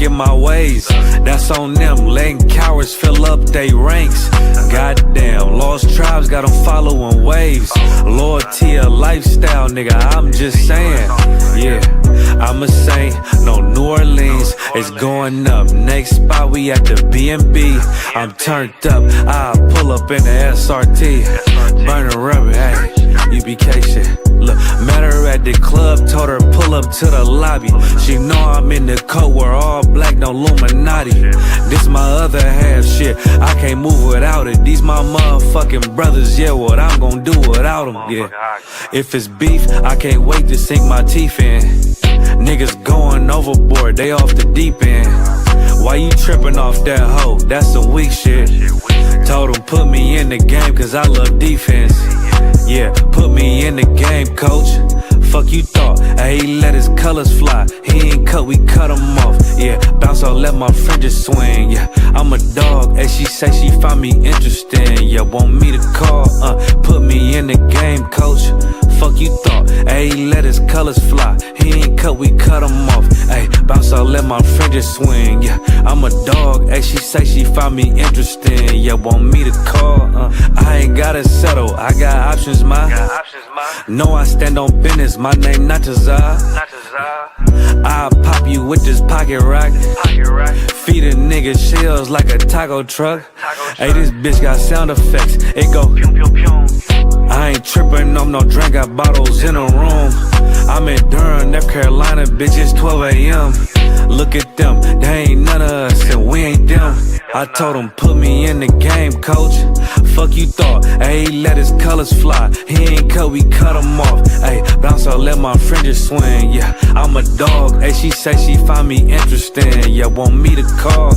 get my ways. That's on them, letting cowards fill up they ranks. Goddamn, lost tribes got them following waves. Loyalty a lifestyle, nigga, I'm just saying. Yeah, I'm a saint, no New Orleans, it's going up. Next spot, we at the B&B. I'm turned up, I pull up in the SRT. Burning rubber, hey, U.P.K shit. Look, met her at the club, told her pull up to the lobby. She know I'm in the coat, we're all black, no Illuminati. This my other half shit, I can't move without it. These my motherfucking brothers, yeah, what I'm gon' do without them, yeah. If it's beef, I can't wait to sink my teeth in. Niggas going overboard, they off the deep end. Why you tripping off that hoe? That's some weak shit. Told him put me in the game cause I love defense. Yeah, put me in the game, coach. Fuck you thought, hey, he let his colors fly. He ain't cut, we cut him off. Yeah, bounce out, let my fringes swing. Yeah, I'm a dog, and she say she find me interesting. Yeah, want me to call, put me in the game, coach. Fuck you thought, hey, he let his colors fly. He ain't cut, we cut him off. Hey, bounce out, let my fringes swing. Yeah, I'm a dog, and she say she find me interesting. Yeah, want me to call, I ain't gotta settle, I got options, ma. No, I stand on business, my name not TITHES. I'll pop you with this pocket rock. Feed a nigga shells like a taco truck. Hey, this bitch got sound effects, it go I ain't trippin' on no drink, got bottles in the room. I'm in Durham, North Carolina, bitch, it's 12 a.m. Look at them, they ain't none of us and we ain't them. I told him put me in the game, coach. Fuck you thought, hey, he let his colors fly. He ain't cut, we cut him off. Hey, bounce out, let my fringes swing. Yeah, I'm a dog, hey, she say she find me interesting. Yeah, want me to call,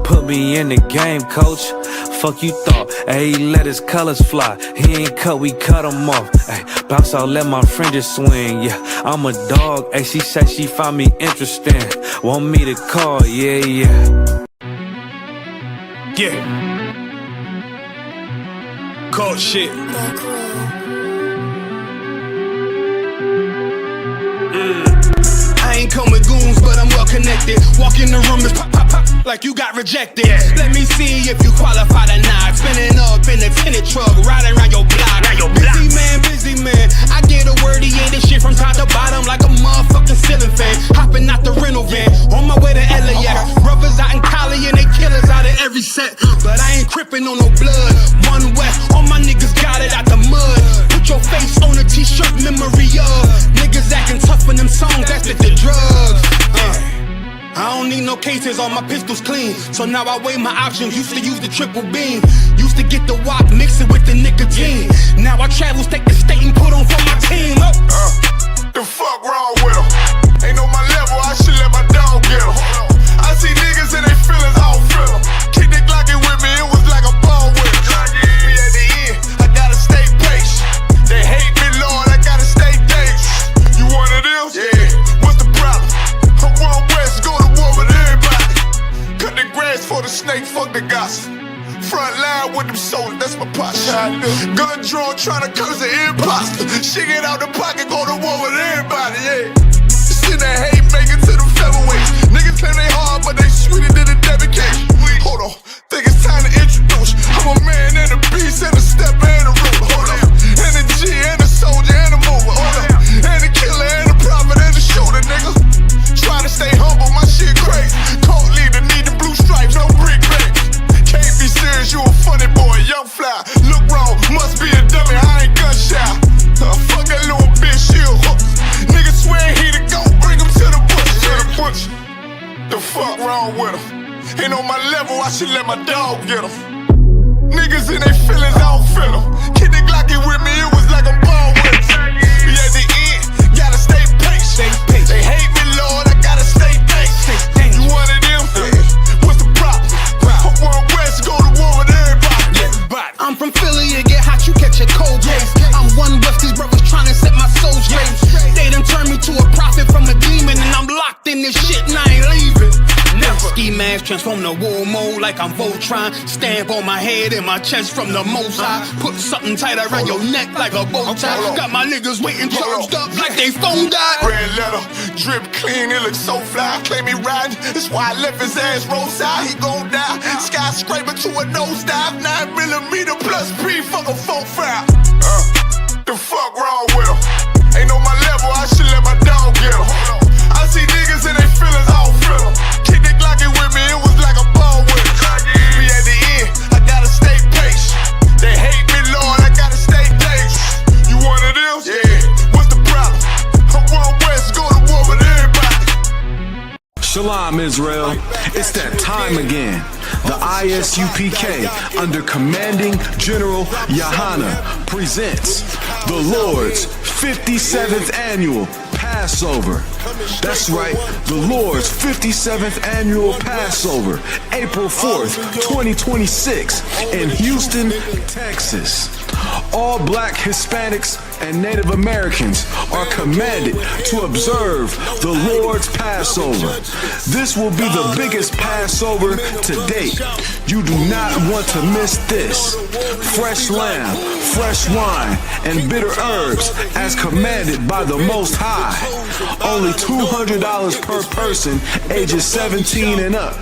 put me in the game, coach. Fuck you thought, hey, he let his colors fly. He ain't cut, we cut him off. Hey, bounce out, let my fringes swing. Yeah, I'm a dog, hey, she say she find me interesting. Want me to call, yeah, yeah. Yeah. Cold shit. I ain't come with goons, but I'm well connected. Walk in the room, it's pop, pop, pop, like you got rejected. Let me see if you qualify or not. Spinning up in a tinted truck, riding around your block. Busy man, I get a word, he ain't this shit from top to bottom like a motherfucking ceiling fan. Hopping out the rental van, on my way to LAX. Brothers out in Cali and they killers out of every set. But I ain't crippin' on no blood. One West, all my niggas got it out the mud. Put your face on a t-shirt, memory of niggas acting tough in them songs, that's the drugs. I don't need no cases, all my pistols clean. So now I weigh my options, used to use the triple beam. Used to get the wop, mix it with the nicotine. Now I travel state to state and put on for my team. The fuck wrong with them? Ain't on my level, I should let my dog get them. I see niggas and they feelings, I don't feel them. Kick the Glocky with me, it was like a ball with them. Me at the end, I gotta stay patient. They hate me, Lord, I gotta stay dangerous. You one of them? Yeah. What's the problem? I'm one West, go to war with everybody. Cut the grass for the snake, fuck the gossip. Front line with them soldiers, that's my posture. Gun drawn, tryna curse an imposter. Shit get out the pocket, go to war with everybody, yeah. Send that hate, make it to the featherweights. Niggas claim they hard, but they sweeter than a debit cake. Hold on, think it's time to introduce. I'm a man and a beast and a stepper and a ruler. Hold on, and a G and a soldier and a mover. Hold on, and a killer and a prophet and a shooter, nigga. Trying to stay humble, my shit crazy. Cold leader, need the blue stripes, no brick break. Can't be serious, you a funny boy, young fly. Look wrong, must be a dummy, I ain't gun shy. Fuck that little bitch, she a hook. Nigga swear he the goat, bring him to the bush. To the bush. The fuck wrong with him? Ain't on my level, I should let my dog get him. Niggas in they feelings, I don't feel them. Kid the Glocky with me, it was like a ball with him. We at the end, gotta stay patient. They hate me, Lord, I gotta stay patient. You one of them? What's the problem? I'm one West, go to war with everybody. I'm from Philly, it get hot, you catch a cold case. I'm one West, these brothers trying to set my soul straight. They done turned me to a prophet from a demon, and I'm locked in this shit and I ain't leaving. Never. Ski man, mask, transform the war mode like I'm Voltron. Stamp on my head and my chest from the most high. Put something tight around your neck like a bow tie. Got my niggas waiting charged up like they phone died. Red letter, drip clean, it looks so fly. Claim me riding, that's why I left his ass roadside. He gon' die, skyscraper to a nosedive. 9mm plus P, fuck a 4-5. The fuck wrong with him? Ain't on my level, I should let my dog get him. I see niggas and they feelings all feel him. Kick the Glocky with me, it was like a ball with him. Be at the end, I gotta stay patient. They hate me, Lord, I gotta stay patient. You one of them? Yeah. What's the problem? I'm one West, go to war with everybody. Shalom, Israel. It's that time again. The I.S.U.P.K. under Commanding General YAHANNA presents the Lord's 57th Annual Passover. That's right, the Lord's 57th Annual Passover, April 4th, 2026 in Houston, Texas. All Black, Hispanics, and Native Americans are commanded to observe the Lord's Passover. This will be the biggest Passover to date. You do not want to miss this. Fresh lamb, fresh wine, and bitter herbs as commanded by the Most High. Only $200 per person, ages 17 and up.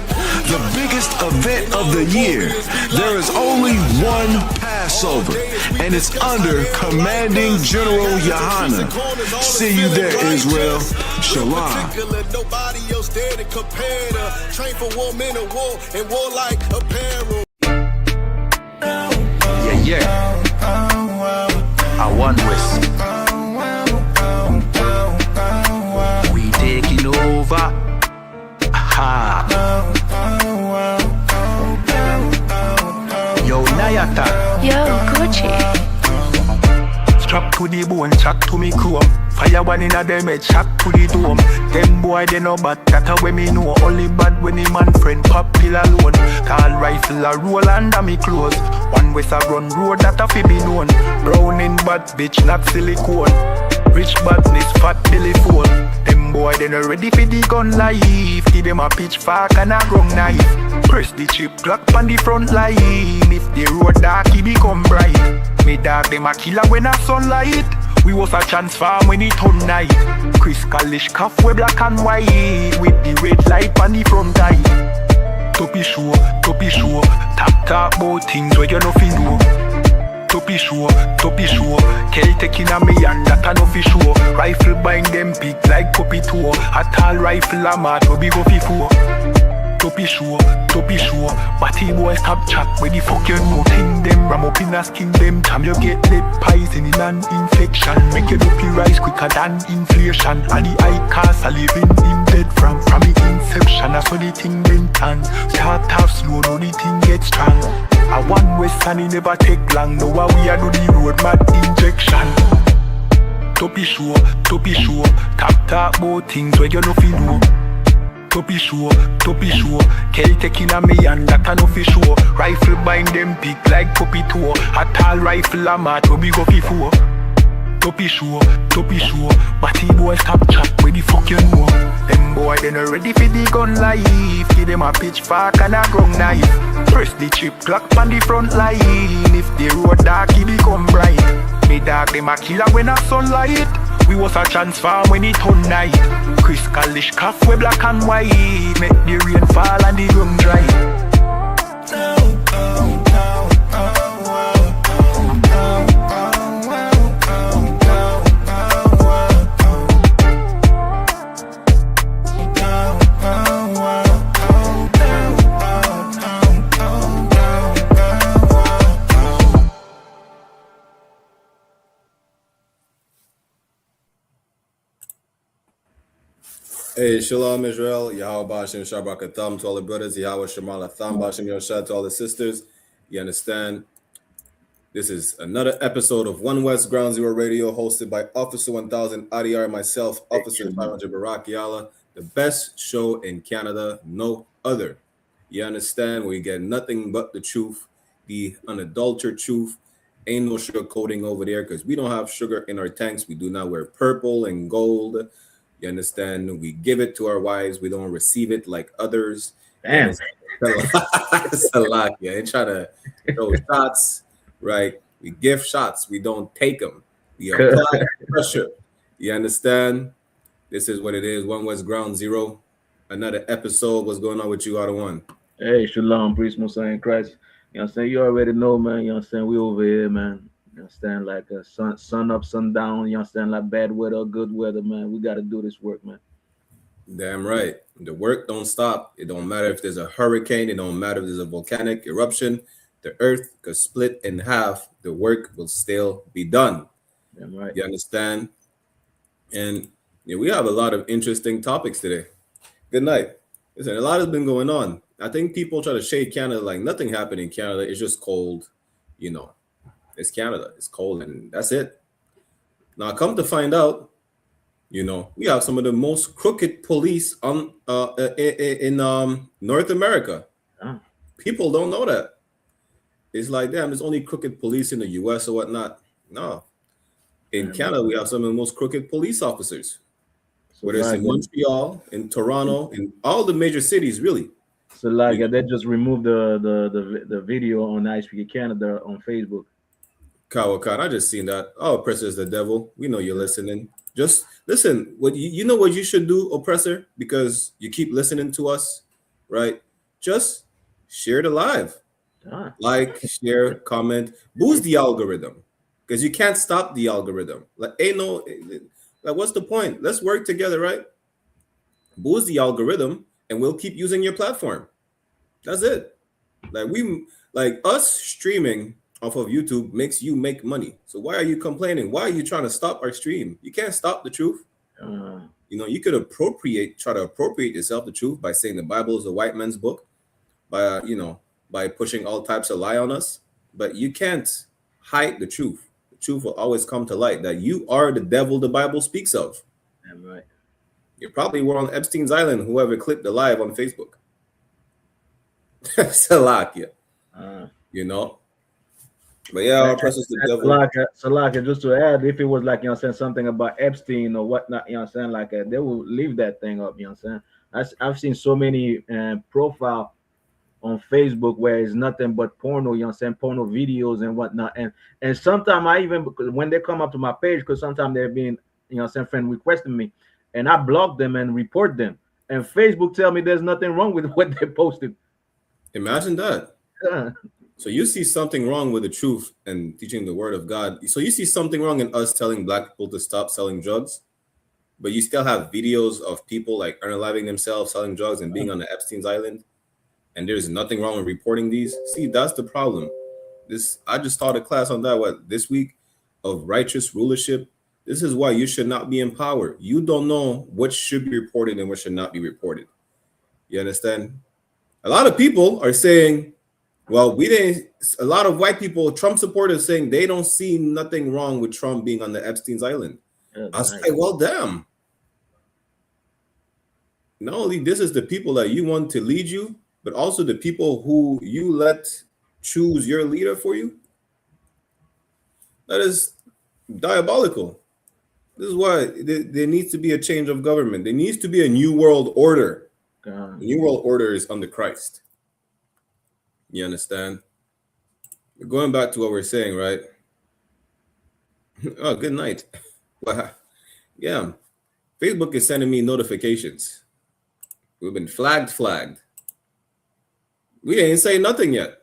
The biggest event of the year. There is only one Passover, and it's under Commanding General YAHANNA. See you there, Israel. Shalom. Nobody else there to compare to. Train for war, men of war, and war like apparel. Yeah. I want West. We taking over. Aha. Yo, Nayata. Yo, Gucci. Strap to the bone, chat to me crew. Fire one in a them head, chat to the dome. Them boy they know bad, that a way me know. Only bad when the man friend pop pill alone. Call rifle a roll under me clothes. One West a run road that a fi be known. Browning bad bitch, not silicone. Rich badness, fat belly full. Them boy they not ready for the gun life. Give them a pitchfork and a ground knife. Press the chip clock on the front line. If the road dark, he become bright. Me dog them a killer when a sunlight. We was a transform when it turn night. Chris Kalish calf we black and white. With the red light on the front eye. Toppy show, tap about things where you nothing do. Toppy show, K taking a me and that a no fi show. Rifle bind them big like puppy toe. A tall rifle a mat we go fi four. Toppy show, Batty boy stop chat where the fuck you know. Thing them ram up in a skin them. Time you get lead poison in an infection. Make your dopey rise quicker than inflation. And the eye cast a living in bed from the inception. That's how the thing them turn. Start off slow, now the thing get strong. I one West and it never take long. Now we a do the road mad injection. Toppy show, tap about things where you know fi know. Toppy show, K taking a me and that a no fi show. Rifle bind them big like puppy toe. A tall rifle a mat we go fi four. Toppy show, Batty boy stop chat where the fuck you know. Them boy they not ready for the gun life. Give them a pitchfork and a ground knife. Press the chip clock on the front line. If the road dark he become bright. Me dog them a killer when a sunlight. We was a transform when it turn night. Chris Kalish calf we black and white. Make the rain fall and the ground dry. Hey, Shalom Israel, Yahweh Bashem Shabakatham to all the brothers, Yahweh Shemalatham Bashem Yoshad to all the sisters. You understand? This is another episode of One West Ground Zero Radio, hosted by Officer 1000 Adiyar and myself, Officer 500 Barak Yala, the best show in Canada, no other. You understand? We get nothing but the truth, the unadulterated truth. Ain't no sugar coating over there because we don't have sugar in our tanks. We do not wear purple and gold. You understand? We give it to our wives. We don't receive it like others. Damn. Salakia. They try to throw shots, right? We give shots, we don't take them. We apply pressure. You understand? This is what it is. One West Ground Zero. Another episode. What's going on with you, out of one? Hey, Shalom, priest, Messiah in Christ. You know what I'm saying? You already know, man. You know what I'm saying? We over here, man. You understand? Like sun up, sun down. You understand? Like bad weather or good weather, man. We got to do this work, man. Damn right. The work don't stop. It don't matter if there's a hurricane. It don't matter if there's a volcanic eruption. The earth could split in half. The work will still be done. Damn right. You understand? And we have a lot of interesting topics today. Good night. Listen, a lot has been going on. I think people try to shade Canada like nothing happened in Canada. It's just cold. It's Canada. It's cold, and that's it. Now, come to find out, we have some of the most crooked police in North America. Ah. People don't know that. It's like, damn, there's only crooked police in the U.S. or whatnot. No. In Canada, we have some of the most crooked police officers. Whether it's in Montreal, in Toronto, in all the major cities, really. So, like, they just removed the video on I.S.U.P.K Canada on Facebook. Kawakan, I just seen that. Oh, oppressor is the devil. We know you're listening. Just listen. What you know what you should do, oppressor, because you keep listening to us, right? Just share the live. Like, share, comment, boost the algorithm, because you can't stop the algorithm. Like, what's the point? Let's work together, right? Boost the algorithm, and we'll keep using your platform. That's it. Like us streaming off of YouTube makes you make money. So why are you complaining? Why are you trying to stop our stream? You can't stop the truth. You could try to appropriate yourself the truth by saying the Bible is a white man's book, by pushing all types of lie on us. But you can't hide the truth. The truth will always come to light that you are the devil the Bible speaks of. Damn right. You probably were on Epstein's Island, whoever clipped the live on Facebook. Salakia. But yeah, our oppressors the devil. Salaka, just to add, if it was like, saying something about Epstein or whatnot, saying, like they will leave that thing up, saying. I've seen so many profile on Facebook where it's nothing but porno, porno videos and whatnot. And sometimes I even, when they come up to my page, because sometimes they're being, friend requesting me, and I block them and report them. And Facebook tell me there's nothing wrong with what they posted. Imagine that. So you see something wrong with the truth and teaching the word of God. So you see something wrong in us telling black people to stop selling drugs, but you still have videos of people like unaliving themselves, selling drugs, and being on the Epstein's Island. And there's nothing wrong with reporting these. See, that's the problem. I just taught a class on that this week of righteous rulership. This is why you should not be in power. You don't know what should be reported and what should not be reported. You understand? A lot of people are saying, well, a lot of white people, Trump supporters, saying they don't see nothing wrong with Trump being on the Epstein's Island. I was like, well, damn. Not only this is the people that you want to lead you, but also the people who you let choose your leader for you. That is diabolical. This is why there needs to be a change of government. There needs to be a new world order. The new world order is under Christ. You understand? Going back to what we're saying, right? Oh, good night. Well, yeah. Facebook is sending me notifications. We've been flagged. We ain't say nothing yet.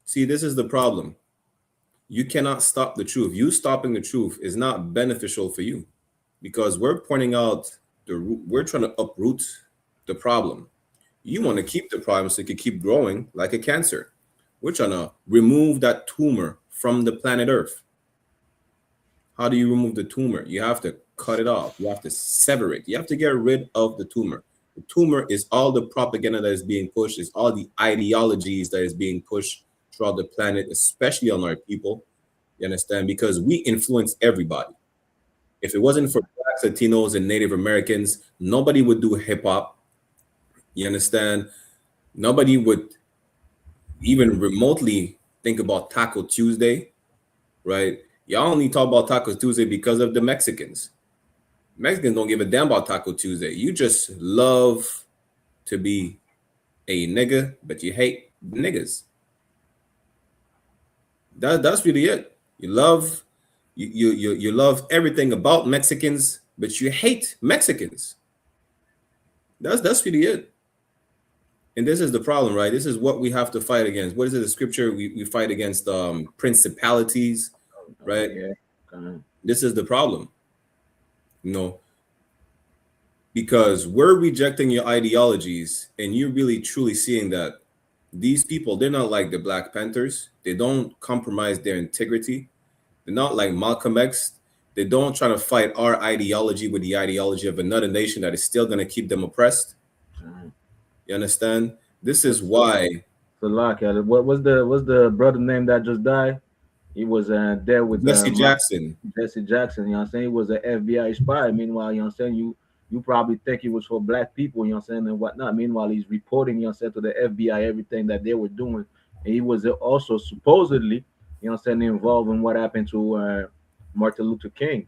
See, this is the problem. You cannot stop the truth. You stopping the truth is not beneficial for you, because we're pointing out we're trying to uproot the problem. You want to keep the problem so it can keep growing like a cancer. We're trying to remove that tumor from the planet Earth. How do you remove the tumor? You have to cut it off. You have to sever it. You have to get rid of the tumor. The tumor is all the propaganda that is being pushed, is all the ideologies that is being pushed throughout the planet, especially on our people. You understand? Because we influence everybody. If it wasn't for Blacks, Latinos, and Native Americans, nobody would do hip hop. You understand? Nobody would even remotely think about Taco Tuesday, right? Y'all only talk about Taco Tuesday because of the Mexicans. Mexicans don't give a damn about Taco Tuesday. You just love to be a nigga, but you hate niggas. That's really it. You love you love everything about Mexicans, but you hate Mexicans. That's really it. And this is the problem, right? This is what we have to fight against. What is it? The scripture we fight against principalities, right? Yeah. This is the problem. You know, because we're rejecting your ideologies, and you're really truly seeing that these people, they're not like the Black Panthers. They don't compromise their integrity. They're not like Malcolm X. They don't try to fight our ideology with the ideology of another nation that is still going to keep them oppressed. You understand? This is why. So, like, what was the brother name that just died? He was there with Jesse Jackson. Jesse Jackson, you know what I'm saying? He was an FBI spy. Meanwhile, you know what I'm saying, you probably think he was for Black people, you know what I'm saying, and whatnot. Meanwhile, he's reporting, you know what I'm saying, to the FBI everything that they were doing. And he was also supposedly, you know what I'm saying, involved in what happened to Martin Luther King.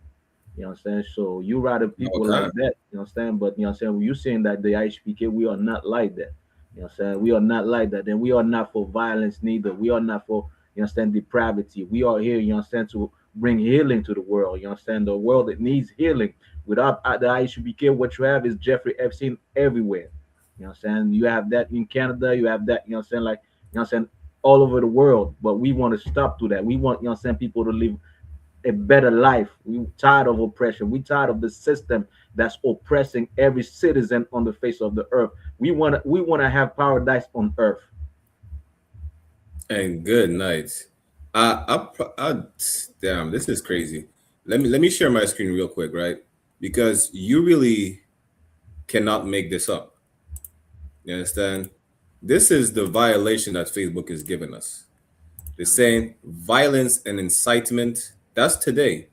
You know what I'm saying? So you rather people like that, you know what I'm saying? But you know what I'm saying, when you're saying that the I.S.U.P.K, we are not like that. You know what I'm saying? We are not like that. And we are not for violence neither. We are not for, you understand, depravity. We are here, you understand, to bring healing to the world. You understand, the world that needs healing. Without the I.S.U.P.K, what you have is Jeffrey Epstein everywhere. You know what I'm saying? You have that in Canada, you have that, you know what I'm saying, like, you know what I'm saying, all over the world. But we want to stop to that. We want, you know what I'm saying, people to live a better life. We tired of oppression. We tired of the system that's oppressing every citizen on the face of the earth. We want to have paradise on earth. And good night. Damn, this is crazy. Let me share my screen real quick, right? Because you really cannot make this up. You understand? This is the violation that Facebook is giving us. They're saying violence and incitement. That's today.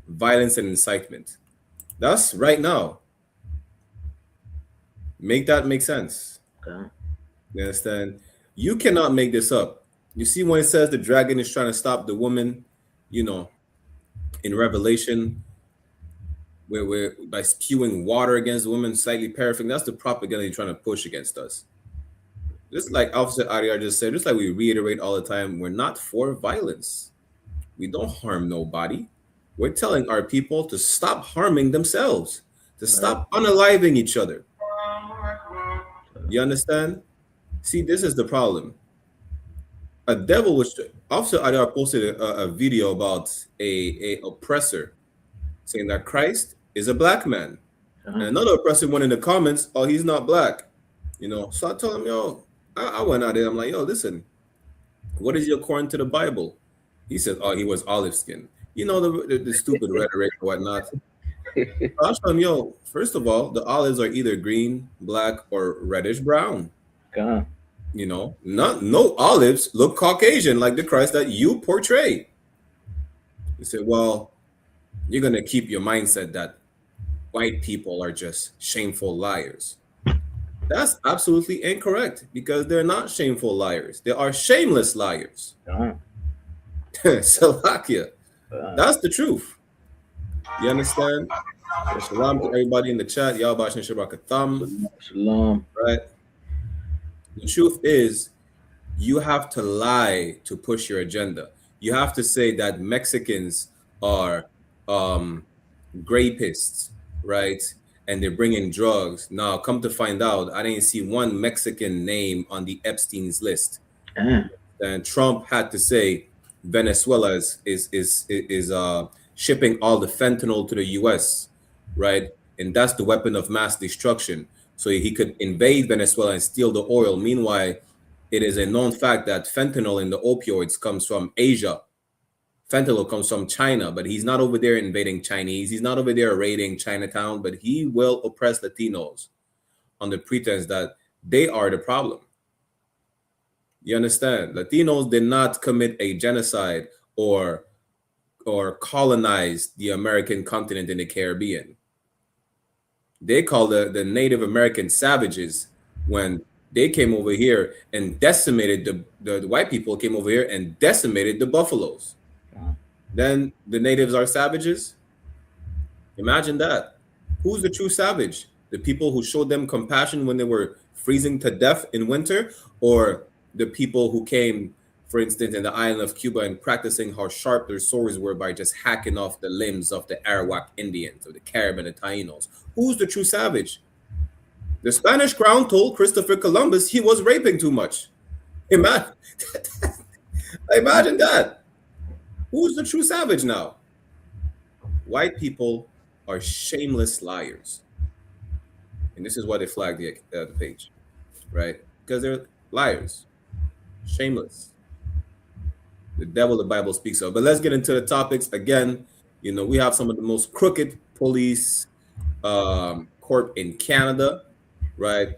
Violence and incitement. That's right now. Make that make sense. Okay. You understand? You cannot make this up. You see when it says the dragon is trying to stop the woman, you know, in Revelation, where by spewing water against the woman, slightly paraphrasing, that's the propaganda you're trying to push against us. Just like Officer Ariar just said, just like we reiterate all the time, we're not for violence. We don't harm nobody. We're telling our people to stop harming themselves, to stop unaliving each other. You understand? See, this is the problem. A devil was Officer Ariar posted a video about a oppressor saying that Christ is a Black man. And another oppressor went in the comments, oh, he's not Black. You know, so I told him, yo, I went out there. I'm like, yo, listen, what is he according to the Bible? He said, oh, he was olive skin. You know, the stupid rhetoric and whatnot. I told him, yo, first of all, the olives are either green, black, or reddish brown. God. You know, no olives look Caucasian like the Christ that you portray. He said, well, you're going to keep your mindset that white people are just shameful liars. That's absolutely incorrect, because they're not shameful liars. They are shameless liars. Salakia. That's the truth. You understand? Shalom to everybody in the chat. Yahweh Shem Shabbat Shalom. Right? The truth is, you have to lie to push your agenda. You have to say that Mexicans are grapists, right? And they're bringing drugs. Now, come to find out, I didn't see one Mexican name on the Epstein's list. And Trump had to say Venezuela is shipping all the fentanyl to the U.S., right? And that's the weapon of mass destruction. So he could invade Venezuela and steal the oil. Meanwhile, it is a known fact that fentanyl in the opioids comes from Asia. Fentanyl comes from China, but he's not over there invading Chinese. He's not over there raiding Chinatown, but he will oppress Latinos on the pretense that they are the problem. You understand? Latinos did not commit a genocide or colonize the American continent in the Caribbean. They call the Native American savages when they came over here and decimated the white people came over here and decimated the buffaloes. Then the natives are savages? Imagine that. Who's the true savage? The people who showed them compassion when they were freezing to death in winter, or the people who came, for instance, in the island of Cuba and practicing how sharp their swords were by just hacking off the limbs of the Arawak Indians or the Carib and the Tainos? Who's the true savage? The Spanish crown told Christopher Columbus he was raping too much. Imagine, imagine that. Who's the true savage now? White people are shameless liars. And this is why they flagged the page, right? Because they're liars, shameless. The devil the Bible speaks of. But let's get into the topics again. You know, we have some of the most crooked police corp in Canada, right?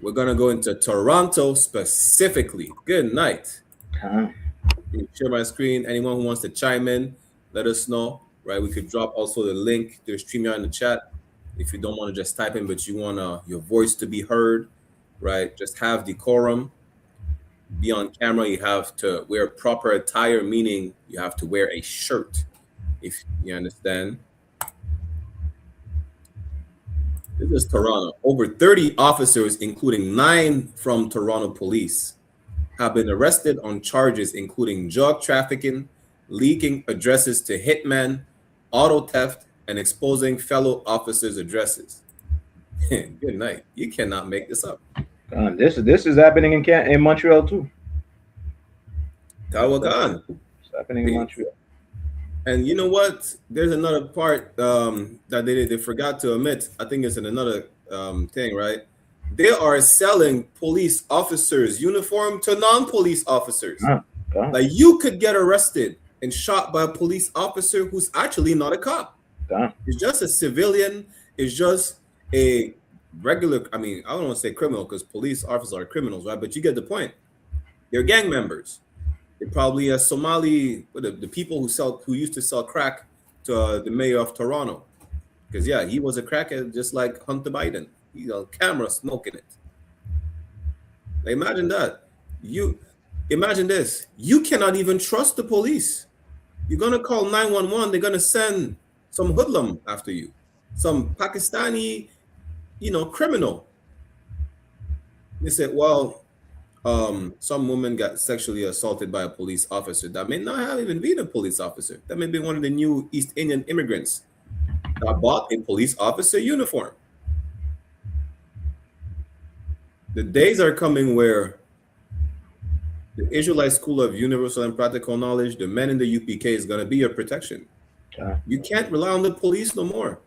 We're gonna go into Toronto specifically. Good night. Share my screen. Anyone who wants to chime in, let us know, right? We could drop also the link to the StreamYard in the chat if you don't want to just type in, but you want your voice to be heard, right? Just have decorum. Be on camera. You have to wear proper attire, meaning you have to wear a shirt, if you understand. This is Toronto. Over 30 officers, including 9 from Toronto Police, have been arrested on charges including drug trafficking, leaking addresses to hitmen, auto theft, and exposing fellow officers' addresses. Good night. You cannot make this up. This is happening in Montreal too. Tawagan. It's happening in Montreal. And you know what? There's another part that they forgot to omit. I think it's in another thing, right? They are selling police officers' uniform to non-police officers. Like you could get arrested and shot by a police officer who's actually not a cop. It's just a civilian. It's just a regular. I mean, I don't want to say criminal because police officers are criminals, right? But you get the point. They're gang members. They're probably a Somali, the people who used to sell crack to the mayor of Toronto. Because yeah, he was a crackhead just like Hunter Biden. He's on camera smoking it. Like, imagine that. Imagine this. You cannot even trust the police. You're gonna call 911. They're gonna send some hoodlum after you, some Pakistani, criminal. They said, well, some woman got sexually assaulted by a police officer. That may not have even been a police officer. That may be one of the new East Indian immigrants that bought a police officer uniform. The days are coming where the Israelite School of Universal and Practical Knowledge, the men in the UPK, is going to be your protection. You can't rely on the police no more.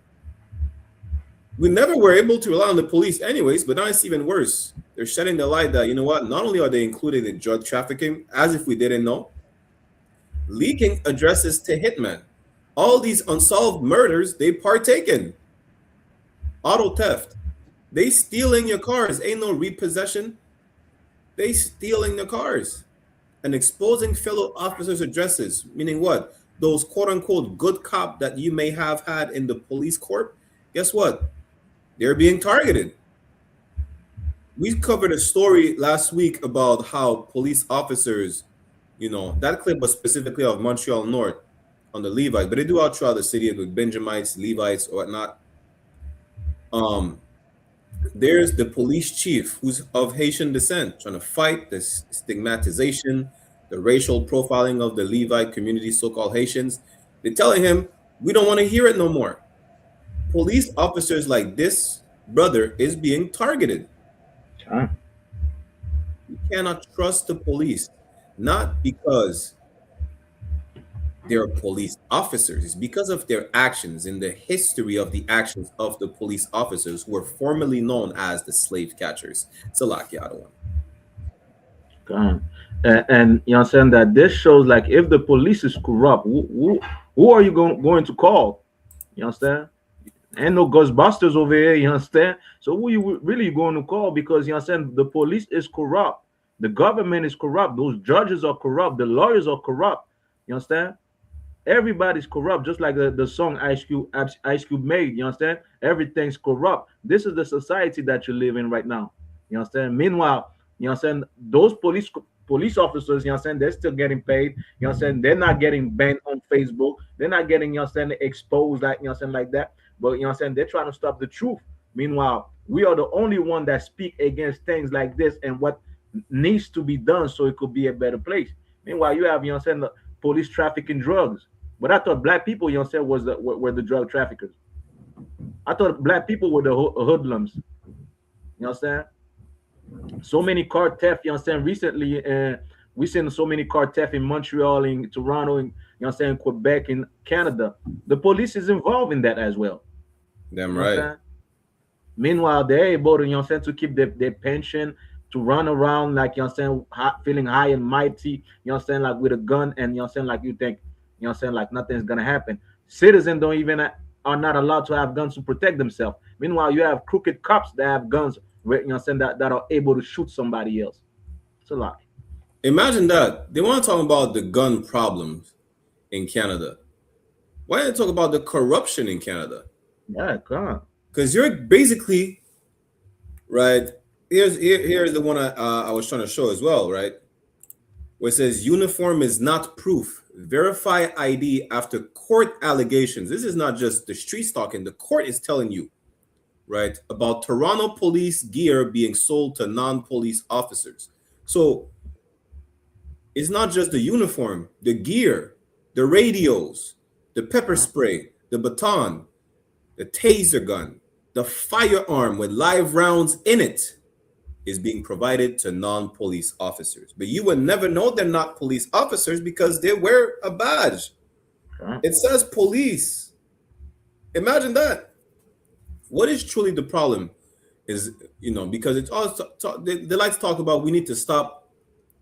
We never were able to rely on the police anyways, but now it's even worse. They're shedding the light that, you know what, not only are they included in drug trafficking, as if we didn't know, leaking addresses to hitmen. All these unsolved murders they partake in. Auto theft. They stealing your cars. Ain't no repossession. They stealing the cars and exposing fellow officers' addresses. Meaning what? Those quote-unquote good cop that you may have had in the police corps, guess what? They're being targeted. We covered a story last week about how police officers, that clip was specifically of Montreal North on the Levites, but they do out throughout the city with Benjamites, Levites, or whatnot. There's the police chief who's of Haitian descent trying to fight this stigmatization, the racial profiling of the Levite community, so-called Haitians. They're telling him, we don't want to hear it no more. Police officers like this brother is being targeted. You cannot trust the police, not because they're police officers. It's because of their actions and the history of the actions of the police officers who were formerly known as the slave catchers. Salak Yadawan. And you understand that this shows like if the police is corrupt, who are you going to call? You understand? Ain't no Ghostbusters over here, you understand? So who you really going to call? Because you understand the police is corrupt, the government is corrupt, those judges are corrupt, the lawyers are corrupt. You understand? Everybody's corrupt, just like the song I.S.U.P.K made. You understand? Everything's corrupt. This is the society that you live in right now. You understand? Meanwhile, you understand, those police officers, you understand, they're still getting paid. You understand? They're not getting banned on Facebook. They're not getting, you understand, exposed, like, you understand, like that. But you understand, they're trying to stop the truth. Meanwhile, We are the only one that speak against things like this and what needs to be done so it could be a better place. Meanwhile, you have, the police trafficking drugs. But I thought black people, were the drug traffickers. I thought black people were the hoodlums. You know what I'm saying? So many car theft, recently, we seen so many car theft in Montreal, in Toronto, in, Quebec, in Canada. The police is involved in that as well. Damn You know what I'm right. saying? Meanwhile, they're able to, to keep their pension, to run around like, feeling high and mighty, like with a gun, and, like you think, like nothing's gonna happen. Citizens don't even are not allowed to have guns to protect themselves. Meanwhile, you have crooked cops that have guns, that are able to shoot somebody else. It's a lot. Imagine that. They want to talk about the gun problems in Canada. Why don't they talk about the corruption in Canada? Yeah, come on. Because you're basically, right, here's the one I was trying to show as well, right? Where it says uniform is not proof. Verify ID after court allegations. This is not just the streets talking. The court is telling you, right, about Toronto police gear being sold to non-police officers. So it's not just the uniform, the gear, the radios, the pepper spray, the baton, the taser gun, the firearm with live rounds in it is being provided to non-police officers. But you would never know they're not police officers because they wear a badge. It says police. Imagine that. What is truly the problem is, because it's also they like to talk about we need to stop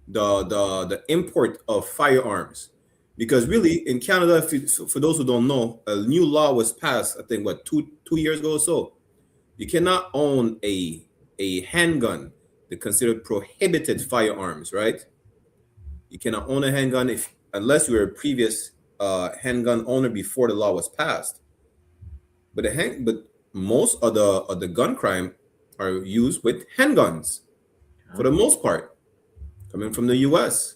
the import of firearms. Because really in Canada, for those who don't know, a new law was passed, I think, two years ago or so. You cannot own a handgun. They're considered prohibited firearms, right? You cannot own a handgun unless you were a previous handgun owner before the law was passed. But most of the gun crime are used with handguns for the most part, coming from the US.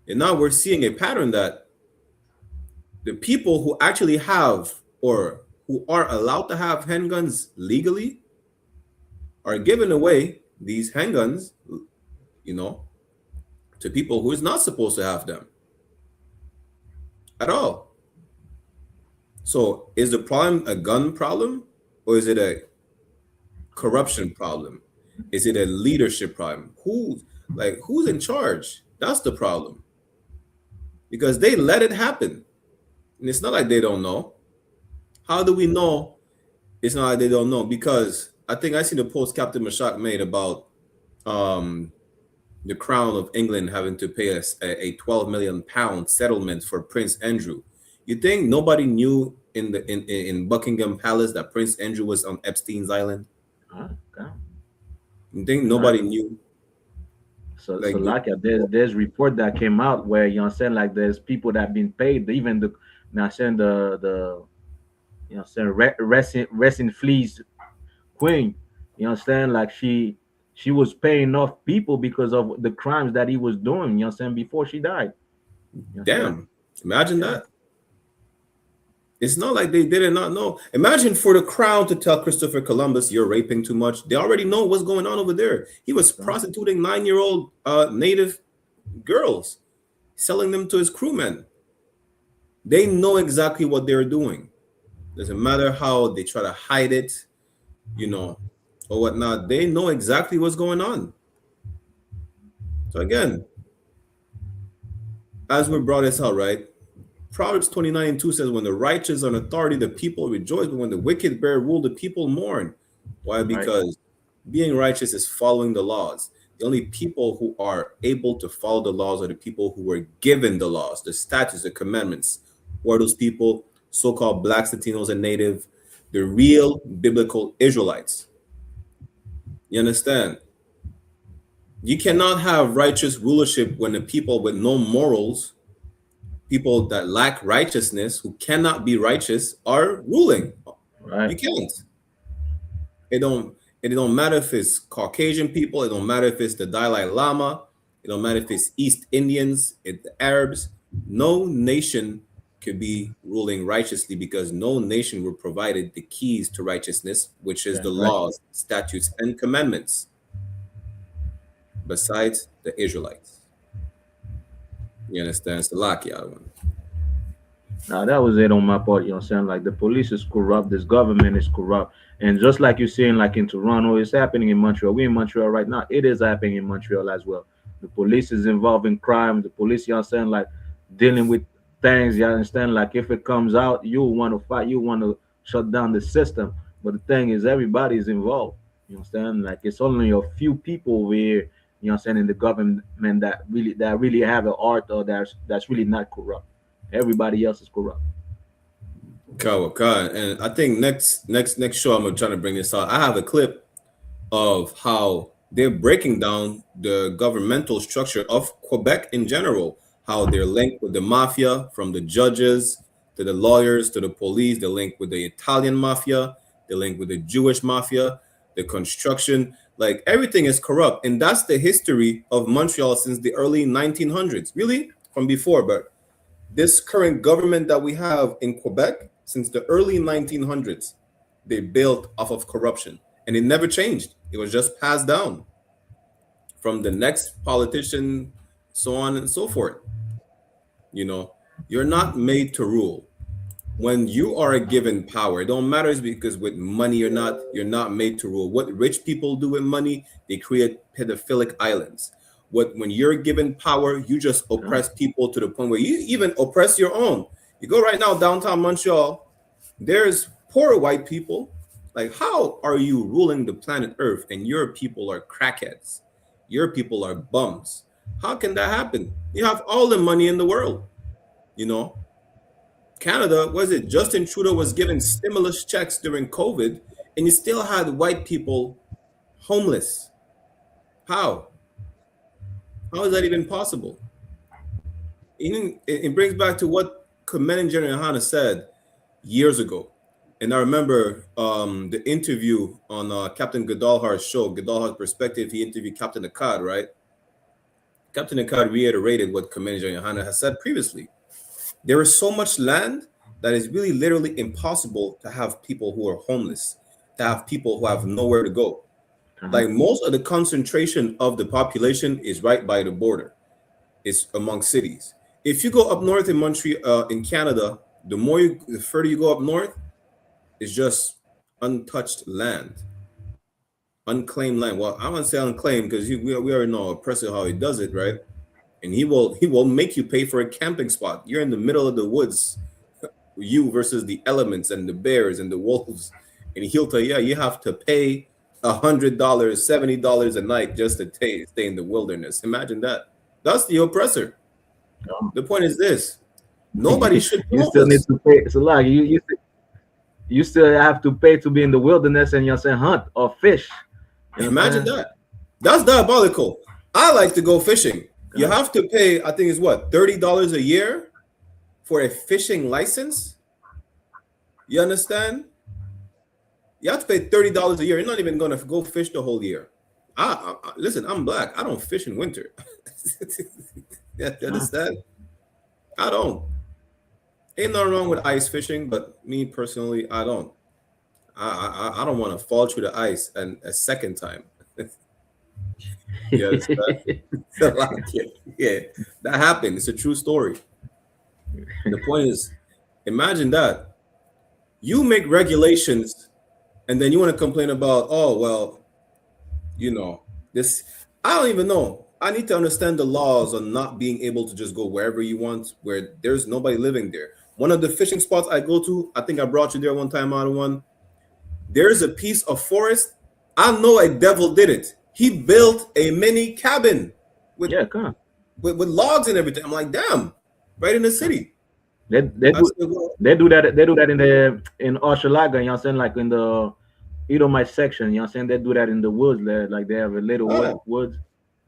And now we're seeing a pattern that the people who actually have or who are allowed to have handguns legally are giving away these handguns, to people who is not supposed to have them at all. So is the problem a gun problem, or is it a corruption problem? Is it a leadership problem? Who's in charge? That's the problem. Because they let it happen. And it's not like they don't know. How do we know it's not like they don't know? Because I think I seen the post Captain Mashak made about the Crown of England having to pay us a 12 million pound settlement for Prince Andrew. You think nobody knew in Buckingham Palace that Prince Andrew was on Epstein's Island? You think nobody knew? So there's report that came out where like there's people that have been paid, even the resting fleas queen, like she was paying off people because of the crimes that he was doing, before she died. Damn, imagine that. It's not like they did not know. Imagine for the Crown to tell Christopher Columbus, you're raping too much. They already know what's going on over there. He was prostituting 9-year-old native girls, selling them to his crewmen. They know exactly what they're doing. Doesn't matter how they try to hide it, or whatnot. They know exactly what's going on. So again, as we brought this out, right? Proverbs 29:2 says, when the righteous are in authority, the people rejoice, but when the wicked bear rule, the people mourn. Why? Because being righteous is following the laws. The only people who are able to follow the laws are the people who were given the laws, the statutes, the commandments. Who are those people? So-called blacks, Latinos, and native, the real biblical Israelites. You understand? You cannot have righteous rulership when the people with no morals, people that lack righteousness, who cannot be righteous, are ruling. You can't. It don't matter if it's Caucasian people. It don't matter if it's the Dalai Lama. It don't matter if it's East Indians, the Arabs. No nation could be ruling righteously because no nation were provided the keys to righteousness, which is Yeah, the right. laws, statutes, and commandments, besides the Israelites. You understand? It's the Lakia one. Now that was it on my part, you know what I'm saying? Like the police is corrupt, this government is corrupt. And just like you're seeing like in Toronto, it's happening in Montreal. We're in Montreal right now. It is happening in Montreal as well. The police is involved in crime. The police, you know what I'm saying, like dealing with things, you understand? Like if it comes out, you want to fight, you want to shut down the system. But the thing is everybody is involved. You understand? Like it's only a few people where, you know what I'm saying, in the government that really have an art or that's really not corrupt. Everybody else is corrupt. Kawaka. And I think next show I'm trying to bring this out. I have a clip of how they're breaking down the governmental structure of Quebec in general, how they're linked with the mafia, from the judges to the lawyers to the police. They're linked with the Italian mafia, they're linked with the Jewish mafia, the construction, like everything is corrupt. And that's the history of Montreal since the early 1900s, really from before. But this current government that we have in Quebec since the early 1900s, they built off of corruption, and it never changed. It was just passed down from the next politician, so on and so forth. You know, you're not made to rule. When you are given power, it don't matter it's because with money or not, you're not made to rule. What rich people do with money, they create pedophilic islands. When you're given power, you just oppress people to the point where you even oppress your own. You go right now downtown Montreal, there's poor white people. Like, how are you ruling the planet Earth and your people are crackheads? Your people are bums. How can that happen? You have all the money in the world. You know, Canada, was it Justin Trudeau was giving stimulus checks during COVID, and you still had white people homeless. How? How is that even possible? It brings back to what Commanding General Yohanna said years ago. And I remember the interview on Captain Godalhar's show, Godalhar's Perspective. He interviewed Captain Akkad, right? Captain Akkad reiterated what Commanding General Yohanna has said previously. There is so much land that is really literally impossible to have people who are homeless, to have people who have nowhere to go. Like most of the concentration of the population is right by the border. It's among cities. If you go up north in Montreal, in Canada, the further you go up north, it's just untouched land, unclaimed land. Well, I won't say unclaimed because we already know oppressor how he does it, right? And he will make you pay for a camping spot. You're in the middle of the woods, you versus the elements and the bears and the wolves, and he'll tell you, yeah, you have to pay $100, $70 a night just to stay in the wilderness. Imagine that. That's the oppressor. The point is this: nobody should. You still need to pay. So like you still have to pay to be in the wilderness and you're saying hunt or fish. Imagine that. That's diabolical. I like to go fishing. You have to pay, I think it's what, $30 a year for a fishing license. You understand? You have to pay $30 a year. You're not even going to go fish the whole year. Listen, I'm black. I don't fish in winter. You understand? I don't. Ain't nothing wrong with ice fishing, but me personally, I don't. I don't want to fall through the ice and a second time. You understand? Yeah, that happened. It's a true story. The point is, imagine that. You make regulations and then you want to complain about, oh, well, you know, this. I don't even know. I need to understand the laws on not being able to just go wherever you want, where there's nobody living there. One of the fishing spots I go to, I think I brought you there one time out of one. There's a piece of forest. I know a devil did it. He built a mini cabin with logs and everything. I'm like, damn, right in the city. They do that in Hochelaga, you know what I'm saying? Like in the Edomite section, you know what I'm saying? They do that in the woods there. Like they have a little woods.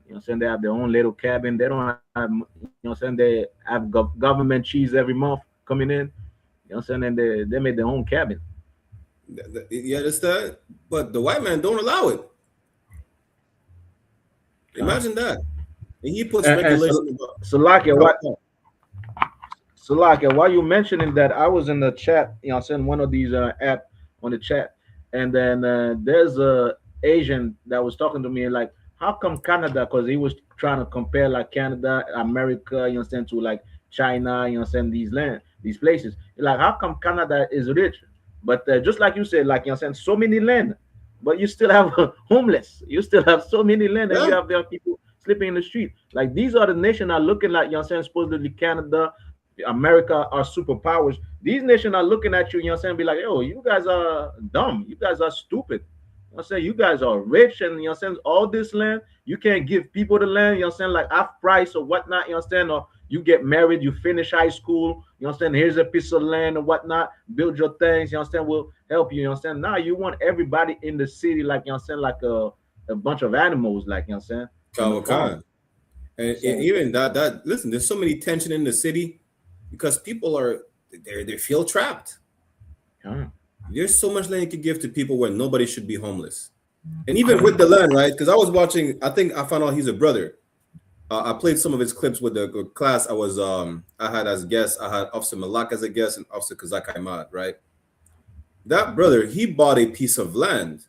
You know what I'm saying? They have their own little cabin. They don't have, you know what I'm saying? They have government cheese every month coming in. You know what I'm saying? And they made their own cabin. You understand? But the white man don't allow it. Imagine that. And he puts regulations. So Lakia, So like while you mentioning that, I was in the chat, you know, send one of these app on the chat, and then there's a Asian that was talking to me like, how come Canada? Because he was trying to compare like Canada, America, you understand, to like China, you understand, these places. Like, how come Canada is rich, but just like you said, like you understand, so many land, but you still have homeless. You still have so many land, and Yeah. you have there people sleeping in the street. Like these are the nation are looking like, you know what I'm saying, supposedly Canada, America are superpowers. These nations are looking at you, you know what I'm saying, be like, yo, you guys are dumb. You guys are stupid. You know what I'm saying? You guys are rich, and you know what I'm saying, all this land, you can't give people the land, you know what I'm saying, like half price or whatnot, you know what I'm saying? Or you get married, you finish high school, you know what I'm saying? Here's a piece of land or whatnot, build your things, you know what I'm saying? We'll help you know what I'm saying? Now you want everybody in the city, like, you know what I'm saying, like a bunch of animals, like, you know what I'm saying? On the farm. Kawakan. And So, even that listen, there's so many tension in the city because people are they feel trapped. yeah. There's so much land you could give to people where nobody should be homeless. And even with the land, right? Because I was watching, I think I found out he's a brother. I played some of his clips with the class I had as guests. I had Officer Malak as a guest and Officer Kazak Ahmad, right? That brother, he bought a piece of land.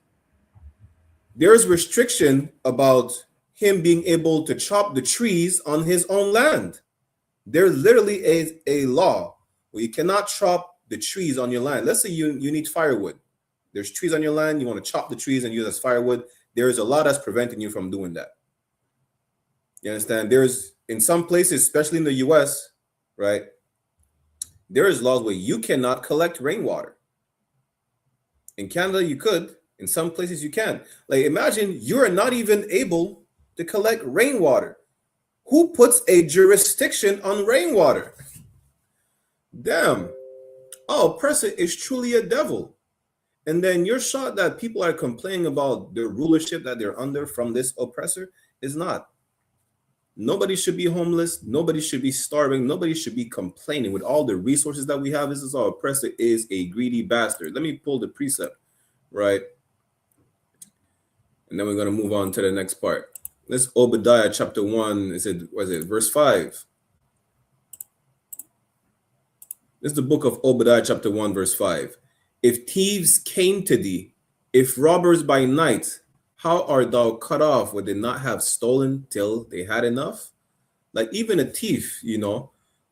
There's restriction about him being able to chop the trees on his own land. There's literally a law where you cannot chop the trees on your land. Let's say you need firewood. There's trees on your land, you want to chop the trees and use as firewood. There is a law that's preventing you from doing that. You understand? There's in some places, especially in the US, right? There is laws where you cannot collect rainwater. In Canada, you could. In some places, you can. Like, imagine you are not even able to collect rainwater. Who puts a jurisdiction on rainwater? Damn. Our oppressor is truly a devil. And then your shot that people are complaining about the rulership that they're under from this oppressor is not. Nobody should be homeless. Nobody should be starving. Nobody should be complaining. With all the resources that we have, this is our oppressor is a greedy bastard. Let me pull the precept, right? And then we're going to move on to the next part. This Obadiah chapter 1, verse 5. This is the book of Obadiah chapter 1, verse 5. If thieves came to thee, if robbers by night, how art thou cut off? Would they not have stolen till they had enough? Like even a thief, you know,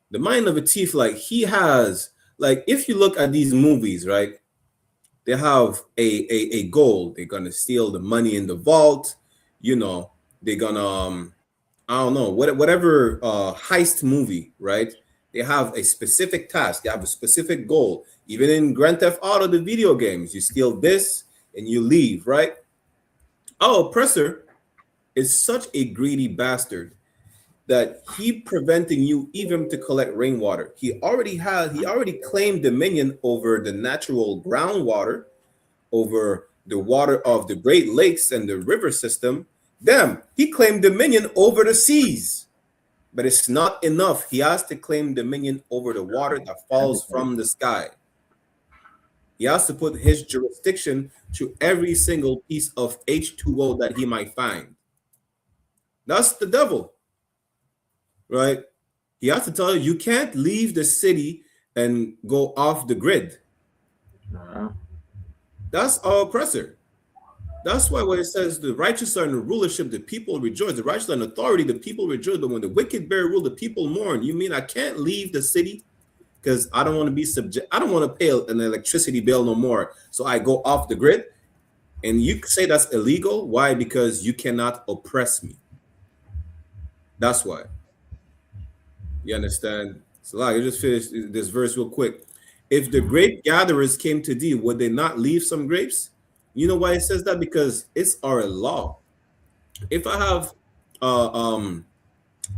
the mind of a thief, like he has, like if you look at these movies, right? They have a goal. They're gonna steal the money in the vault, you know, they're gonna I don't know, whatever heist movie, right? They have a specific task, they have a specific goal. Even in Grand Theft Auto, the video games, you steal this and you leave, right? Our oppressor is such a greedy bastard that he preventing you even to collect rainwater. He already claimed dominion over the natural groundwater, over the water of the Great Lakes and the river system. Damn, he claimed dominion over the seas. But it's not enough. He has to claim dominion over the water that falls from the sky. He has to put his jurisdiction to every single piece of H2O that he might find. That's the devil, right? He has to tell you, you can't leave the city and go off the grid. That's our oppressor. That's why when it says the righteous are in the rulership, the people rejoice. The righteous are in authority, the people rejoice. But when the wicked bear rule, the people mourn. You mean I can't leave the city because I don't want to be I don't want to pay an electricity bill no more. So I go off the grid. And you say that's illegal. Why? Because you cannot oppress me. That's why. You understand? So like, I just finished this verse real quick. If the grape gatherers came to thee, would they not leave some grapes? You know why it says that? Because it's our law. If I have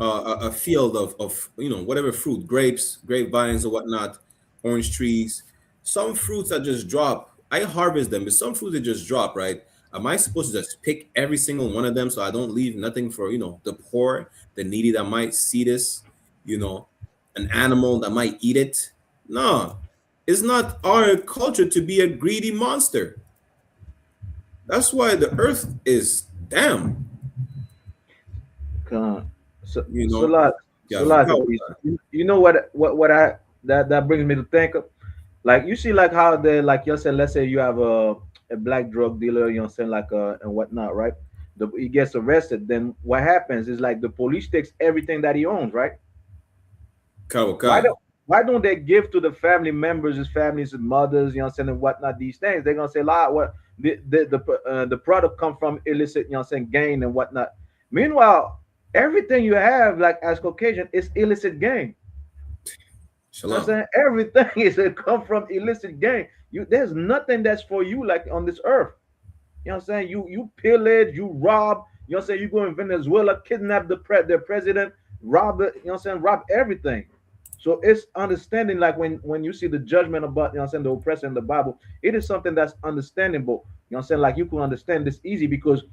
a field of you know, whatever fruit, grapes, grapevines or whatnot, orange trees, some fruits that just drop, I harvest them, but some fruits that just drop, right? Am I supposed to just pick every single one of them so I don't leave nothing for, you know, the poor, the needy that might see this, you know, an animal that might eat it? No, it's not our culture to be a greedy monster. That's why the earth is damn. So, You so know, like, Yeah, So like, you know what I that brings me to think of, like you see like how they like you said, let's say you have a black drug dealer, you know what I'm saying, like and whatnot, right? He gets arrested, then what happens is like the police takes everything that he owns, right? Why Kawaka. don't they give to the family members, his families, his mothers, you know what I'm saying, and whatnot, these things? They're gonna say, "La, what the product come from illicit, you know what I'm saying, gain and whatnot." Meanwhile, everything you have, like as Caucasian, is illicit gain. You know what I'm Shalom. saying? Everything is come from illicit gain. There's nothing that's for you like on this earth. You know what I'm saying? You pillage, you rob. You know what I'm saying? You go in Venezuela, kidnap their president, rob it. You know what I'm saying? Rob everything. So it's understanding, like when you see the judgment about, you know what I'm saying, the oppressor in the Bible, it is something that's understandable. You know what I'm saying? Like you can understand this easy because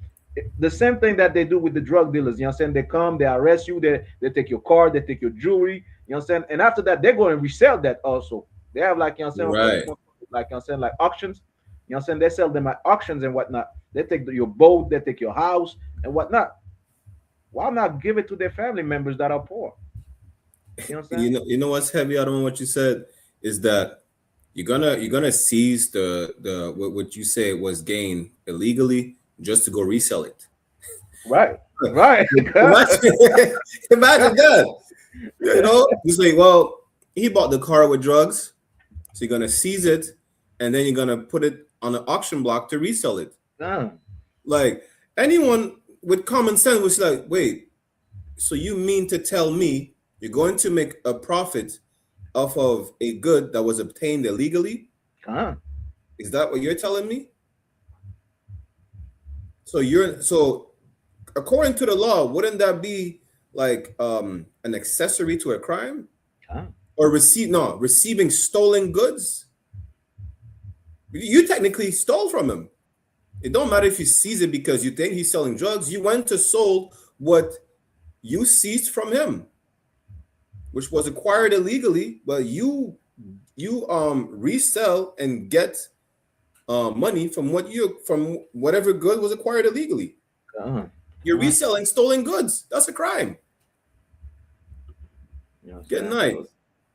the same thing that they do with the drug dealers. You know what I'm saying? They come, they arrest you, they take your car, they take your jewelry. You know what I'm saying? And after that, they're going to resell that also. They have like, you know what I'm saying, Right. like, you know what I'm saying, like auctions. You know what I'm saying? They sell them at auctions and whatnot. They take your boat, they take your house and whatnot. Why not give it to their family members that are poor? You know what I'm saying? You know what's heavy out on what you said is that you're gonna seize the what you say was gained illegally just to go resell it. Right. Right. Imagine, imagine that. You know, you say, well, he bought the car with drugs, so you're gonna seize it, and then you're gonna put it on an auction block to resell it. Like anyone with common sense was like, wait, so you mean to tell me you're going to make a profit off of a good that was obtained illegally? Is that what you're telling me? So according to the law, wouldn't that be like an accessory to a crime? Or receiving stolen goods? You technically stole from him. It don't matter if you seize it because you think he's selling drugs. You went to sold what you seized from him, which was acquired illegally, but you resell and get money from whatever good was acquired illegally. You're reselling stolen goods. That's a crime. You know, Good night. So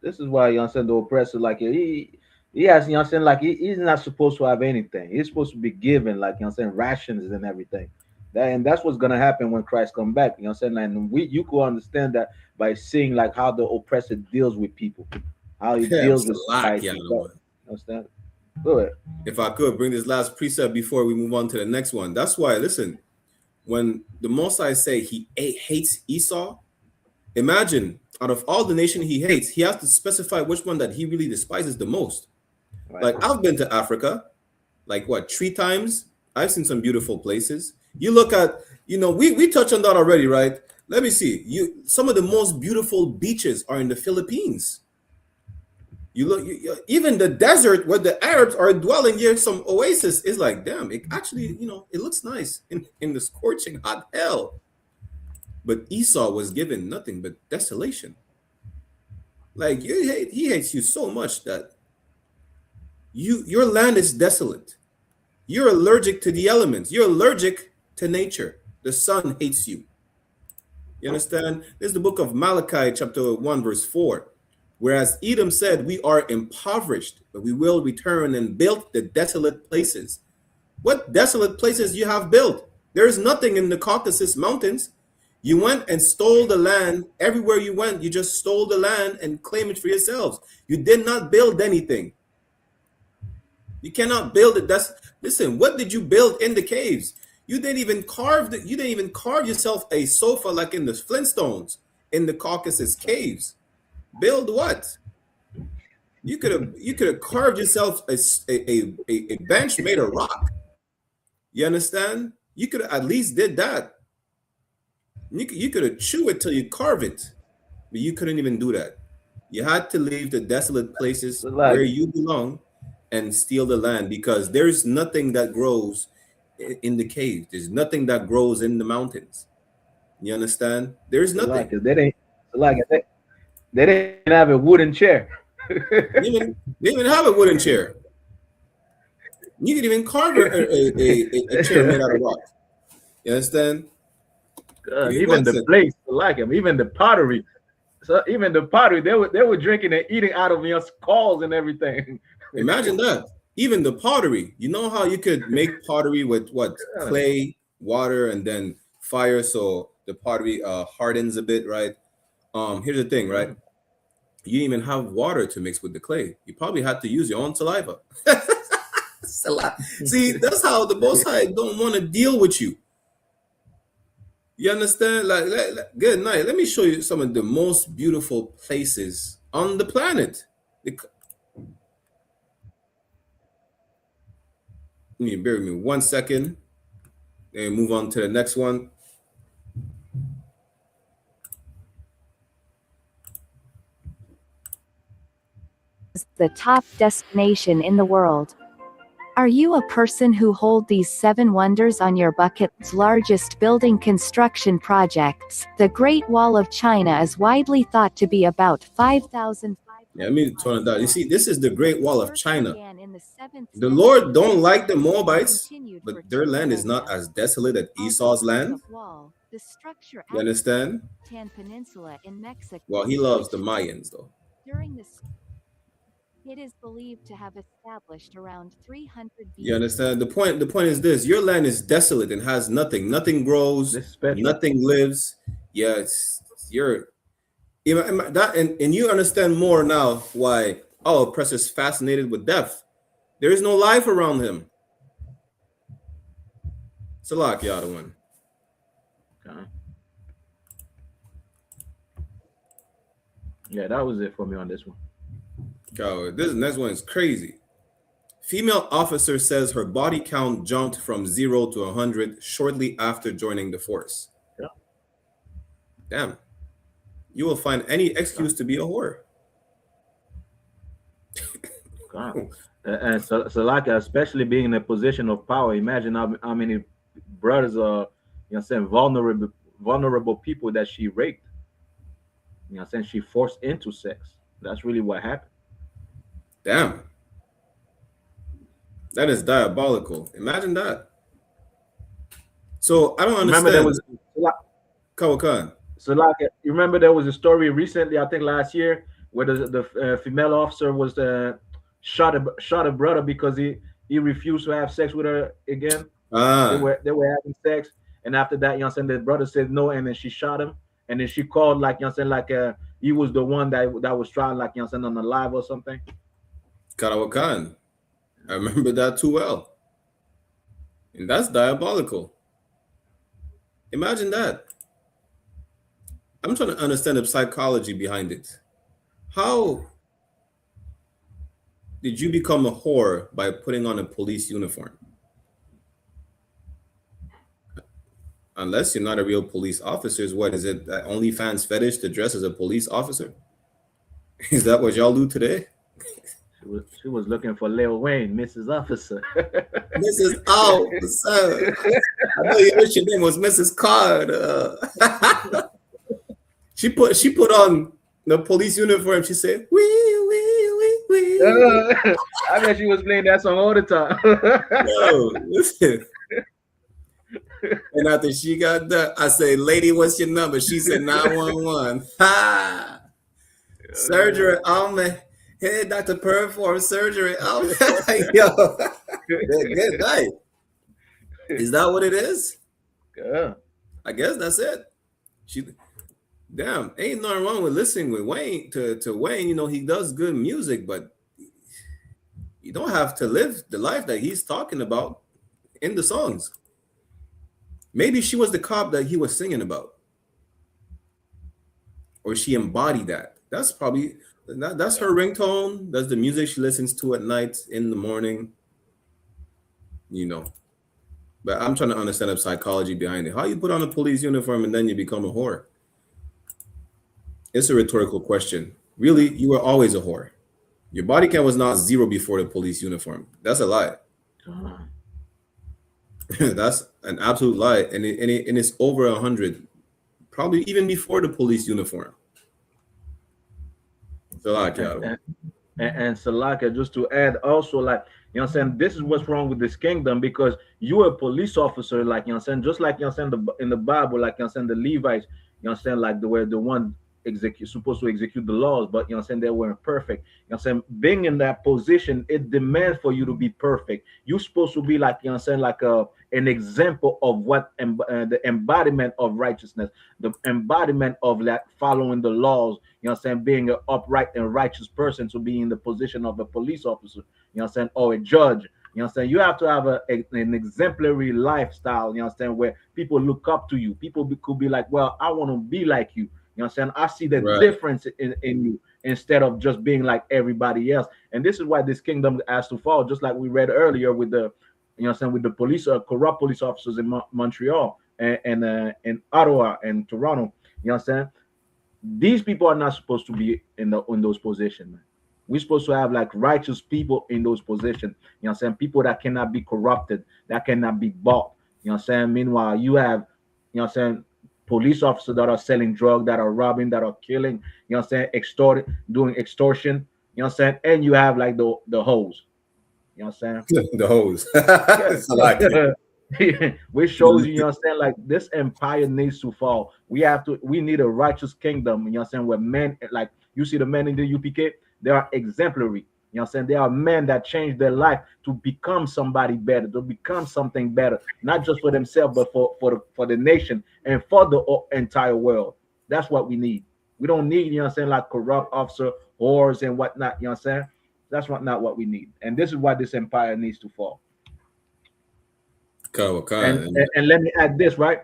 this is why, you know what I'm saying, the oppressor, like he has, you know what I'm saying, like he's not supposed to have anything. He's supposed to be given, like, you know what I'm saying, rations and everything. And that's what's gonna happen when Christ come back. You know what I'm saying? And you could understand that by seeing like how the oppressor deals with people, how he deals with society. You understand? Go ahead. If I could bring this last precept before we move on to the next one. That's why, listen, when the Most High say he hates Esau, imagine out of all the nation he hates, he has to specify which one that he really despises the most. Right. Like I've been to Africa, like what, 3 times? I've seen some beautiful places. You look at, you know, we touched on that already, right? Let me see. Some of the most beautiful beaches are in the Philippines. You look, even the desert where the Arabs are dwelling here, some oasis is like, damn, it actually, you know, it looks nice in the scorching hot hell. But Esau was given nothing but desolation. Like he hates you so much that your land is desolate. You're allergic to the elements. You're allergic to nature. The sun hates you. You understand? This is the book of Malachi, chapter 1, verse 4. Whereas Edom said, we are impoverished, but we will return and build the desolate places. What desolate places you have built? There is nothing in the Caucasus Mountains. You went and stole the land. Everywhere you went, you just stole the land and claimed it for yourselves. You did not build anything. You cannot build it. Listen, what did you build in the caves? You didn't even carve yourself a sofa like in the Flintstones in the Caucasus caves. Build what? You could have carved yourself a bench made of rock. You understand? You could have at least did that. You could have chewed it till you carve it, but you couldn't even do that. You had to leave the desolate places where you belong and steal the land because there's nothing that grows in the cave. There's nothing that grows in the mountains. You understand? There's nothing. They didn't have a wooden chair. They didn't have a wooden chair. You could even carve a chair made out of rock. You understand? Even the plates, even the pottery. So even the pottery, they were drinking and eating out of your skulls and everything. Imagine that. Even the pottery. You know how you could make pottery with what? Clay, water, and then fire, so the pottery hardens a bit, right? Here's the thing, right? You didn't even have water to mix with the clay. You probably had to use your own saliva. See, that's how the Most High don't want to deal with you. You understand? Like, good night. Let me show you some of the most beautiful places on the planet. Bear with me 1 second and move on to the next one. The top destination in the world. Are you a person who hold these 7 wonders on your bucket's largest building construction projects? The Great Wall of China is widely thought to be about 5,000. Yeah, let me turn it down. You see, this is the Great Wall of China. The Lord don't like the Moabites, but their land is not as desolate as Esau's land. You understand? Well, he loves the Mayans, though. It is believed to have established around 300 BC. You understand? The point is this: your land is desolate and has nothing. Nothing grows. Nothing lives. Yes, you're that, and you understand more now why our oppressor is fascinated with death. There is no life around him. Salak, the other one. Okay. Yeah, that was it for me on this one. Oh, this next one is crazy. Female officer says her body count jumped from 0 to 100 shortly after joining the force. Yeah. Damn. You will find any excuse to be a whore. God. And so like, especially being in a position of power, imagine how many brothers are, saying, vulnerable people that she raped. Saying she forced into sex. That's really what happened. Damn. That is diabolical. Imagine that. So I don't understand. Remember Kawakan. So like, you remember there was a story recently, I think last year, where the female officer was shot a brother because he refused to have sex with her again. They were having sex, and after that, the brother said no, and then she shot him, and then she called he was the one that was trying on the live or something. Karawakan. I remember that too well. And that's diabolical. Imagine that. I'm trying to understand the psychology behind it. How did you become a whore by putting on a police uniform? Unless you're not a real police officer, what is it? That OnlyFans fetish to dress as a police officer? Is that what y'all do today? She was looking for Lil Wayne, Mrs. Officer. Mrs. Officer. I know you wish your name was Mrs. Card. She put on the police uniform. She said, wee. I bet she was playing that song all the time. Yo, listen. And after she got done, I say, lady, what's your number? She said 911. Ha! Surgery on me. Hey, Dr. Perform surgery. Oh, yo. Good night. Is that what it is? Yeah. I guess that's it. Damn, ain't nothing wrong with listening with Wayne to Wayne. He does good music, but you don't have to live the life that he's talking about in the songs. Maybe she was the cop that he was singing about. Or she embodied that. That's probably... That's her ringtone. That's the music she listens to at night, in the morning. But I'm trying to understand the psychology behind it. How you put on a police uniform and then you become a whore? It's a rhetorical question. Really, you were always a whore. Your body count was not 0 before the police uniform. That's a lie. That's an absolute lie. And it's over 100. Probably even before the police uniform. And Salaka, just to add also, this is what's wrong with this kingdom, because you're a police officer, just like in the Bible, the Levites, the one supposed to execute the laws, but you know what I'm saying, they weren't perfect. You know what I'm saying? Being in that position, it demands for you to be perfect. You're supposed to be like, you know what I'm saying, like an example of what the embodiment of righteousness, the embodiment of like following the laws, you know what I'm saying, being an upright and righteous person, to be in the position of a police officer, you know what I'm saying, or a judge. You know what I'm saying? You have to have an exemplary lifestyle, you know what I'm saying, where people look up to you. People could be like, well, I want to be like you. You know what I'm saying? I see the difference in you, instead of just being like everybody else. And this is why this kingdom has to fall, just like we read earlier with the, you know what I'm saying, with the police, corrupt police officers in Montreal and in Ottawa and Toronto. You know what I'm saying? These people are not supposed to be in those positions, man. We're supposed to have like righteous people in those positions. You know what I'm saying? People that cannot be corrupted, that cannot be bought. You know what I'm saying? Meanwhile, you have, you know what I'm saying, police officers that are selling drugs, that are robbing, that are killing, you know what I'm saying, doing extortion, you know what I'm saying? And you have like the hoes. You know what I'm saying? The hose. It's a lot. Which shows you, you know what I'm saying, like this empire needs to fall. We need a righteous kingdom, you know what I'm saying, where men, like you see the men in the UPK, they are exemplary. You know what I'm saying? They are men that change their life to become somebody better, to become something better, not just for themselves, but for the nation and for the entire world. That's what we need. We don't need, you know what I'm saying, like corrupt officer, whores and whatnot. You know what I'm saying? That's not what we need. And this is why this empire needs to fall. And let me add this, right?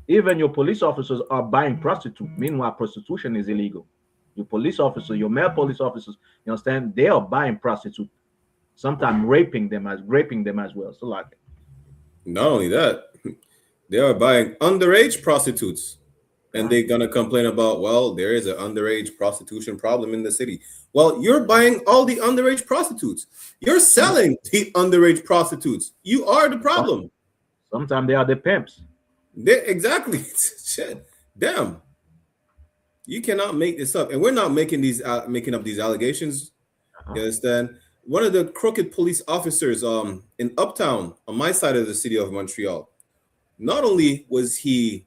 Even your police officers are buying prostitutes. Meanwhile, prostitution is illegal. Your police officer, your male police officers, you understand, they are buying prostitutes, sometimes raping them as well. So like, not only that, they are buying underage prostitutes, and they're gonna complain about, well, there is an underage prostitution problem in the city. Well, you're buying all the underage prostitutes. You're selling the underage prostitutes. You are the problem. Sometimes they are the pimps. Exactly. Shit. Damn. You cannot make this up, and we're not making up these allegations. You understand? One of the crooked police officers in Uptown, on my side of the city of Montreal, not only was he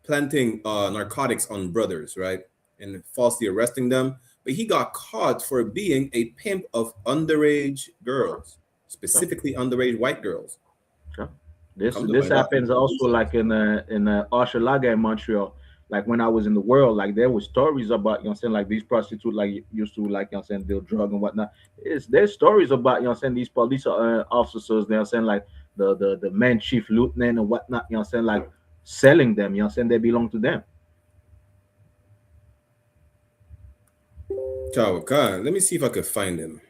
planting narcotics on brothers, right, and falsely arresting them, but he got caught for being a pimp of underage girls, specifically underage white girls. This happens also like in Hochelaga in Montreal. Like when I was in the world, like there were stories about, you know what I'm saying, like these prostitutes like used to, like, you know what I'm saying, deal drug and whatnot. There's stories about, you know what I'm saying, these police officers, you know what I'm saying, like the man chief lieutenant and whatnot, you know what I'm saying, like selling them, you know what I'm saying, they belong to them. Let me see if I could find him.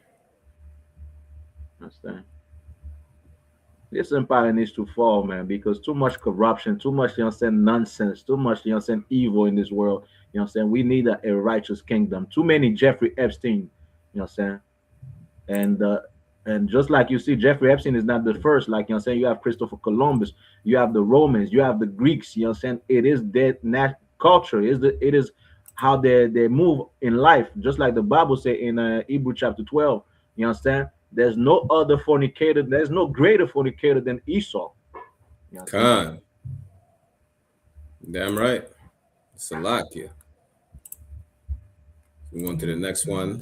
Understand? This empire needs to fall, man, because too much corruption, too much, you know what I'm saying, nonsense, too much, you know what I'm saying, evil in this world. You know what I'm saying? We need a righteous kingdom. Too many Jeffrey Epstein, you know what I'm saying? And just like you see, Jeffrey Epstein is not the first. Like, you know what I'm saying, you have Christopher Columbus, you have the Romans, you have the Greeks, you know what I'm saying? It is their culture, it is how they move in life. Just like the Bible say in Hebrew chapter 12, you understand? There's no other fornicator. There's no greater fornicator than Esau. You know, damn right. Salakia. Move on to the next one.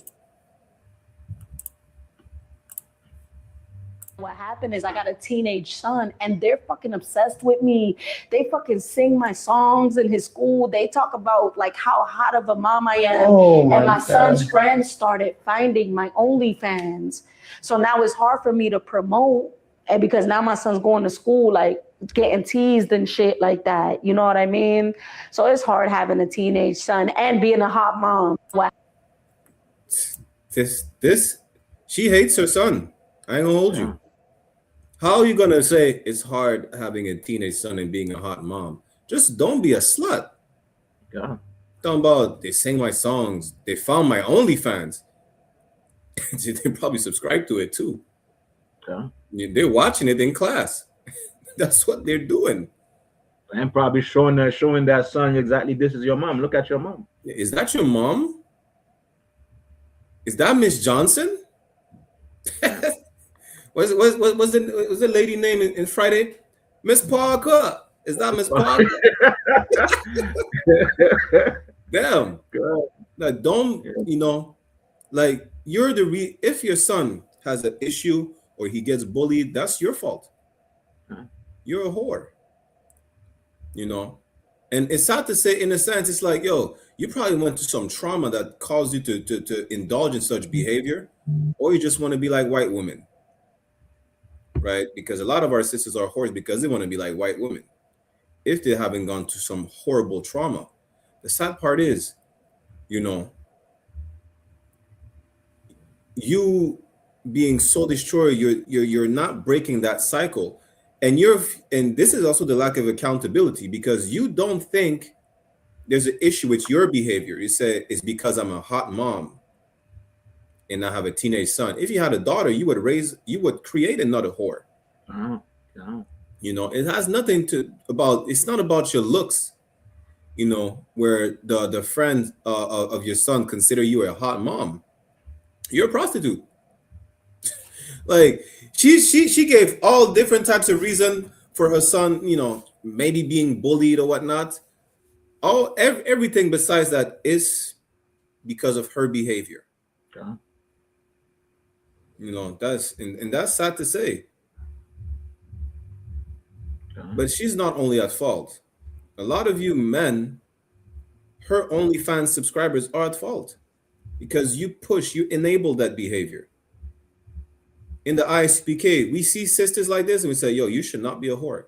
What happened is I got a teenage son and they're fucking obsessed with me. They fucking sing my songs in his school. They talk about like how hot of a mom I am. And my son's friends started finding my OnlyFans. So now it's hard for me to promote, and because now my son's going to school, like getting teased and shit like that. You know what I mean? So it's hard having a teenage son and being a hot mom. Wow. She hates her son. I ain't gonna hold you. How are you gonna say it's hard having a teenage son and being a hot mom? Just don't be a slut. Yeah. Talking about they sang my songs, they found my OnlyFans. They probably subscribe to it too. Yeah. They're watching it in class. That's what they're doing. And probably showing that son exactly, this is your mom. Look at your mom. Is that your mom? Is that Miss Johnson? Was the lady name in Friday? Miss Parker. Is that Miss Parker? Damn. God. Like, don't, you know, like, you're the if your son has an issue or he gets bullied, that's your fault. You're a whore, you know. And it's sad to say, in a sense, it's like, yo, you probably went through some trauma that caused you to indulge in such behavior, or you just want to be like white women, right? Because a lot of our sisters are whores because they want to be like white women if they haven't gone through some horrible trauma. The sad part is, you know, you being soul destroyer, you're not breaking that cycle. And this is also the lack of accountability, because you don't think there's an issue with your behavior. You say it's because I'm a hot mom and I have a teenage son. If you had a daughter, you would create another whore. You know, it has nothing it's not about your looks, you know, where the friends of your son consider you a hot mom. You're a prostitute. Like, she gave all different types of reason for her son, you know, maybe being bullied or whatnot. Everything besides that is because of her behavior. You know, that's sad to say. But she's not only at fault. A lot of you men, her OnlyFans subscribers, are at fault because you enable that behavior. In the I.S.U.P.K, we see sisters like this and we say, yo, you should not be a whore.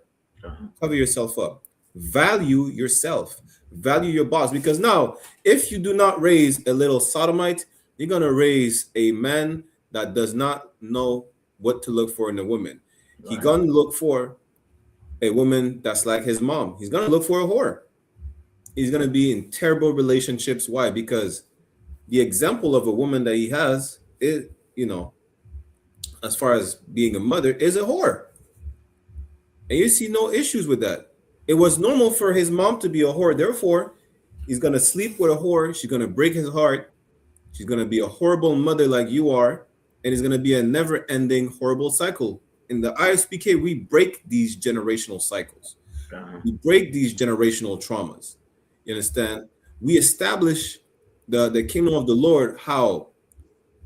Cover yourself up. Value yourself. Value your boss. Because now, if you do not raise a little sodomite, you're going to raise a man that does not know what to look for in a woman. He's going to look for a woman that's like his mom. He's going to look for a whore. He's going to be in terrible relationships. Why? Because the example of a woman that he has is, you know, as far as being a mother, is a whore. And you see no issues with that. It was normal for his mom to be a whore. Therefore, he's going to sleep with a whore. She's going to break his heart. She's going to be a horrible mother like you are. And it's going to be a never-ending horrible cycle. In the I.S.U.P.K, we break these generational cycles. We break these generational traumas. You understand? We establish the kingdom of the Lord. How?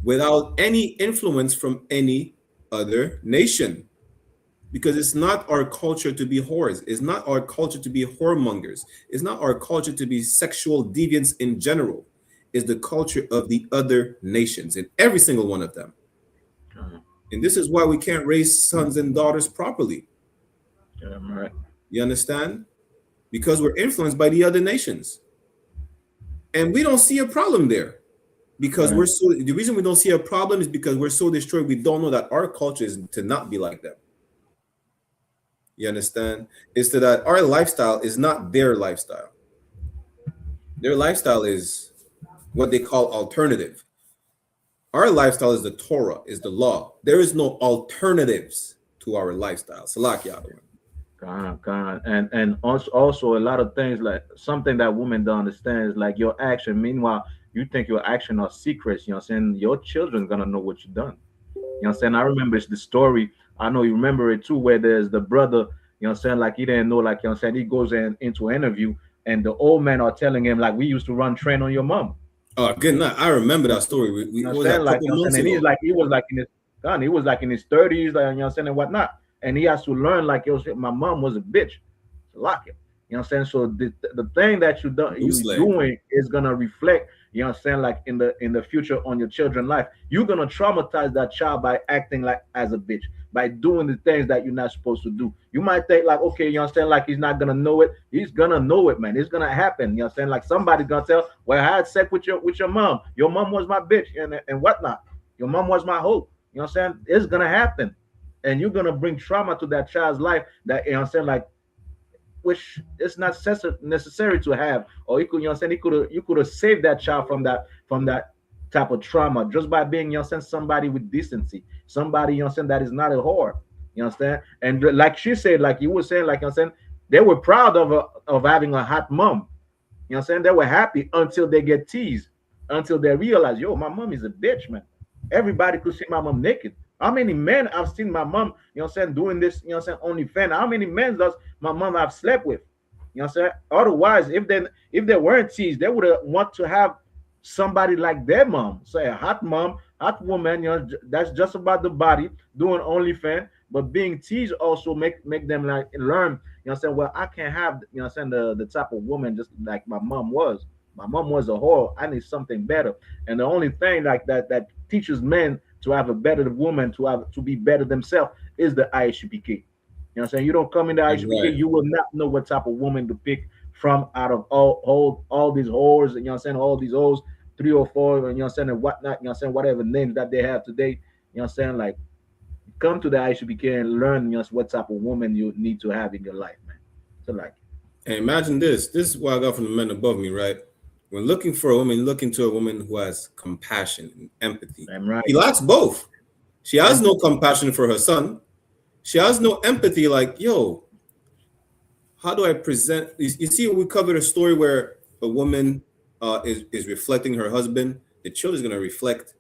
Without any influence from any other nation. Because it's not our culture to be whores. It's not our culture to be whoremongers. It's not our culture to be sexual deviants in general. It's the culture of the other nations, and every single one of them. And this is why we can't raise sons and daughters properly. Right. You understand? Because we're influenced by the other nations. And we don't see a problem there. Because the reason we don't see a problem is because we're so destroyed, we don't know that our culture is to not be like them. You understand? It's that our lifestyle is not their lifestyle. Their lifestyle is what they call alternative. Our lifestyle is the Torah, is the law. There is no alternatives to our lifestyle. Salakia. And also a lot of things, like something that women don't understand is like your action. Meanwhile, you think your action are secrets, you know what I'm saying? Your children gonna know what you done. You know what I'm saying? I remember it's the story. I know you remember it too, where there's the brother, you know what I'm saying, like he didn't know, like, you know what I'm saying, he goes into an interview and the old men are telling him, like, we used to run train on your mom. Oh, good night. I remember that story. You know what I'm saying? Like, you know what I'm saying? And he was like in his 30s, like, you know what I'm saying, and whatnot. And he has to learn, like, yo, my mom was a bitch. Lock it. You know what I'm saying? So the thing that you're doing is gonna reflect, you know what I'm saying, like in the future on your children's life. You're gonna traumatize that child by acting like as a bitch, by doing the things that you're not supposed to do. You might think like, okay, you know what I'm saying, like he's not gonna know it. He's gonna know it, man. It's gonna happen. You know what I'm saying? Like somebody's gonna tell, well, I had sex with your mom. Your mom was my bitch and whatnot. Your mom was my hoe. You know what I'm saying? It's gonna happen. And you're gonna bring trauma to that child's life that, you know what I'm saying, like, which is not necessary to have, or you could, you know what I'm saying, you could have saved that child from that type of trauma just by being, you know what I'm saying, somebody with decency, somebody, you know what I'm saying, that is not a whore. You understand? And like she said, like you were saying, like, you know what I'm saying, they were proud of having a hot mom. You know what I'm saying? They were happy until they get teased, until they realize, yo, my mom is a bitch, man. Everybody could see my mom naked. How many men I've seen my mom, you know what I'm saying, doing this, you know what I'm saying, OnlyFans? How many men does my mom have slept with? You know what I'm saying? Otherwise, if they weren't teased, they would want to have somebody like their mom, say a hot mom, hot woman, that's just about the body, doing OnlyFans, but being teased also make them like learn, saying, well, I can't have, saying the type of woman just like my mom was. My mom was a whore. I need something better. And the only thing like that teaches men to have a better woman, to be better themselves, is the I.S.U.P.K. Saying? You don't come in the I.S.U.P.K, Right. you will not know what type of woman to pick from out of all these whores, saying, all these hoes, 3 or 4, and saying, and whatnot, saying, whatever names that they have today, saying, like, come to the I.S.U.P.K and learn, what type of woman you need to have in your life, man. So like, And imagine this. This is what I got from the men above me, right? When looking for a woman, looking to a woman who has compassion and empathy. I'm right. He lacks both. She has no compassion for her son. She has no empathy. Like, yo, how do I present? You see, we covered a story where a woman is reflecting her husband. The child is going to reflect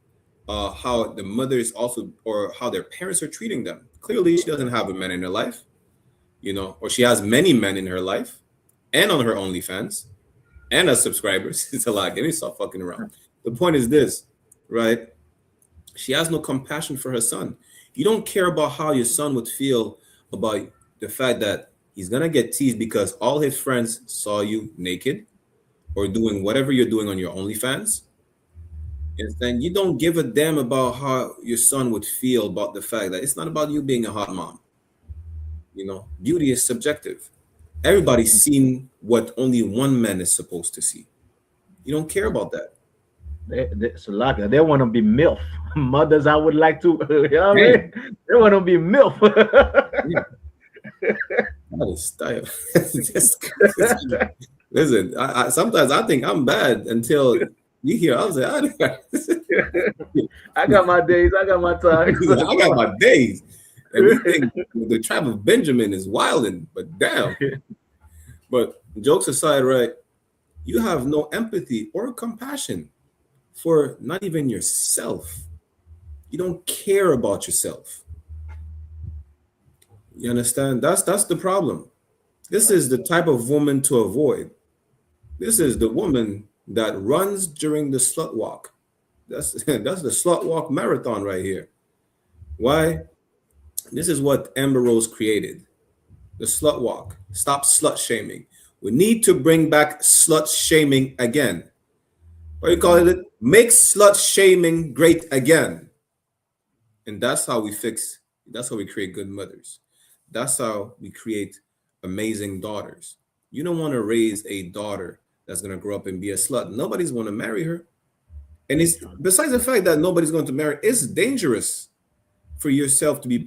how the mother is also, or how their parents are treating them. Clearly, she doesn't have a man in her life, or she has many men in her life and on her OnlyFans and as subscribers. It's a lot. Let me stop fucking around. The point is this, right? She has no compassion for her son. You don't care about how your son would feel about the fact that he's going to get teased because all his friends saw you naked or doing whatever you're doing on your OnlyFans. And then you don't give a damn about how your son would feel about the fact that it's not about you being a hot mom. Beauty is subjective. Everybody's seen what only one man is supposed to see. You don't care about that. They want to be MILF. Mothers, I would like to, you know what I mean? They want to be MILF. That is style. Listen, I sometimes I think I'm bad until you hear. I was like, I got my days. I got my times. I got my days. And we think the tribe of Benjamin is wilding, but damn. But jokes aside, right? You have no empathy or compassion for not even yourself. You don't care about yourself. You understand? That's the problem. This is the type of woman to avoid. This is the woman that runs during the slut walk. That's the slut walk marathon right here. Why? This is what Amber Rose created. The slut walk. Stop slut shaming. We need to bring back slut shaming again. What do you call it? Make slut shaming great again. And that's how we create good mothers. That's how we create amazing daughters. You don't want to raise a daughter that's going to grow up and be a slut. Nobody's going to marry her. And it's besides the fact that nobody's going to marry, it's dangerous for yourself to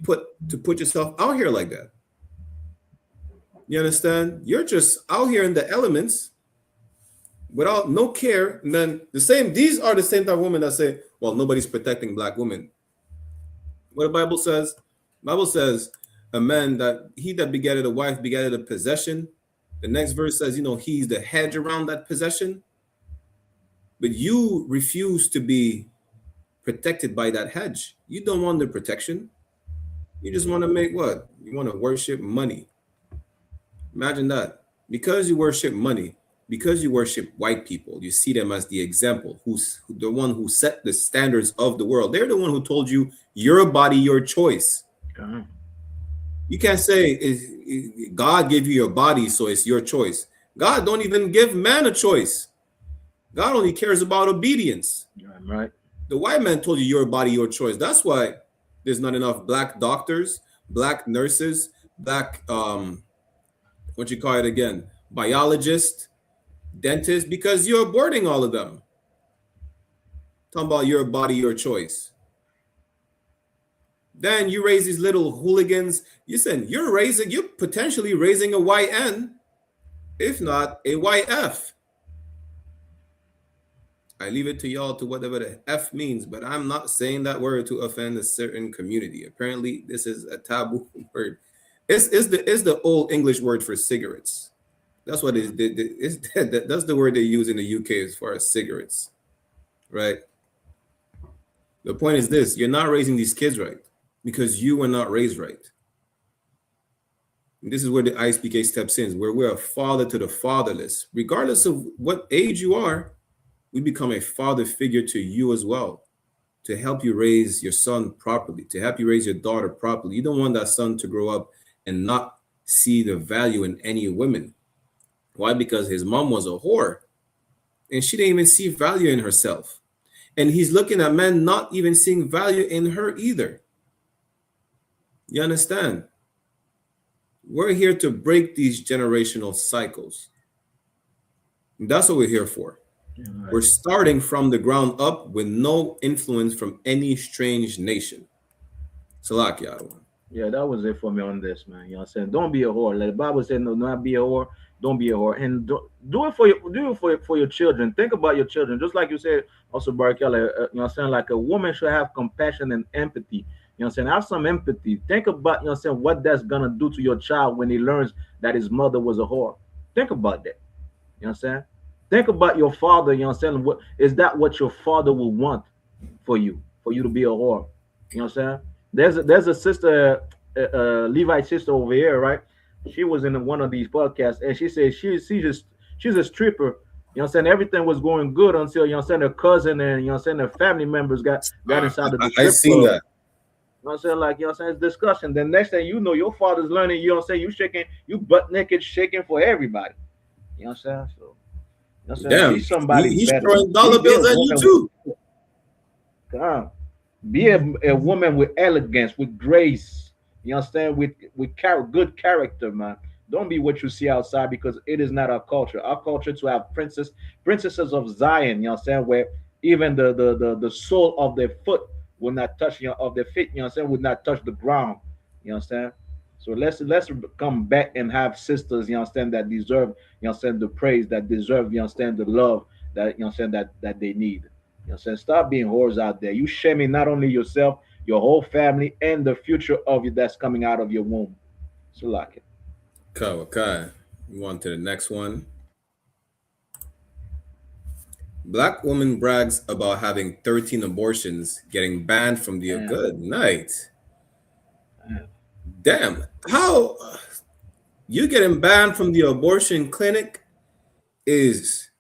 put yourself out here like that. You understand? You're just out here in the elements without no care. And then these are the same type of women that say, well, nobody's protecting black women. What the Bible says a man that begatted a wife begatted a possession. The next verse says, he's the hedge around that possession. But you refuse to be protected by that hedge. You don't want the protection. You just want to make what? You want to worship money. Imagine that. Because you worship money, because you worship white people, you see them as the example, who's the one who set the standards of the world. They're the one who told you your body, your choice. You can't say God gave you your body, so it's your choice. God don't even give man a choice. God only cares about obedience. Right. The white man told you your body, your choice. That's why there's not enough black doctors, black nurses, black biologists, dentists, because you're aborting all of them. Talking about your body, your choice. Then you raise these little hooligans. You're potentially raising a YN, if not a YF. I leave it to y'all to whatever the F means, but I'm not saying that word to offend a certain community. Apparently, this is a taboo word. It's the old English word for cigarettes. That's what it is. That's the word they use in the UK as far as cigarettes, right? The point is this: you're not raising these kids right because you were not raised right. And this is where the I.S.U.P.K steps in, where we're a father to the fatherless, regardless of what age you are. we become a father figure to you as well, to help you raise your son properly, to help you raise your daughter properly. You don't want that son to grow up and not see the value in any women. Why? Because his mom was a whore and she didn't even see value in herself. And he's looking at men not even seeing value in her either. You understand? We're here to break these generational cycles. And that's what we're here for. Yeah, right. We're starting from the ground up with no influence from any strange nation. Salakia. Yeah, that was it for me on this, man. You know what I'm saying? Don't be a whore. Like the Bible said, no, not be a whore. Don't be a whore. And do it for your children. Think about your children. Just like you said, also, Barakella, you know what I'm saying? Like a woman should have compassion and empathy. You know what I'm saying? Have some empathy. Think about, you know what I'm saying, what that's gonna do to your child when he learns that his mother was a whore. Think about that. You know what I'm saying? Think about your father, you know what I'm saying? What is that what your father will want for you to be a whore? You know what I'm saying? There's a sister, Levite sister over here, right? She was in one of these podcasts, and she said she's a stripper. You know what I'm saying? Everything was going good until, you know what I'm saying, her cousin and, you know what I'm saying, her family members got inside of the strip I seen club. that. You know what I'm saying? Like, you know what I'm saying, it's discussion. Then next thing you know, your father's learning, you know what I'm saying, you shaking, you butt naked shaking for everybody. You know what I'm saying? So, you know what I'm saying? Damn, Be somebody he's better. throwing dollar bills at you too. Be a woman with elegance, with grace. You understand? With good character, man. Don't be what you see outside, because it is not our culture. Our culture to have princesses of Zion. You understand? Where even the sole of their foot will not touch, you know, of their feet. You understand? Would not touch the ground. You understand? So let's come back and have sisters. You understand, that deserve, you understand, the praise, that deserve, you understand, the love that, you understand, that they need. You know what I'm saying? Stop being whores out there. You shaming not only yourself, your whole family, and the future of you that's coming out of your womb. So like it. Okay. Move on to the next one. Black woman brags about having 13 abortions, getting banned from the good night. Damn. How you getting banned from the abortion clinic is,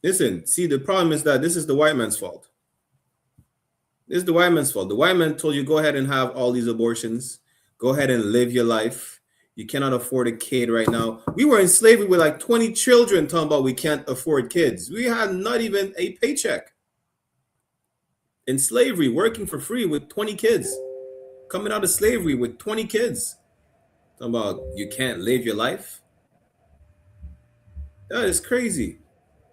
listen, see, the problem is that this is the white man's fault. This is the white man's fault. The white man told you, go ahead and have all these abortions. Go ahead and live your life. You cannot afford a kid right now. We were in slavery with like 20 children talking about we can't afford kids. We had not even a paycheck. In slavery, working for free with 20 kids. Coming out of slavery with 20 kids. Talking about you can't live your life. That is crazy.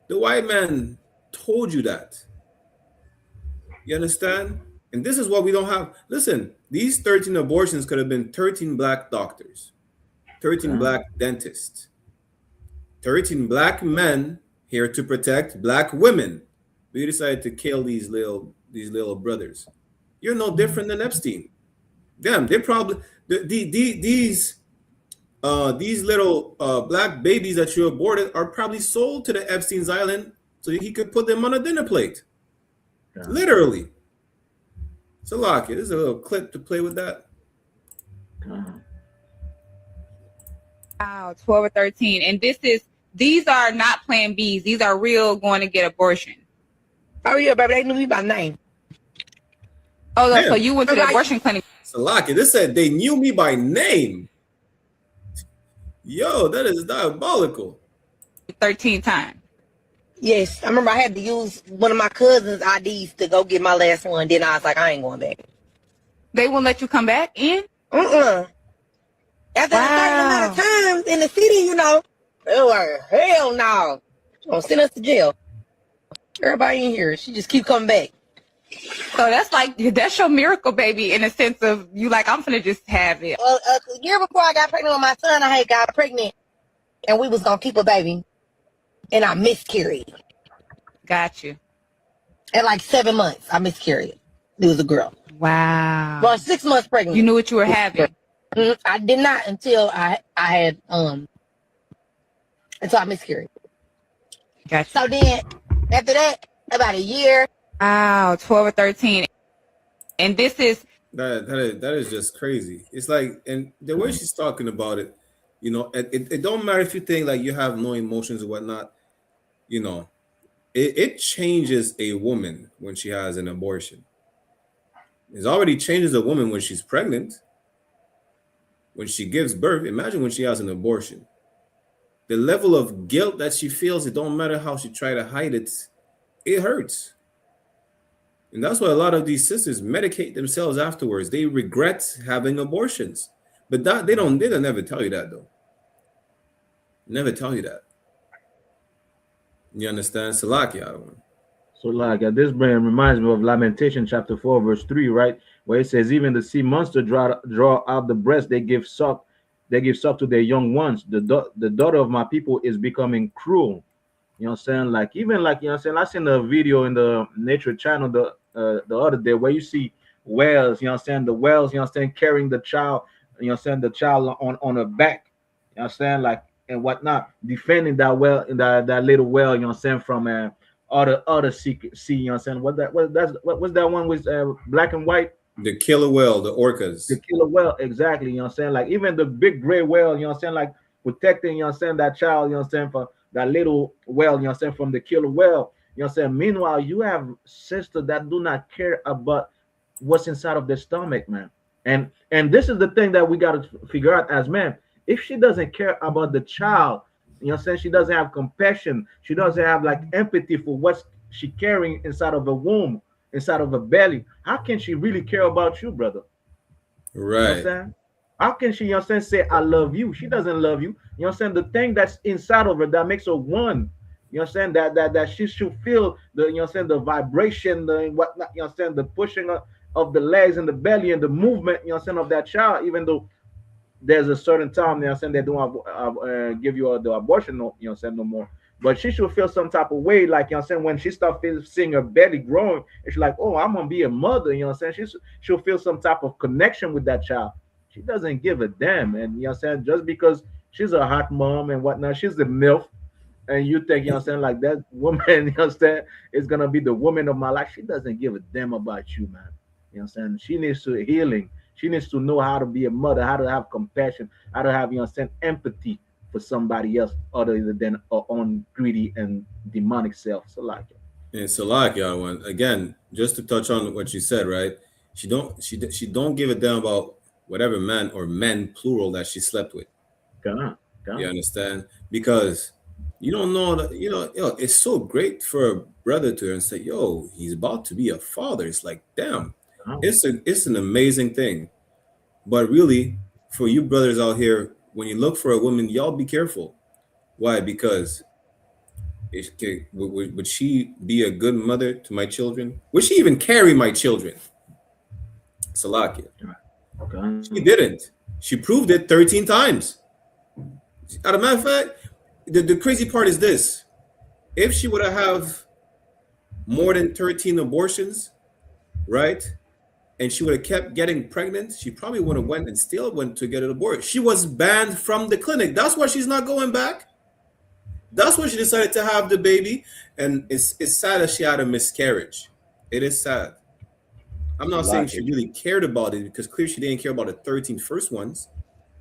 The white man told you that. You understand? And this is what we don't have. Listen, these 13 abortions could have been 13 black doctors, 13 black dentists, 13 black men here to protect black women. We decided to kill these little brothers. You're no different than Epstein. Them, they probably these little black babies that you aborted are probably sold to the Epstein's Island so he could put them on a dinner plate. Literally. So, Locky, this is a little clip to play with that. Wow, 12 or 13. And these are not plan Bs. These are real going to get abortion. Oh, yeah, baby. They knew me by name. Oh, no, so you went to the abortion clinic. So, Locky, this said they knew me by name. Yo, that is diabolical. 13 times. Yes, I remember I had to use one of my cousin's IDs to go get my last one. Then I was like, I ain't going back. They won't let you come back in? After a certain amount of times in the city, you know, they were, hell no. Gonna send us to jail. Everybody in here, she just keep coming back. So that's your miracle, baby, in a sense of you like, I'm finna just have it. A year before I got pregnant with my son, I had got pregnant and we was gonna keep a baby. And I miscarried. Got you. At like 7 months, I miscarried. It was a girl. Wow. Well, 6 months pregnant. You knew what you were having. I did not until I had until I miscarried. Gotcha. So then after that, about a year. Wow, 12 or 13. And this is that is just crazy. It's like, and the way she's talking about it, you know, it don't matter if you think like you have no emotions or whatnot, you know, it changes a woman when she has an abortion. It already changes a woman when she's pregnant, when she gives birth. Imagine when she has an abortion. The level of guilt that she feels, it don't matter how she try to hide it, it hurts. And that's why a lot of these sisters medicate themselves afterwards. They regret having abortions. But that they don't never tell you that though. Never tell you that. You understand? Salakia, I don't want. So like this brand reminds me of Lamentation chapter 4, verse 3, right? Where it says, even the sea monster draw out the breast, they give suck to their young ones. The daughter of my people is becoming cruel. You know what I'm saying? Like even like you know what I'm saying, I seen a video in the nature channel the other day where you see whales, you know what I'm saying, the whales, you know what I'm saying, carrying the child, you know what I'm saying, the child on her back, you know what I'm saying, like and whatnot, defending that whale, that little whale, you know what I'm saying, from other sea, you know what I'm saying. What's that one with black and white? The killer whale, the orcas. The killer whale, exactly, you know what I'm saying? Like even the big gray whale, you know what I'm saying, like protecting, you know what I'm saying, that child, you know what I'm saying, for that little whale, you know what I'm saying, from the killer whale, you know what I'm saying. Meanwhile, you have sisters that do not care about what's inside of their stomach, man. And this is the thing that we got to figure out as men. If she doesn't care about the child, you know what I'm saying, she doesn't have compassion, she doesn't have like empathy for what's she carrying inside of a womb, inside of a belly, how can she really care about you, brother? Right. You know what I'm saying? How can she, you know what I'm saying, say I love you? She doesn't love you. You know what I'm saying? The thing that's inside of her that makes her one, you know what I'm saying, that she should feel the, you know what I'm saying, the vibration, the whatnot, you know what I'm saying, the pushing of the legs and the belly and the movement, you know what I'm saying, of that child, even though there's a certain time, you know what I'm saying, they don't give you the abortion, no, you know what I'm saying, no more. But she should feel some type of way, like, you know what I'm saying, when she starts seeing her belly growing, it's like, oh, I'm gonna be a mother, you know what I'm saying. She'll feel some type of connection with that child. She doesn't give a damn, and you know what I'm saying, just because she's a hot mom and whatnot, she's the MILF, and you think, you know what I'm saying, like that woman, you know what I'm saying, is gonna be the woman of my life. She doesn't give a damn about you, man. You know what I'm saying? She needs to healing. She needs to know how to be a mother, how to have compassion, how to have, you know what I'm saying, empathy for somebody else other than her own greedy and demonic self. So like it. And Salakia, one again, just to touch on what you said, right? She don't give a damn about whatever man or men plural that she slept with. God. You understand? Because you don't know that, you know, yo, it's so great for a brother to and say, yo, he's about to be a father. It's like, damn, it's an amazing thing. But really, for you brothers out here, when you look for a woman, y'all be careful. Why? Because would she be a good mother to my children? Would she even carry my children? Salakia. Okay. She didn't. She proved it 13 times. As a matter of fact, the crazy part is this. If she would have more than 13 abortions, right? And she would have kept getting pregnant, she probably would have went and still went to get an abortion. She was banned from the clinic. That's why she's not going back. That's why she decided to have the baby. And it's sad that she had a miscarriage. It is sad. I'm not saying she really cared about it, because clearly she didn't care about the 13 first ones.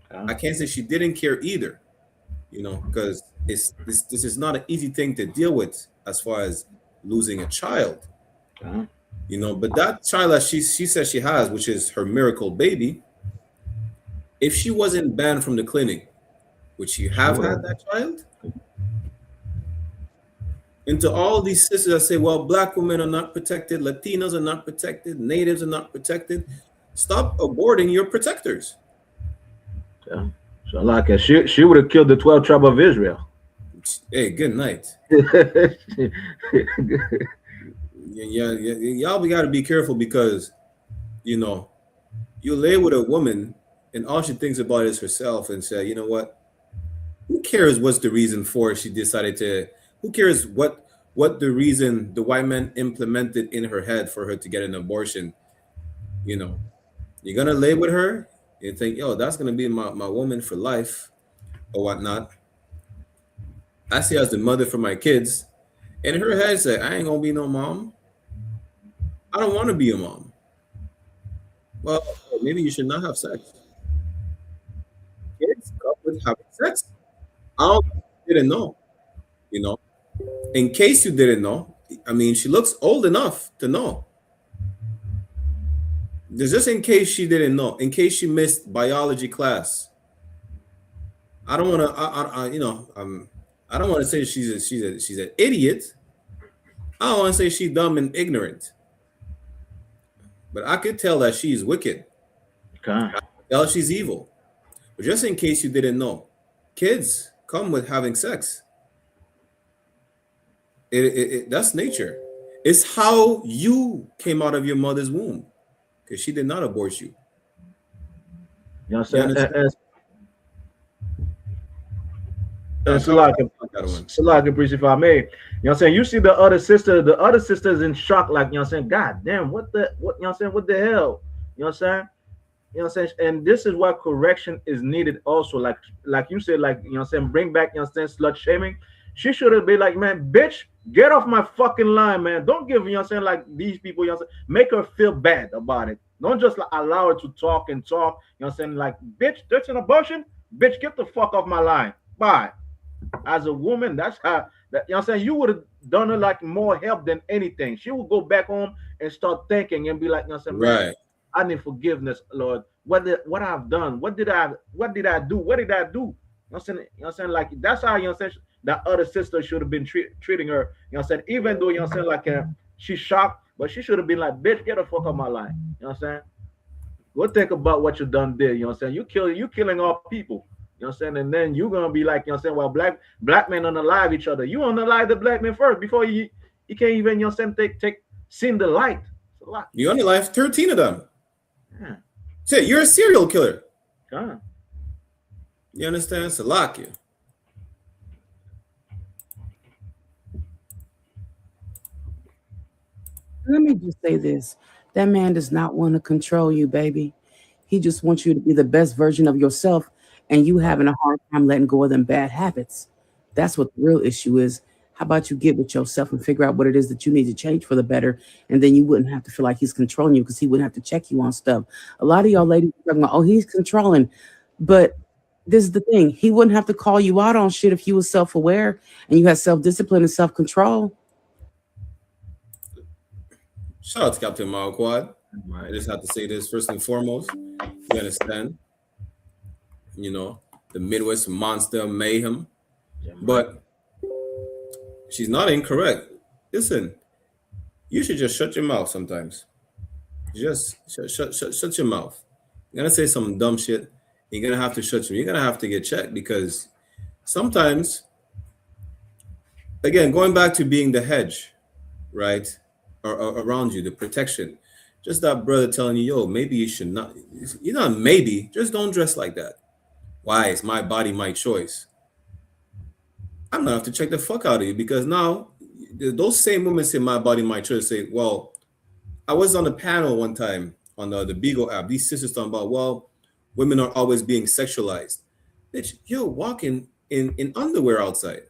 I can't say she didn't care either, you know, because this is not an easy thing to deal with as far as losing a child. You know, but that child that she says she has, which is her miracle baby, if she wasn't banned from the clinic, would she have had that child? And to all these sisters that say, well, black women are not protected, Latinos are not protected, natives are not protected, stop aborting your protectors. Yeah. So like she would have killed the 12 tribes of Israel. Hey, good night. Yeah, y'all, we got to be careful, because, you know, you lay with a woman and all she thinks about is herself, and say, you know what? Who cares what's the reason for she decided to? Who cares what the reason the white man implemented in her head for her to get an abortion? You know, you're gonna lay with her and think, yo, that's gonna be my woman for life or whatnot. I see her as the mother for my kids. And in her head said, I ain't gonna be no mom. I don't want to be a mom. Well, maybe you should not have sex. Kids come with having sex. I didn't know. You know, In case you didn't know, I mean, she looks old enough to know. Just in case she didn't know, in case she missed biology class. I don't want to, I don't want to say she's an idiot. I don't want to say she's dumb and ignorant. But I could tell that she's wicked. Okay. I could tell she's evil. But just in case you didn't know, kids come with having sex. That's nature. It's how you came out of your mother's womb, because she did not abort you. You know what I'm saying? Salaka, Priest, if I may. You know what I'm saying? You see the other sister's in shock, like, you know what I'm saying? God damn, what you know what I'm saying? What the hell? You know what I'm saying? You know what I'm saying? And this is why correction is needed also. Like you said, like, you know what I'm saying, bring back, you know what I'm saying, slut shaming. She should have been like, man, bitch, get off my fucking line, man. Don't give, you know what I'm saying, like these people, you know what I'm saying, make her feel bad about it. Don't just like, allow her to talk, you know what I'm saying, like, bitch, that's an abortion. Bitch, get the fuck off my line. Bye. As a woman, that's how, that, you know what I'm saying, you would have done her like more help than anything. She would go back home and start thinking and be like, you know what I'm saying, right. I need forgiveness, Lord. What I've done? What did I do? What did I do? You know what I'm saying? You know what I'm saying? Like, that's how, you know what I'm saying, that other sister should have been treating her. You know what I'm saying? Even though, you know what I'm saying, like, she's shocked, but she should have been like, bitch, get the fuck off my line. You know what I'm saying? Go think about what you done did. You know what I'm saying? You killing all people. You know what I'm saying? And then you're gonna be like, you know what I'm saying, well, black men unalive each other. You unalive the black men first before you can't even, you know what I'm saying, take sin the light. You unalive 13 of them. Yeah. Say, you're a serial killer. God. You understand? Salakia. Let me just say this. That man does not want to control you, baby. He just wants you to be the best version of yourself, and you having a hard time letting go of them bad habits. That's what the real issue is. How about you get with yourself and figure out what it is that you need to change for the better, and then you wouldn't have to feel like he's controlling you, because he wouldn't have to check you on stuff. A lot of y'all ladies are talking about, oh, he's controlling. But this is the thing. He wouldn't have to call you out on shit if you was self-aware and you had self-discipline and self-control. Shout out to Captain Malquad. I just have to say this first and foremost. You understand? You know, the Midwest monster mayhem. But she's not incorrect. Listen, you should just shut your mouth sometimes. Just shut your mouth. You're gonna say some dumb shit. You're gonna have to shut you. You're gonna have to get checked, because sometimes, again, going back to being the hedge, right? Or around you, the protection. Just that brother telling you, yo, maybe you should not. You're not maybe. Just don't dress like that. Why? It's my body, my choice. I'm gonna have to check the fuck out of you, because now those same women say my body, my choice. Say, well, I was on a panel one time on the Beagle app. These sisters talking about, well, women are always being sexualized. Bitch, you're walking in underwear outside.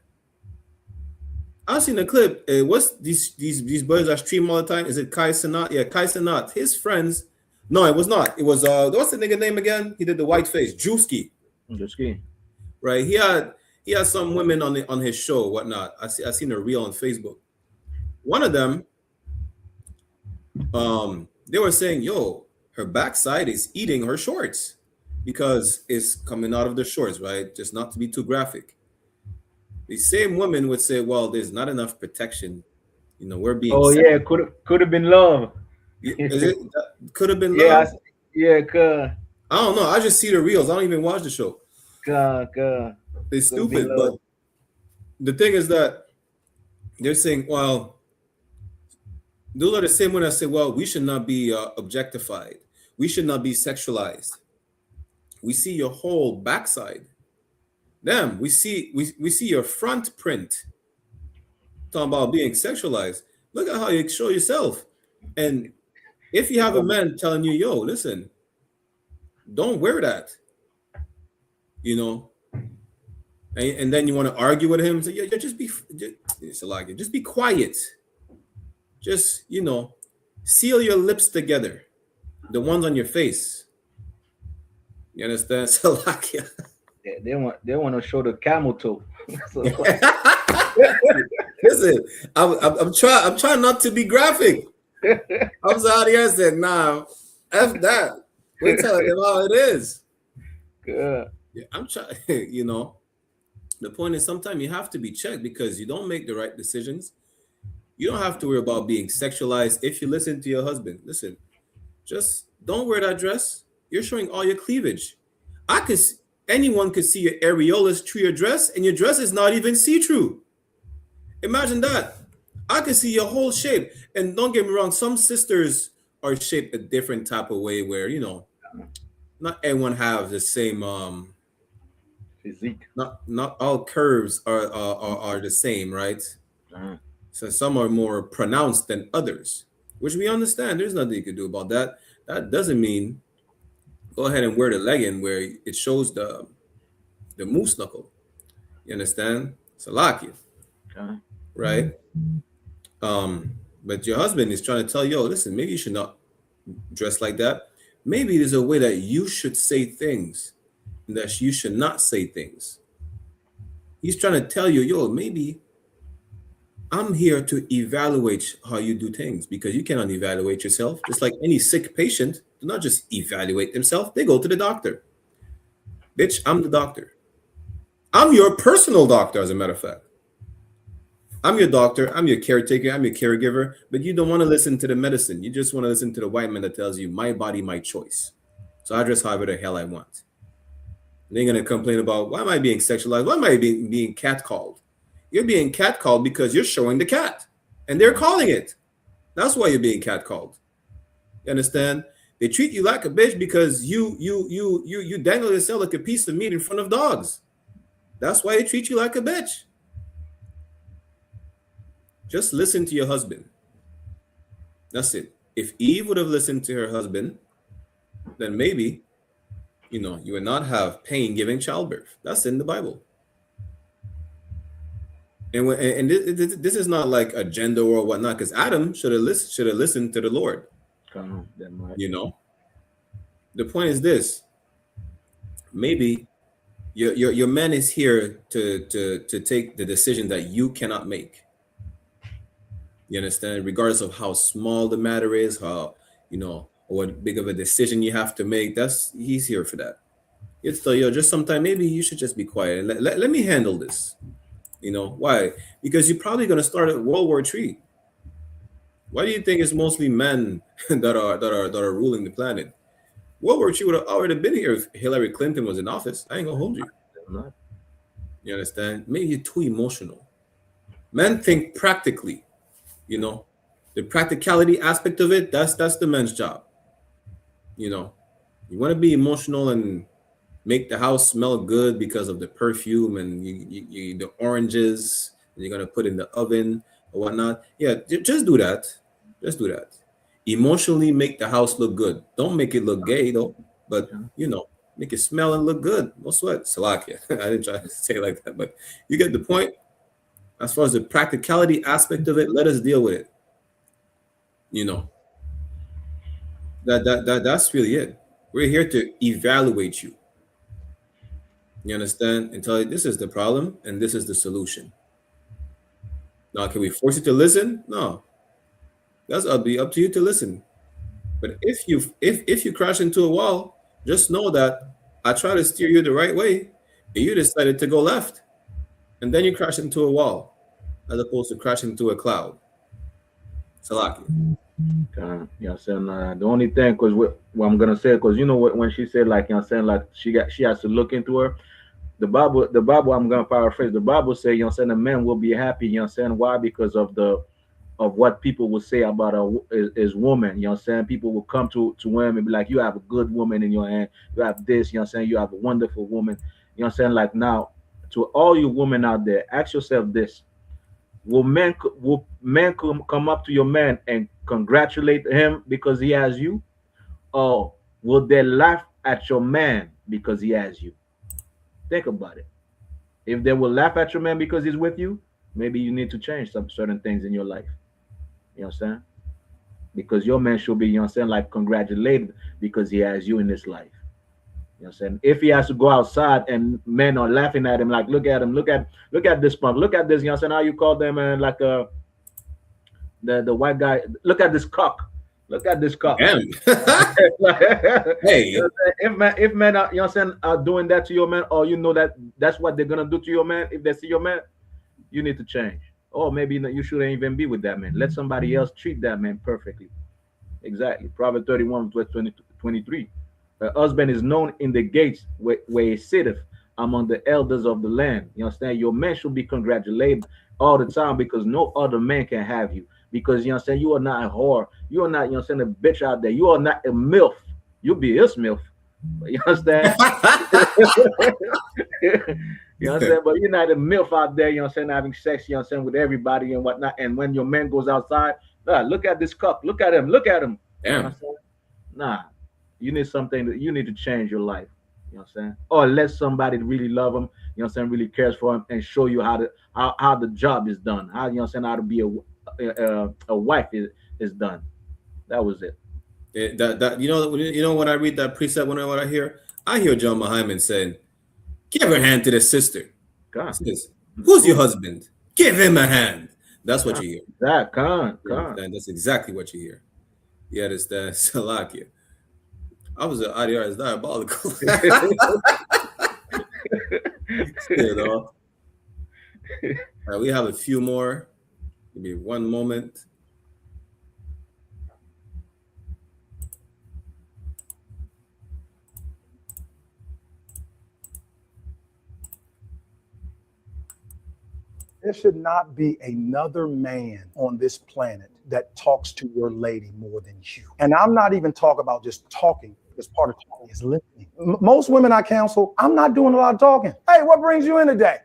I seen a clip. What's these boys that stream all the time? Is it Kai Sanat? Yeah, Kai Sanat. His friends. No, it was not. It was what's the nigga name again? He did the white face. Drewski. Right. He had some women on his show, whatnot. I seen a reel on Facebook. One of them, they were saying, yo, her backside is eating her shorts because it's coming out of the shorts, right? Just not to be too graphic. The same women would say, well, there's not enough protection. You know, we're being. Oh, yeah, could have been love. Could have been love. Yeah, I don't know. I just see the reels. I don't even watch the show. They're stupid. But the thing is that they're saying, well, those are the same ones that say, well, we should not be objectified. We should not be sexualized. We see your whole backside. Damn, we see your front print. Talking about being sexualized. Look at how you show yourself. And if you have a man telling you, yo, listen, don't wear that, you know, and then you want to argue with him, say, yeah, just be quiet. Just, you know, seal your lips together, the ones on your face. You understand? They want to show the camel toe. Listen, I'm trying not to be graphic. I was out here said, nah, F that. We're telling them how it is. Good. Yeah, I'm trying, you know. The point is sometimes you have to be checked because you don't make the right decisions. You don't have to worry about being sexualized if you listen to your husband. Listen, just don't wear that dress. You're showing all your cleavage. Anyone could see your areolas through your dress, and your dress is not even see-through. Imagine that. I can see your whole shape. And don't get me wrong, some sisters are shaped a different type of way where, you know, not everyone have the same Physique. not all curves are the same, right? So some are more pronounced than others, which we understand. There's nothing you can do about that. That doesn't mean go ahead and wear the legging where it shows the moose knuckle. You understand? Salakia, right? But your husband is trying to tell you, oh, listen, maybe you should not dress like that. Maybe there's a way that you should say things and that you should not say things. He's trying to tell you, yo, maybe I'm here to evaluate how you do things because you cannot evaluate yourself. Just like any sick patient, do not just evaluate themselves. They go to the doctor. Bitch, I'm the doctor. I'm your personal doctor, as a matter of fact. I'm your doctor. I'm your caretaker. I'm your caregiver. But you don't want to listen to the medicine. You just want to listen to the white man that tells you, my body, my choice. So I dress however the hell I want. And they're going to complain about, why am I being sexualized? Why am I being catcalled? You're being catcalled because you're showing the cat. And they're calling it. That's why you're being catcalled. You understand? They treat you like a bitch because you dangle yourself like a piece of meat in front of dogs. That's why they treat you like a bitch. Just listen to your husband. That's it. If Eve would have listened to her husband, then maybe, you know, you would not have pain giving childbirth. That's in the Bible. And this is not like a gender or whatnot, because Adam should have listened to the Lord. You know, the point is this: maybe your man is here to take the decision that you cannot make. You understand? Regardless of how small the matter is, how, you know, what big of a decision you have to make, he's here for that. It's tell you, just sometime maybe you should just be quiet and let me handle this. You know why? Because you're probably going to start at World War III. Why do you think it's mostly men that are ruling the planet? World War III would have already been here if Hillary Clinton was in office. I ain't gonna hold you. You understand? Maybe you're too emotional. Men think practically. You know, the practicality aspect of it, that's the man's job. You know, you want to be emotional and make the house smell good because of the perfume and you the oranges you're gonna put in the oven or whatnot. Yeah, just do that. Just do that. Emotionally make the house look good. Don't make it look gay though, but you know, make it smell and look good. No sweat. Salakia. I didn't try to say it like that, but you get the point. As far as the practicality aspect of it, let us deal with it. You know, that's really it. We're here to evaluate you. You understand? And tell you this is the problem and this is the solution. Now, can we force you to listen? No. That'll be up to you to listen. But if you crash into a wall, just know that I try to steer you the right way, and you decided to go left, and then you crash into a wall, as opposed to crashing into a cloud. Salaki. You know, saying the only thing, because what I'm gonna say, because you know what, when she said, like, you know, saying, like, she has to look into her. The Bible, I'm gonna paraphrase. The Bible say, you know, saying, the man will be happy. You know, saying, why? Because of what people will say about his woman. You know, saying, people will come to him and be like, you have a good woman in your hand. You have this. You know, saying, you have a wonderful woman. You know, saying, like, now, to all you women out there, ask yourself this: will men come up to your man and congratulate him because he has you, or will they laugh at your man because he has you? Think about it. If they will laugh at your man because he's with you, maybe you need to change some certain things in your life. You know what I'm saying? Because your man should be, you know what I'm saying, like, congratulated because he has you in his life. You know You know what I'm saying? If he has to go outside and men are laughing at him, like, look at him, look at this pump, look at this, you know what I'm saying? How you call them, like the white guy, look at this cock. Look at this cock. Damn. Hey. If men are, you know what I'm saying, are doing that to your man, or you know that that's what they're gonna do to your man, if they see your man, you need to change. Or maybe you shouldn't even be with that man. Let somebody else treat that man perfectly. Exactly. Proverbs 31, verse 23. A husband is known in the gates where he sitteth among the elders of the land. You understand? Your man should be congratulated all the time, because no other man can have you. Because, you know what I'm saying, you are not a whore. You are not, you know what I'm saying, a bitch out there. You are not a MILF. You'll be his MILF. You understand? You know what I'm saying? But you're not a MILF out there, you know what I'm saying, having sex, you know what I'm saying, with everybody and whatnot. And when your man goes outside, look at this cup. Look at him. Look at him. Damn. You know what I'm saying? Nah. You need something that you need to change your life. You know what I'm saying? Or let somebody really love him, you know what I'm saying, really cares for him, and show you how the job is done. How, you know what I'm saying, how to be a wife is done. That was it. That you know when I read that precept, when I hear John Muhammad saying, "Give a hand to the sister." God. Says, who's your husband? Give him a hand. That's what you hear. That's exactly what you hear. You understand? Salakia. I was an IDR is diabolical. You know. All right, we have a few more. Give me one moment. There should not be another man on this planet that talks to your lady more than you. And I'm not even talking about just talking, because part of talking is listening. Most women I counsel, I'm not doing a lot of talking. Hey, what brings you in today?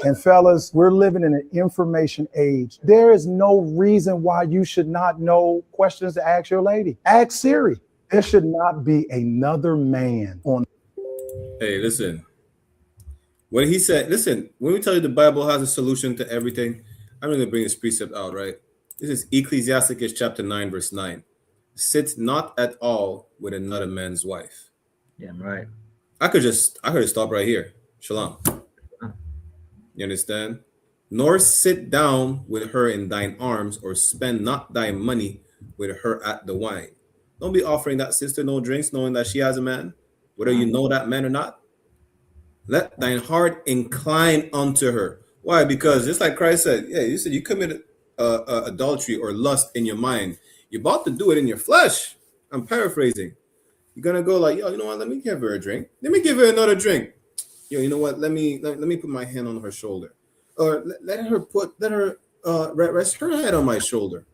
And fellas, we're living in an information age. There is no reason why you should not know questions to ask your lady. Ask Siri. There should not be another man on. Hey, listen. When he said, listen, when we tell you the Bible has a solution to everything, I'm going to bring this precept out, right? This is Ecclesiasticus chapter 9, verse 9. Sit not at all with another man's wife. Yeah, right. I could just stop right here. Shalom. You understand? Nor sit down with her in thine arms, or spend not thy money with her at the wine. Don't be offering that sister no drinks, knowing that she has a man, whether you know that man or not. Let thine heart incline unto her. Why? Because just like Christ said, yeah, you said you committed adultery or lust in your mind. You're about to do it in your flesh. I'm paraphrasing. You're gonna go like, yo, you know what? Let me give her a drink. Let me give her another drink. Yo, you know what? Let me put my hand on her shoulder, or let her rest her head on my shoulder.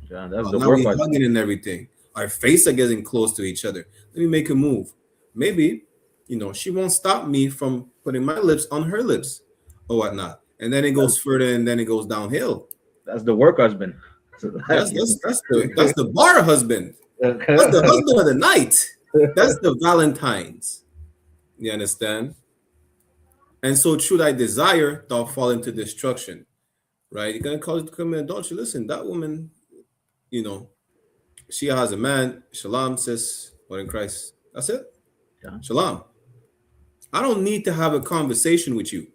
Yeah, that's the now we're hugging and everything. Our faces are getting close to each other. Let me make a move. Maybe, you know, she won't stop me from putting my lips on her lips or whatnot. And then it goes further, and then it goes downhill. That's the work husband. That's the bar husband. That's the husband of the night. That's the Valentine's. You understand? And so through thy desire, thou fall into destruction. Right? You're gonna cause it to come in adultery. Listen, that woman, you know, she has a man. Shalom, sis. What in Christ? That's it. Yeah. Shalom. I don't need to have a conversation with you.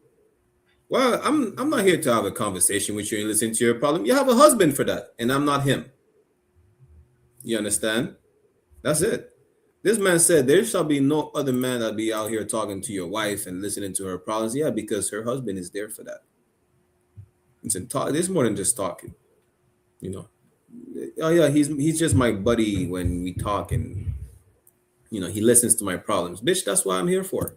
Well, I'm not here to have a conversation with you and listen to your problem. You have a husband for that, and I'm not him. You understand? That's it. This man said, there shall be no other man that be out here talking to your wife and listening to her problems. Yeah, because her husband is there for that. Listen, there's more than just talking. You know. Oh yeah, he's just my buddy when we talk, and you know, he listens to my problems. Bitch, that's what I'm here for.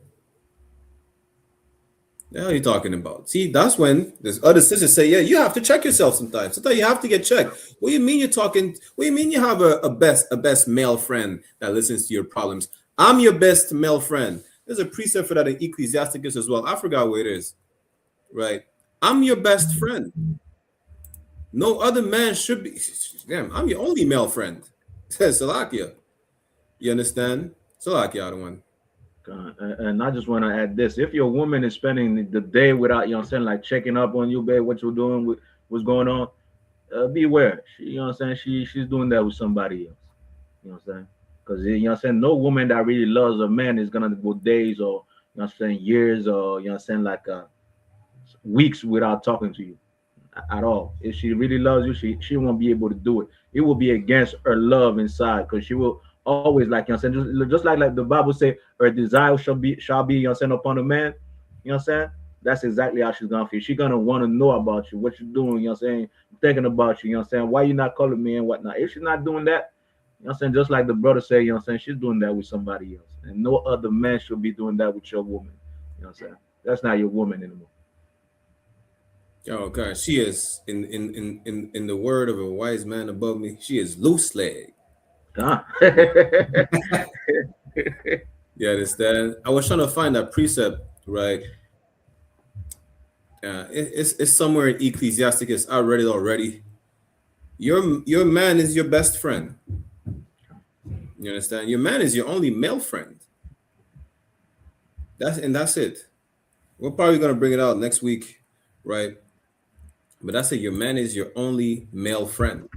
The hell are you talking about? See, that's when there's other sisters say, yeah, you have to check yourself sometimes. Sometimes you have to get checked. What do you mean you're talking? What do you mean you have a best male friend that listens to your problems? I'm your best male friend. There's a precept for that in Ecclesiasticus as well. I forgot where it is. Right? I'm your best friend. No other man should be. Damn, I'm your only male friend. Says Salakia. You understand? Salakia, other one. And I just want to add this: if your woman is spending the day without, you know what I'm saying, like checking up on you, babe, what you're doing, what's going on, beware. You know what I'm saying? She's doing that with somebody else. You know what I'm saying? Because you know what I'm saying, no woman that really loves a man is gonna go days or you know what I'm saying years or you know what I'm saying like weeks without talking to you at all. If she really loves you, she won't be able to do it. It will be against her love inside because she will always like you know what I'm saying just like the Bible say her desire shall be you know what I'm saying upon a man. You know what I'm saying? That's exactly how she's gonna feel. She's gonna want to know about you, what you're doing, you know what I'm saying, thinking about you, you know what I'm saying, why you not calling me and whatnot. If she's not doing that, you know what I'm saying, just like the brother said, you know what I'm saying, she's doing that with somebody else. And no other man should be doing that with your woman. You know what I'm saying? That's not your woman anymore. Oh God, she is in the word of a wise man above me. She is loose leg. Huh? You understand? I was trying to find that precept, right? It's somewhere in Ecclesiasticus. I read it already. Your man is your best friend. You understand? Your man is your only male friend. That's it. We're probably gonna bring it out next week, right? But that's it. Your man is your only male friend.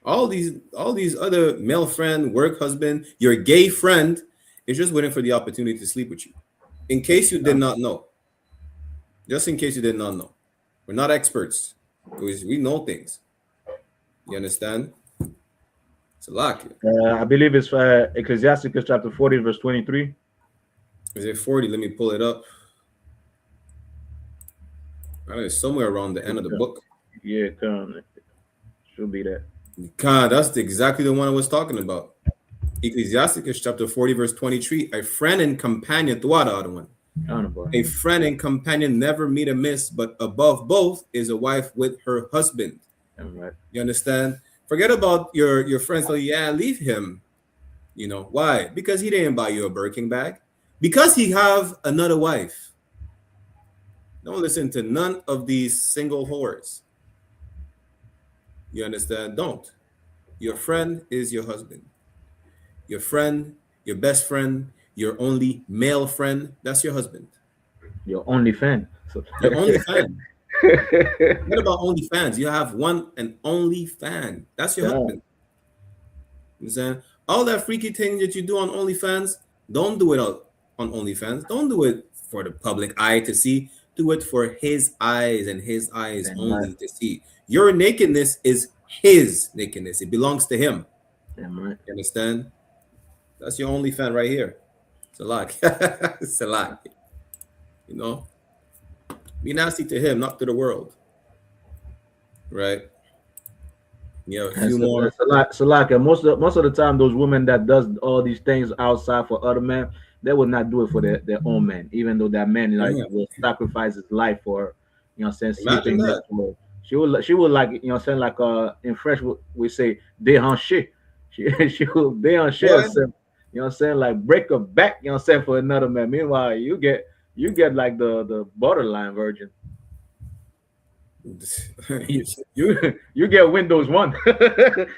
All these other male friend, work husband, your gay friend is just waiting for the opportunity to sleep with you. In case you did not know. Just in case you did not know. We're not experts. We know things. You understand? It's a lot. I believe it's Ecclesiasticus chapter 40, verse 23. Is it 40? Let me pull it up. It's somewhere around the end of the book. Yeah, should be that. God, that's exactly the one I was talking about. Ecclesiasticus chapter 40, verse 23. A friend and companion, the other one. A friend and companion never meet amiss, but above both is a wife with her husband. Right. You understand? Forget about your friends. So yeah, leave him. You know why? Because he didn't buy you a Birkin bag. Because he have another wife. Don't listen to none of these single whores. You understand? Don't. Your friend is your husband. Your friend, your best friend, your only male friend, that's your husband. Your only fan. Your only fan. What about only fans? You have one and only fan. That's your husband. You understand? All that freaky thing that you do on OnlyFans, don't do it on OnlyFans. Don't do it for the public eye to see. Do it for his eyes and his eyes only to see. Your nakedness is his nakedness. It belongs to him. Right. You understand? That's your only fan right here. It's a lot. It's a lot. You know? Be nasty to him, not to the world. Right? Yeah, a few more. It's a lot. Most of the time, those women that does all these things outside for other men, they would not do it for their own man, even though that man will sacrifice his life for her. You know what I'm saying? Sleeping next to her. She will like, you know what I'm saying, like in French we say déhanché. She will déhanché herself. You know what I'm saying? Like break her back, you know what I'm saying, for another man. Meanwhile, you get like the borderline virgin. you get Windows 1.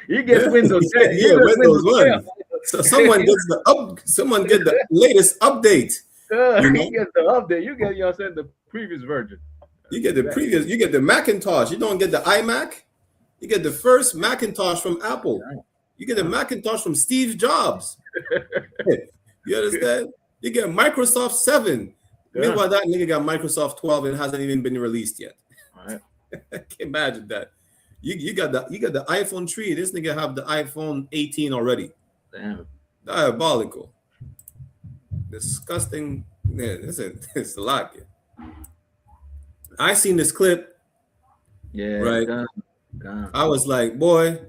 You get Windows 10. Yeah, Windows 1. So someone get the latest update. You get the update. You get, you know what I'm saying, the previous version. You get the previous, you get the Macintosh. You don't get the iMac. You get the first Macintosh from Apple. You get the Macintosh from Steve Jobs. You understand? You get Microsoft 7. Meanwhile, that nigga got Microsoft 12 and hasn't even been released yet. All right. I can imagine that. You got the iPhone 3. This nigga have the iPhone 18 already. Damn. Diabolical. Disgusting. Yeah, it's a lot. I seen this clip. Yeah. Right. God. I was like, boy,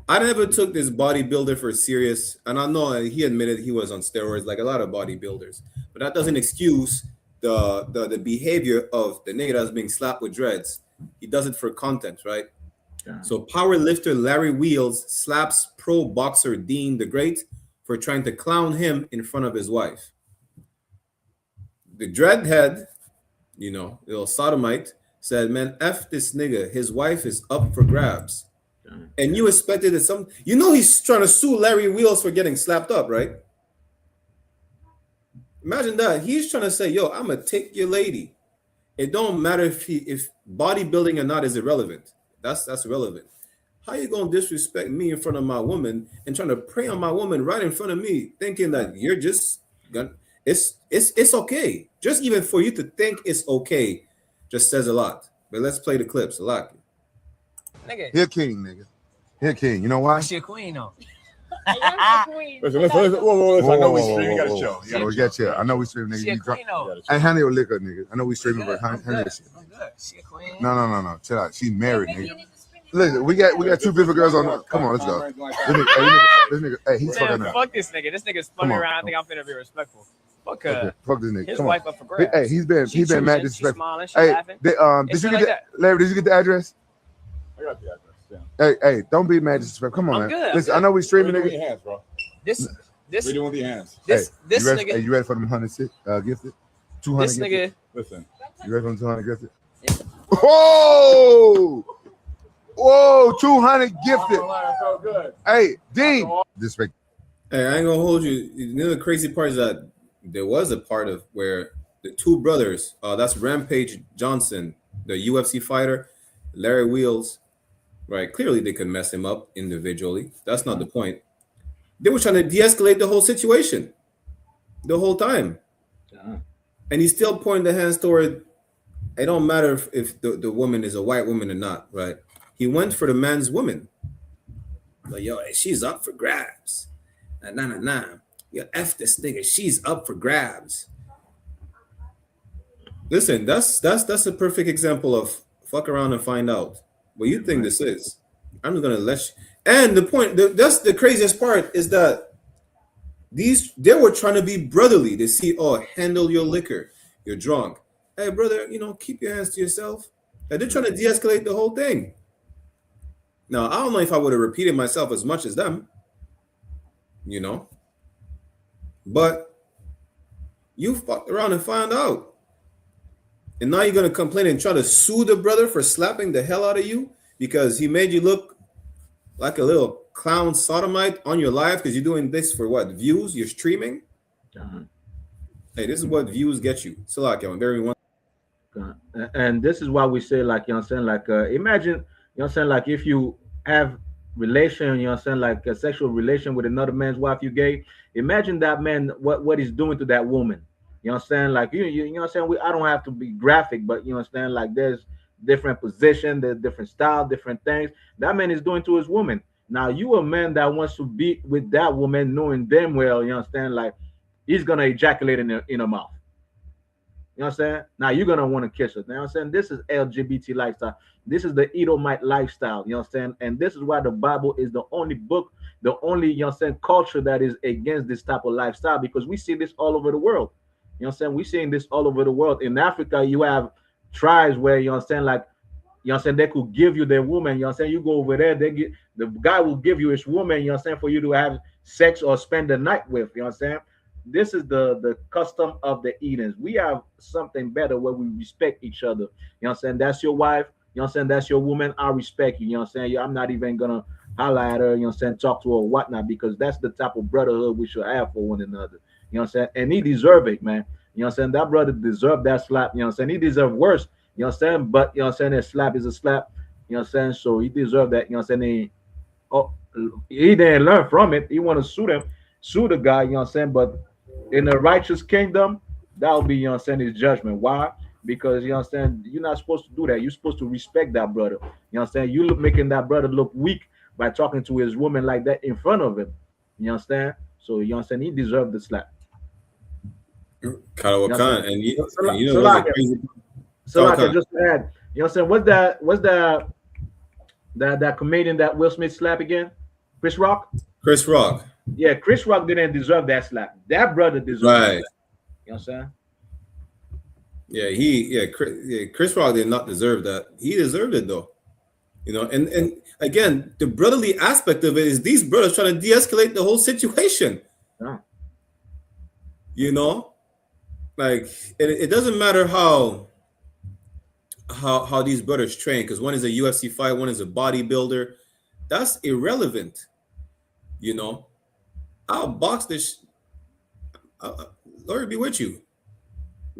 I never took this bodybuilder for serious. And I know he admitted he was on steroids, like a lot of bodybuilders. But that doesn't excuse the behavior of the nigga that's being slapped with dreads. He does it for content, right? Yeah. So power lifter Larry Wheels slaps pro boxer Dean the Great for trying to clown him in front of his wife. The dreadhead, little sodomite, said, man, F this nigga. His wife is up for grabs. Yeah. And you expected that he's trying to sue Larry Wheels for getting slapped up, right? Imagine that. He's trying to say, yo, I'm going to take your lady. It don't matter if bodybuilding or not is irrelevant. That's relevant. How you gonna disrespect me in front of my woman and trying to prey on my woman right in front of me, thinking that you're just gonna it's okay. Just even for you to think it's okay, just says a lot. But let's play the clips. A lot. Nigga. He a king, nigga. He a king. You know why? She a queen though. Listen, whoa. I know we streaming. You gotta chill. We got chill. I know we streaming, nigga. She a queen though. Hey, honey, your liquor, nigga. I know we streaming, but honey, shit. I'm good. She a queen. No. Chill out. She's married, nigga. Listen, we got two beautiful girls on. Come on, let's go. This nigga, hey, he's fucking up. Fuck this nigga. This nigga's funny around. I think I'm finna be respectful. Fuck her. Okay, fuck this nigga. His Come wife on. up for grabs. Hey, he's been mad disrespectful. Smiling, she Hey, laughing. did you get the Larry? Did you get the address? I got the address. Yeah. Hey, don't be mad disrespectful. Come on, I'm man. good. Listen, I know we streaming, What are nigga. you doing with your hands, bro? This. What are you doing with your hands? This you ready, nigga. Hey, you ready for them 100 gifted? 200 This gifted? nigga. Listen. You ready for them 200 gifted? Whoa, 200 gifted. So good. Hey, Dean. Disrespect. Hey, I ain't gonna hold you. You know the crazy part is that there was a part of where the two brothers, that's Rampage Johnson, the UFC fighter, Larry Wheels, right? Clearly they could mess him up individually. That's not the point. They were trying to de-escalate the whole situation the whole time. And he's still pointing the hands toward, it don't matter if the woman is a white woman or not, right? He went for the man's woman. Like, yo, she's up for grabs. Nah. Yo, F this nigga. She's up for grabs. Listen, that's a perfect example of fuck around and find out what you think this is. I'm just gonna let you. And the point, that's the craziest part is that they were trying to be brotherly. They see, oh, handle your liquor. You're drunk. Hey, brother, keep your hands to yourself. And they're trying to de-escalate the whole thing. Now, I don't know if I would have repeated myself as much as them, but you fucked around and found out. And now you're going to complain and try to sue the brother for slapping the hell out of you because he made you look like a little clown sodomite on your live because you're doing this for what? Views? You're streaming? Hey, this is what views get you. So like, everyone. And this is why we say, like, imagine, like if you have relation, like a sexual relation with another man's wife, you gay. Imagine that man, what he's doing to that woman. Like you I don't have to be graphic, but like there's different position, there's different style, different things that man is doing to his woman. Now you a man that wants to be with that woman, knowing damn well, like he's gonna ejaculate in her mouth. Now you're gonna want to kiss her. This is LGBT lifestyle. This is the Edomite lifestyle. And this is why the Bible is the only book, the only culture that is against this type of lifestyle, because we see this all over the world. We're seeing this all over the world. In Africa, you have tribes where like they could give you their woman. You go over there, the guy will give you his woman. For you to have sex or spend the night with. This is the custom of the Edens. We have something better where we respect each other. That's your wife. That's your woman. I respect you. I'm not even gonna holler at her. Talk to her or whatnot, because that's the type of brotherhood we should have for one another. And he deserve it, man. That brother deserved that slap. He deserved worse. But that slap is a slap. So he deserved that. He didn't learn from it. He want to sue the guy. But in the righteous kingdom, that will be his judgment. Why? Because you're not supposed to do that. You're supposed to respect that brother. You making that brother look weak by talking to his woman like that in front of him. So he deserved the slap. Kalawakan, and just to add, what's that comedian that Will Smith slap again? Chris Rock. Yeah, Chris Rock didn't deserve that slap. That brother deserved it. You know what I'm saying? Chris Rock did not deserve that. He deserved it though. And again, the brotherly aspect of it is these brothers trying to de-escalate the whole situation. Like it doesn't matter how these brothers train, because one is a UFC fight, one is a bodybuilder. That's irrelevant. I'll box this. Lord be with you,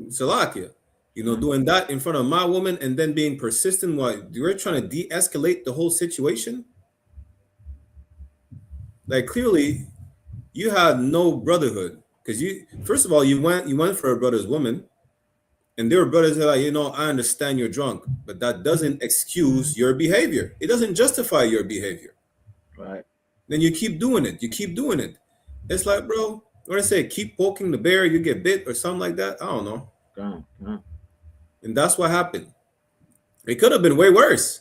Salakia. You know, doing that in front of my woman and then being persistent while you're trying to de-escalate the whole situation. Like clearly, you had no brotherhood because you, first of all, you went for a brother's woman, and there were brothers that are like, you know, I understand you're drunk, but that doesn't excuse your behavior. It doesn't justify your behavior. Right. Then you keep doing it. You keep doing it. It's like, bro, what I say, keep poking the bear, you get bit or something like that. I don't know. And that's what happened. It could have been way worse.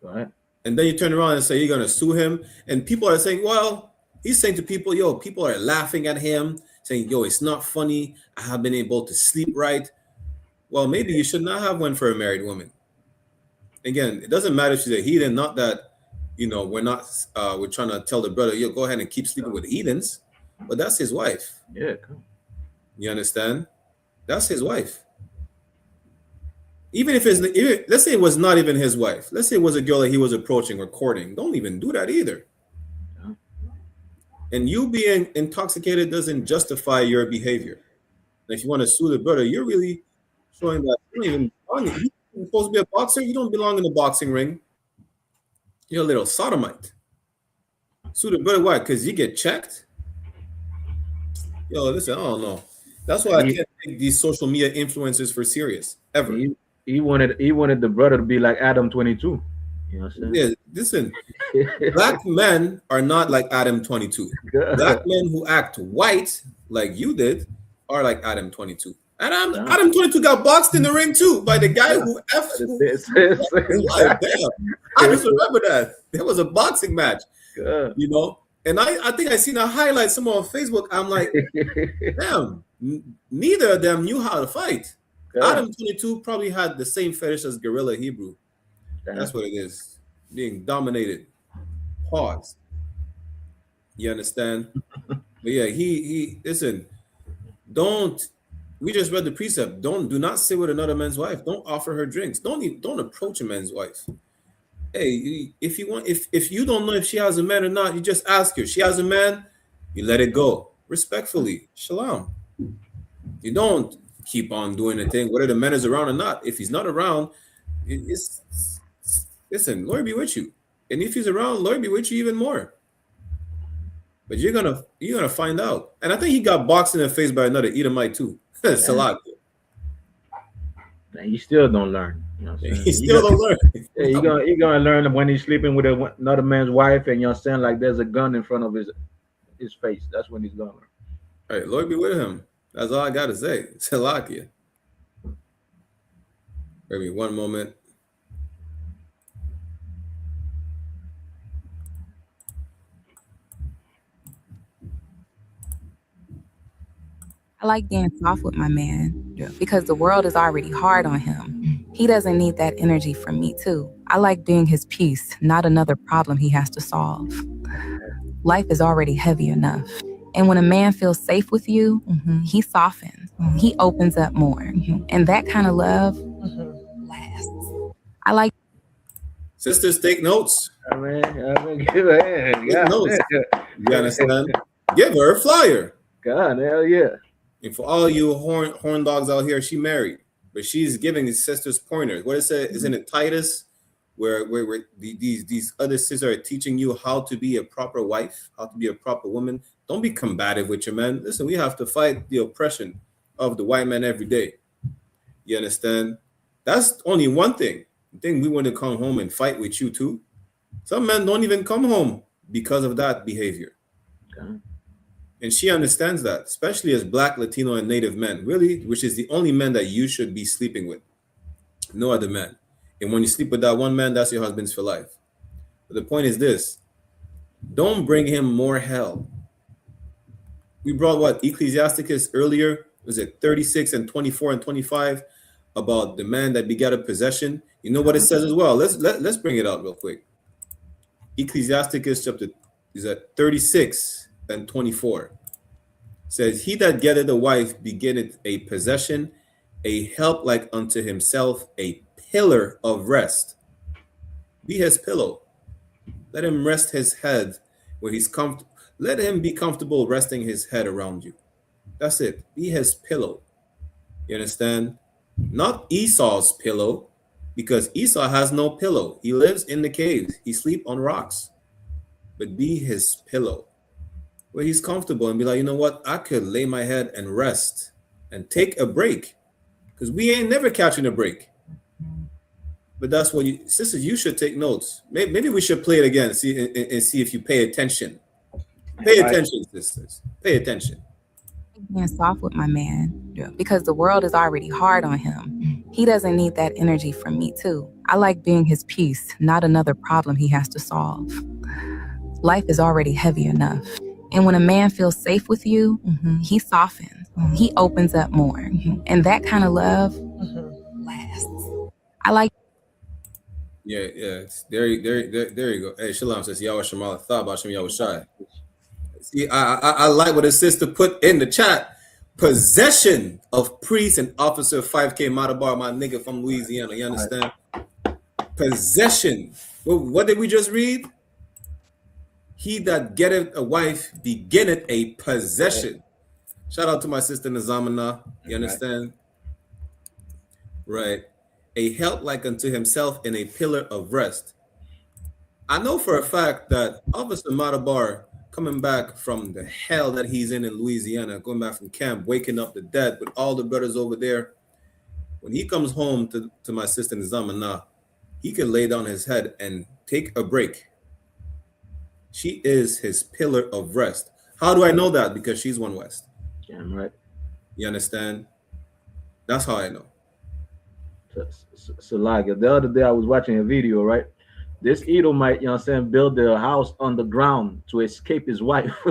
Right. And then you turn around and say you're gonna sue him, and people are saying, well, he's saying to people, yo, people are laughing at him, saying, yo, it's not funny. I have been able to sleep right. Well, maybe you should not have went for a married woman. Again, it doesn't matter if she's a heathen. Not that, you know, we're trying to tell the brother, yo, go ahead and keep sleeping with heathens, but that's his wife. Yeah, cool. You understand? That's his wife. Even if let's say it was not even his wife. Let's say it was a girl that he was approaching or courting. Don't even do that either. Yeah. And you being intoxicated doesn't justify your behavior. And if you want to sue the brother, you're really showing that you don't even belong. You're supposed to be a boxer. You don't belong in the boxing ring. You're a little sodomite. Sue the brother, why? Because you get checked? Yo, listen, I don't know. That's why I can't take these social media influencers for serious, ever. He wanted the brother to be like Adam 22. You know what I'm saying? Yeah, listen. Black men are not like Adam 22. Black men who act white like you did are like Adam 22. And Adam 22 got boxed in the ring too by the guy who I just remember that. There was a boxing match. You know? And I think I seen a highlight somewhere on Facebook. I'm like, damn, neither of them knew how to fight. Adam 22 probably had the same fetish as Gorilla Hebrew. That's what it is. Being dominated. Pause. You understand? But yeah, he listen, we just read the precept. Do not sit with another man's wife. Don't offer her drinks. Don't approach a man's wife. Hey, if you don't know if she has a man or not, you just ask her. She has a man, you let it go. Respectfully. Shalom. You don't keep on doing the thing, whether the man is around or not. If he's not around, listen, Lord be with you. And if he's around, Lord be with you even more. But you're gonna find out. And I think he got boxed in the face by another Edomite too. Salat. And you still don't learn. You know what I'm saying? He still don't learn. Yeah, you're gonna learn when he's sleeping with another man's wife, and you're saying like there's a gun in front of his face. That's when he's gonna learn. All right, Lord be with him. That's all I gotta say. Salakia. Maybe one moment. I like being soft with my man because the world is already hard on him. He doesn't need that energy from me too. I like being his peace, not another problem he has to solve. Life is already heavy enough. And when a man feels safe with you, he softens. He opens up more. And that kind of love lasts. I like... Sisters, take notes. Give her take notes. You understand? Give her a flyer. God, hell yeah. And for all you horn dogs out here, she married, but she's giving his sisters pointers. What is it? Isn't it TITHES, where these other sisters are teaching you how to be a proper wife, how to be a proper woman? Don't be combative with your man. Listen, we have to fight the oppression of the white man every day. You understand? That's only one thing. The thing we want to come home and fight with you too. Some men don't even come home because of that behavior. Okay. And she understands that, especially as Black, Latino, and Native men, really, which is the only men that you should be sleeping with. No other man. And when you sleep with that one man, that's your husband's for life. But the point is this. Don't bring him more hell. We brought what? Ecclesiasticus earlier. Was it 36 and 24 and 25 about the man that begat a possession? You know what it says as well. Let's bring it out real quick. Ecclesiasticus chapter is at 36 and 24. Says, he that getteth a wife begetteth a possession, a help like unto himself, a pillar of rest. Be his pillow. Let him rest his head where he's comfortable. Let him be comfortable resting his head around you. That's it. Be his pillow. You understand? not Esau's pillow, because Esau has no pillow. He lives in the caves. He sleeps on rocks. But be his pillow, where he's comfortable and be like, you know what? I could lay my head and rest and take a break, because we ain't never catching a break. But that's what you, sisters, you should take notes. Maybe we should play it again and see if you pay attention. Pay attention, sisters. Pay attention. Being soft with my man, because the world is already hard on him. He doesn't need that energy from me too. I like being his peace, not another problem he has to solve. Life is already heavy enough. And when a man feels safe with you, he softens. He opens up more. And that kind of love lasts. I like. Yeah. There you go. Hey, Shalom says, Yahweh Shemala thought about Shem Yahweh Shai. See, I like what his sister put in the chat. Possession of priest and officer 5K Madabar, my nigga from Louisiana. You understand? Possession. What did we just read? He that getteth a wife beginneth a possession. Shout out to my sister Nazamana. You understand? Right. A help like unto himself and a pillar of rest. I know for a fact that Officer Madabar, coming back from the hell that he's in Louisiana, going back from camp, waking up the dead with all the brothers over there, when he comes home to my sister Nizamana, he can lay down his head and take a break. She is his pillar of rest. How do I know that? Because she's one West. Damn right. You understand? That's how I know. So like the other day I was watching a video, right? This Edomite, you know what I'm saying, built a house underground to escape his wife. He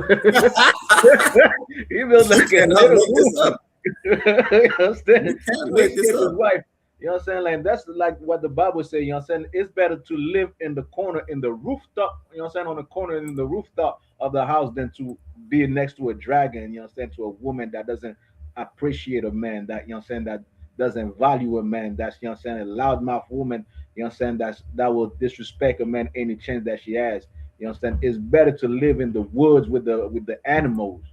built like a little room. You understand? To escape his wife. You know what I'm saying? Like that's like what the Bible says, you know what I'm saying? It's better to live in the corner in the rooftop, you know what I'm saying, on the corner in the rooftop of the house than to be next to a dragon, you know what I'm saying, to a woman that doesn't appreciate a man, that, you know what I'm saying, that doesn't value a man, that's, you know what I'm saying, a loudmouth woman, you know what I'm saying, that will disrespect a man any chance that she has. You know what I'm saying? It's better to live in the woods with the animals,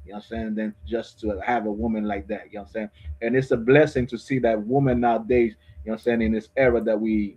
you know what I'm saying, than just to have a woman like that. You know what I'm saying? And it's a blessing to see that women nowadays, you know what I'm saying, in this era that we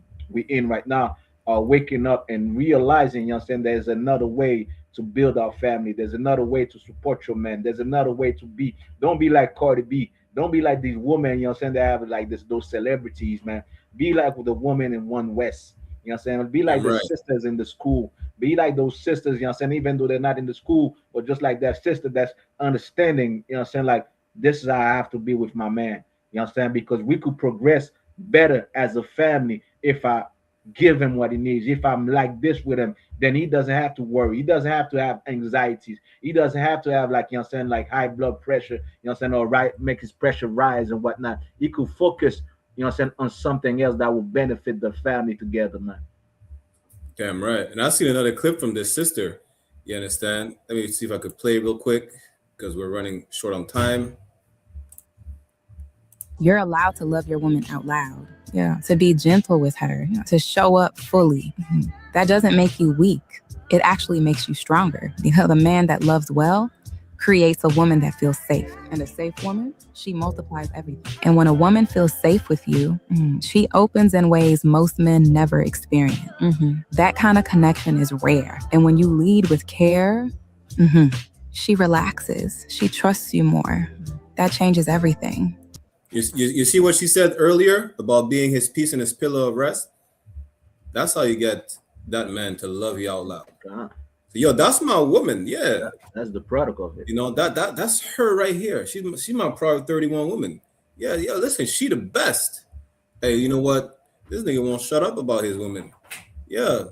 in right now, are waking up and realizing, you know what I'm saying, there's another way to build our family. There's another way to support your man. There's another way to be. Don't be like Cardi B. Don't be like these women, you know what I'm saying, they have like those celebrities, man. Be like with the woman in One West. You know what I'm saying? Be like the sisters in the school. Be like those sisters, you know what I'm saying, even though they're not in the school, but just like that sister that's understanding, you know what I'm saying, like this is how I have to be with my man. You know what I'm saying? Because we could progress better as a family if I give him what he needs. If I'm like this with him, then he doesn't have to worry. He doesn't have to have anxieties. He doesn't have to have, like, you know what I'm saying, like high blood pressure, you know what I'm saying, or make his pressure rise and whatnot. He could focus, you know what I'm saying, on something else that will benefit the family together, man. Damn right. And I seen another clip from this sister. You understand? Let me see if I could play real quick because we're running short on time. You're allowed to love your woman out loud. Yeah. To be gentle with her, to show up fully. That doesn't make you weak. It actually makes you stronger. Because a man that loves well creates a woman that feels safe. And a safe woman, she multiplies everything. And when a woman feels safe with you, she opens in ways most men never experience. That kind of connection is rare. And when you lead with care, she relaxes. She trusts you more. That changes everything. You see what she said earlier about being his peace and his pillow of rest? That's how you get that man to love you out loud. So, yo, that's my woman. Yeah, that's the product of it. You know, that's her right here. She's my Proud 31 woman. Yeah, listen, she the best. Hey, you know what? This nigga won't shut up about his woman. Yeah,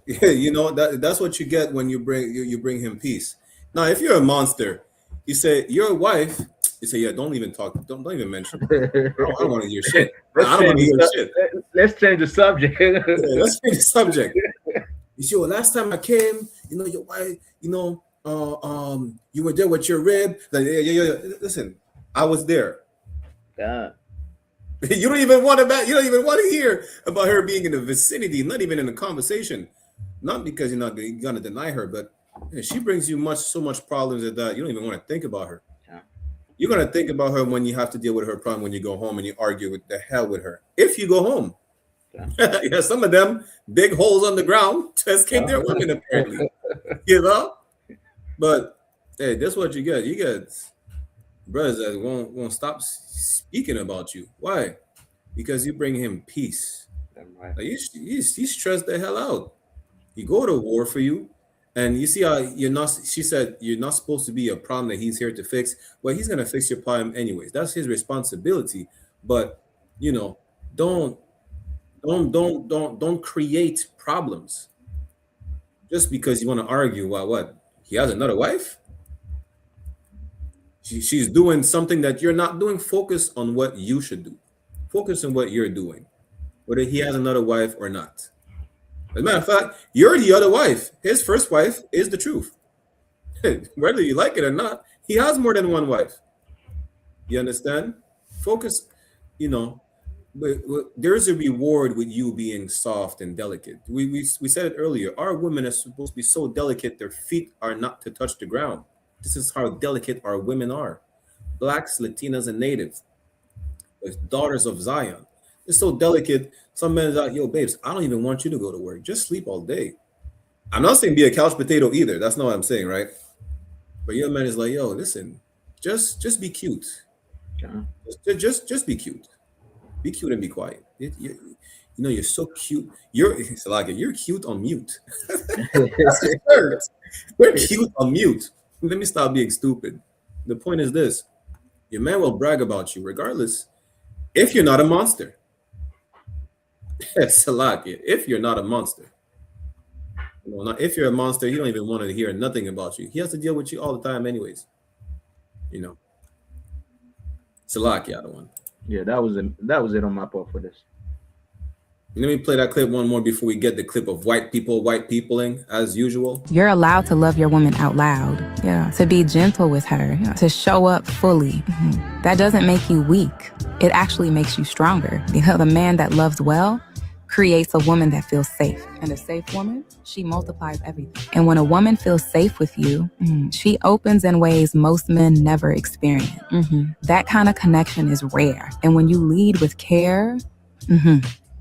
you know, that's what you get when you bring him peace. Now, if you're a monster, you say your wife. You say, yeah, don't even talk. Don't even mention it. I don't want to hear shit. I don't want to hear shit. Let's change the subject. Let's change the subject. You see, well, last time I came, you know, your wife, you know, you were there with your rib. Like, yeah. Listen, I was there. God. You don't even want to hear about her being in the vicinity, not even in the conversation. Not because you're not gonna deny her, but she brings you so much problems that you don't even want to think about her. You're gonna think about her when you have to deal with her problem when you go home and you argue with the hell with her. If you go home, yeah, some of them dig holes on the ground to escape their women, apparently. You know, but hey, that's what you get. You get brothers that won't stop speaking about you. Why? Because you bring him peace. Like you stress the hell out. He go to war for you. And you see how you're not, she said, you're not supposed to be a problem that he's here to fix. Well, he's going to fix your problem anyways. That's his responsibility. But, you know, don't create problems just because you want to argue about what? He has another wife? She's doing something that you're not doing. Focus on what you should do. Focus on what you're doing, whether he has another wife or not. As a matter of fact, you're the other wife. His first wife is the truth. Whether you like it or not, he has more than one wife. You understand? Focus, you know, there's a reward with you being soft and delicate. We said it earlier. Our women are supposed to be so delicate, their feet are not to touch the ground. This is how delicate our women are. Blacks, Latinas, and Natives. The daughters of Zion. It's so delicate. Some men are like, yo, babes, I don't even want you to go to work. Just sleep all day. I'm not saying be a couch potato either. That's not what I'm saying, right? But your man is like, yo, listen, just be cute. Just be cute. Be cute and be quiet. You know, you're so cute. You're cute on mute. We're cute on mute. Let me stop being stupid. The point is this. Your man will brag about you regardless if you're not a monster. Salakia, if you're not a monster. You know, if you're a monster, he don't even want to hear nothing about you. He has to deal with you all the time anyways. You know. Salakia, the one. Yeah, that was it on my part for this. Let me play that clip one more before we get the clip of white peopling as usual. You're allowed to love your woman out loud, to be gentle with her, to show up fully. That doesn't make you weak. It actually makes you stronger. Because the man that loves well creates a woman that feels safe. And a safe woman, she multiplies everything. And when a woman feels safe with you, she opens in ways most men never experience. That kind of connection is rare. And when you lead with care,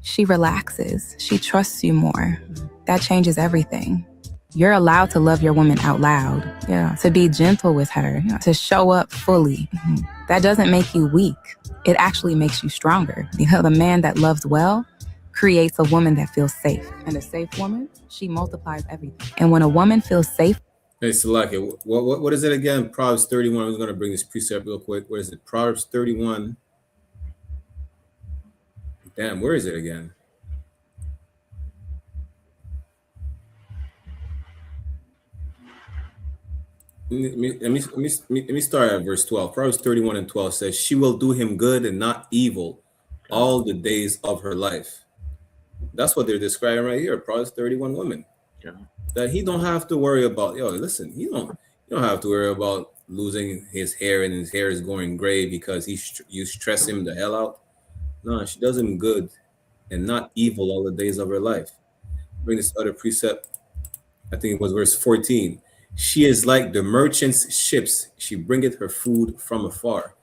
she relaxes. She trusts you more. That changes everything. You're allowed to love your woman out loud, to be gentle with her, to show up fully. That doesn't make you weak. It actually makes you stronger. Because the man that loves well creates a woman that feels safe. And a safe woman, she multiplies everything. And when a woman feels safe. Hey, Salaki, what is it again? Proverbs 31. I'm going to bring this precept real quick. What is it? Proverbs 31. Damn, where is it again? Let me start at verse 12. Proverbs 31 and 12 says, she will do him good and not evil all the days of her life. That's what they're describing right here. Proverbs 31 women. That he don't have to worry about, listen, you don't have to worry about losing his hair and his hair is going gray because you stress him the hell out. No, she does him good and not evil all the days of her life. Bring this other precept. I think it was verse 14. She is like the merchant's ships. She bringeth her food from afar.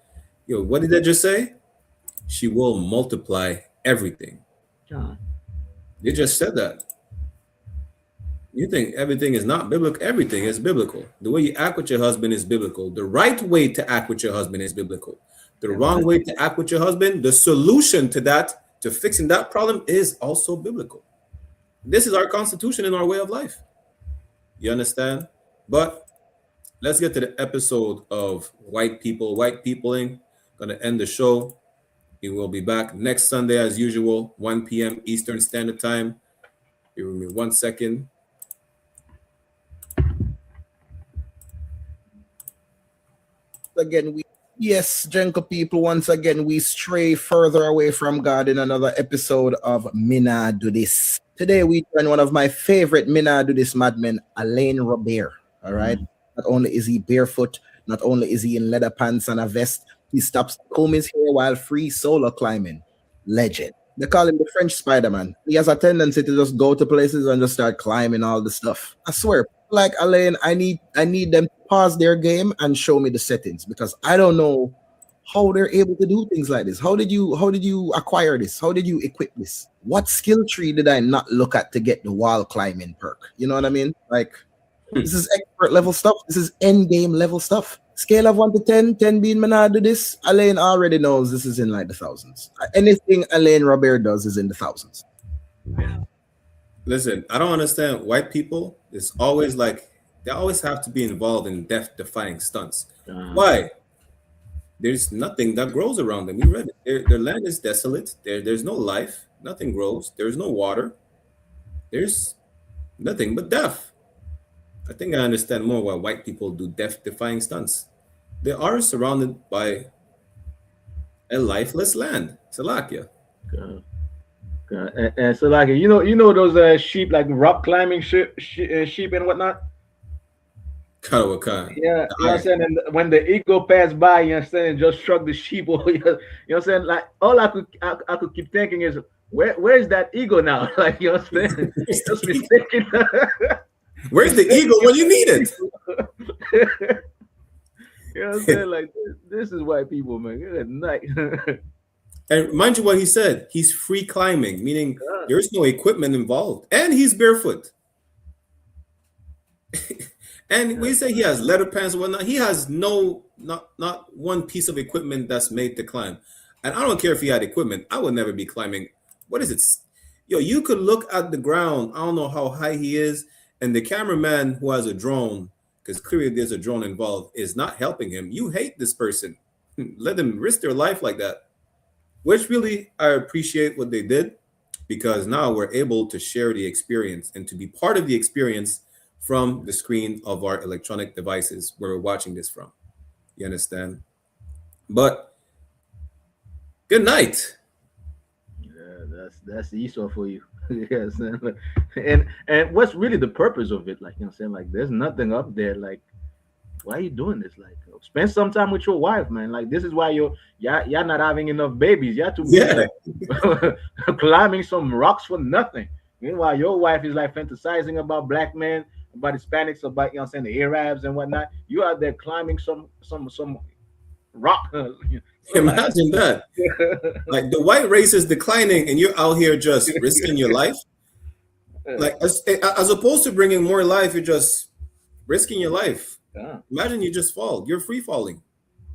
What did that just say? She will multiply everything. They just said that. You think everything is not biblical? Everything is biblical. The way you act with your husband is biblical. The right way to act with your husband is biblical. The wrong way to act with your husband, the solution to that, to fixing that problem, is also biblical. This is our constitution and our way of life. You understand? But let's get to the episode of white peopling. Gonna end the show. We will be back next Sunday as usual, 1 p.m. Eastern Standard Time. Give me 1 second. Again, Jenko people, once again, we stray further away from God in another episode of Mina Do This. Today, we join one of my favorite Mina Do This madmen, Alain Robert. All right. Not only is he barefoot, not only is he in leather pants and a vest, he stops to comb his hair while free solo climbing. Legend. They call him the French Spider-Man. He has a tendency to just go to places and just start climbing all the stuff. I swear, like Elaine, I need them to pause their game and show me the settings, because I don't know how they're able to do things like this. How did you acquire this? How did you equip this? What skill tree did I not look at to get the wall climbing perk? You know what I mean? Like, this is expert level stuff. This is end game level stuff. Scale of 1 to 10, 10 being Menard do this. Elaine already knows this is in like the thousands. Anything Elaine Robert does is in the thousands. Listen, I don't understand. White people, it's always like they always have to be involved in death-defying stunts. Why? There's nothing that grows around them. You read it. Their land is desolate. There's no life. Nothing grows. There's no water. There's nothing but death. I think I understand more why white people do death-defying stunts. They are surrounded by a lifeless land. Salakia. And so like you know those sheep, like rock climbing sheep and whatnot. Karawakan. Yeah, you know what I'm saying. And when the eagle passed by, you understand, just struck the sheep. You know what I'm saying. Like all I could keep thinking is, where's that eagle now? Like, you know what I'm saying. Just be thinking. Where's the eagle when you need it? You know what I'm saying. Like this is white people, man. Good night. And mind you, what he said, he's free climbing, meaning there's no equipment involved, and he's barefoot. And when you say he has leather pants and whatnot, he has not one piece of equipment that's made to climb. And I don't care if he had equipment, I would never be climbing. What is it? Yo, you could look at the ground. I don't know how high he is, and the cameraman who has a drone, because clearly there's a drone involved, is not helping him. You hate this person. Let them risk their life like that. Which really, I appreciate what they did, because now we're able to share the experience and to be part of the experience from the screen of our electronic devices where we're watching this from. You understand? But good night. Yeah, that's Esau for you. Yes. And what's really the purpose of it? Like, you know what I'm saying? Like, there's nothing up there. Like, why are you doing this? Like, spend some time with your wife, man. Like, this is why you're not having enough babies. You have to be climbing some rocks for nothing. Meanwhile, your wife is like fantasizing about black men, about Hispanics, about, you know what I'm saying, the Arabs and whatnot. You out there climbing some rock. Imagine that. Like, the white race is declining and you're out here just risking your life. Like, as opposed to bringing more life, you're just risking your life. Imagine you just fall. You're free falling.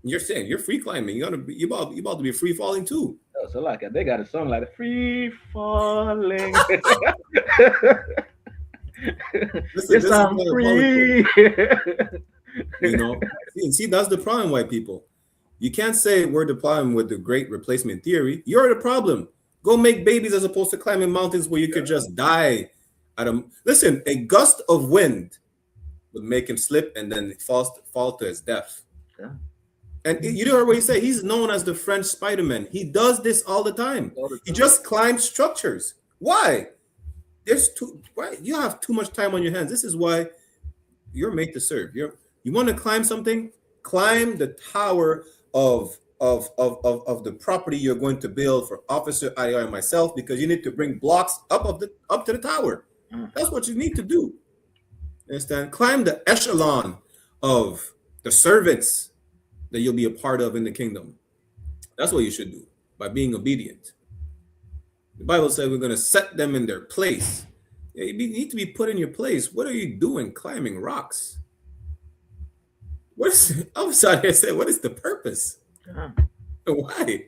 You're saying you're free climbing. You're about to be free falling too. Oh, so like they got a song like "Free Falling." Listen, I'm free. You know, see, that's the problem, white people. You can't say we're the problem with the great replacement theory. You're the problem. Go make babies as opposed to climbing mountains where you could just die. Listen, a gust of wind would make him slip and then fall to his death. Yeah. And you heard what he said. He's known as the French Spider-Man. He does this all the time. He just climbs structures. Why? You have too much time on your hands. This is why you're made to serve. You want to climb something? Climb the tower of the property you're going to build for Officer IR and myself, because you need to bring blocks up to the tower. That's what you need to do. Understand? Climb the echelon of the servants that you'll be a part of in the kingdom. That's what you should do by being obedient. The Bible says we're going to set them in their place. Yeah, you need to be put in your place. What are you doing climbing rocks? I was out here saying, what is the purpose? Why?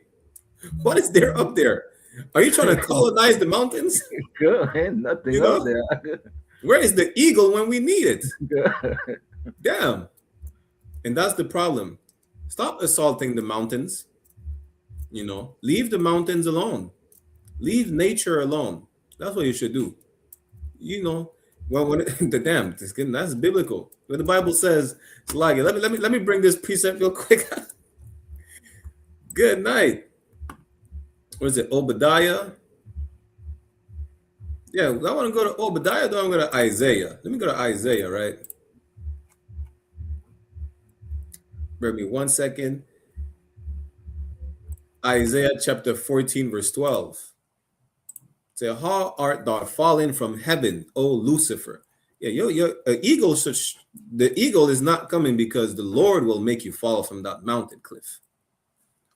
What is there up there? Are you trying to colonize the mountains? Good, ain't nothing up there. Where is the eagle when we need it? Damn. And that's the problem. Stop assaulting the mountains. Leave the mountains alone. Leave nature alone. That's what you should do. That's biblical. When the Bible says, it's like, let me bring this precept real quick. Good night. What is it? Obadiah. Yeah, I want to go to Obadiah, though I'm going to Isaiah. Let me go to Isaiah, right? Bear me 1 second. Isaiah chapter 14, verse 12. Say, how art thou fallen from heaven, O Lucifer, Yeah, your eagle should. The eagle is not coming because the Lord will make you fall from that mountain cliff.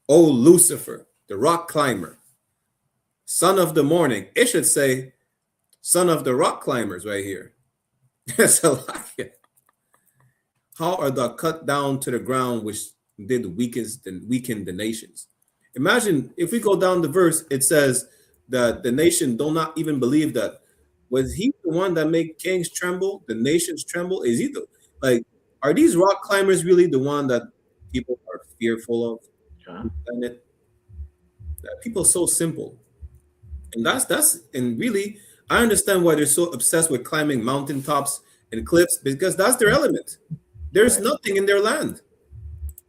Oh, Lucifer, the rock climber, son of the morning. It should say, son of the rock climbers, right here. How are the cut down to the ground, which did weaken the nations? Imagine if we go down the verse, it says that the nation do not even believe that. Was he the one that made kings tremble, the nations tremble? Is he the like? Are these rock climbers really the one that people are fearful of? And that people are so simple, and and really, I understand why they're so obsessed with climbing mountaintops and cliffs, because that's their element. There's nothing in their land.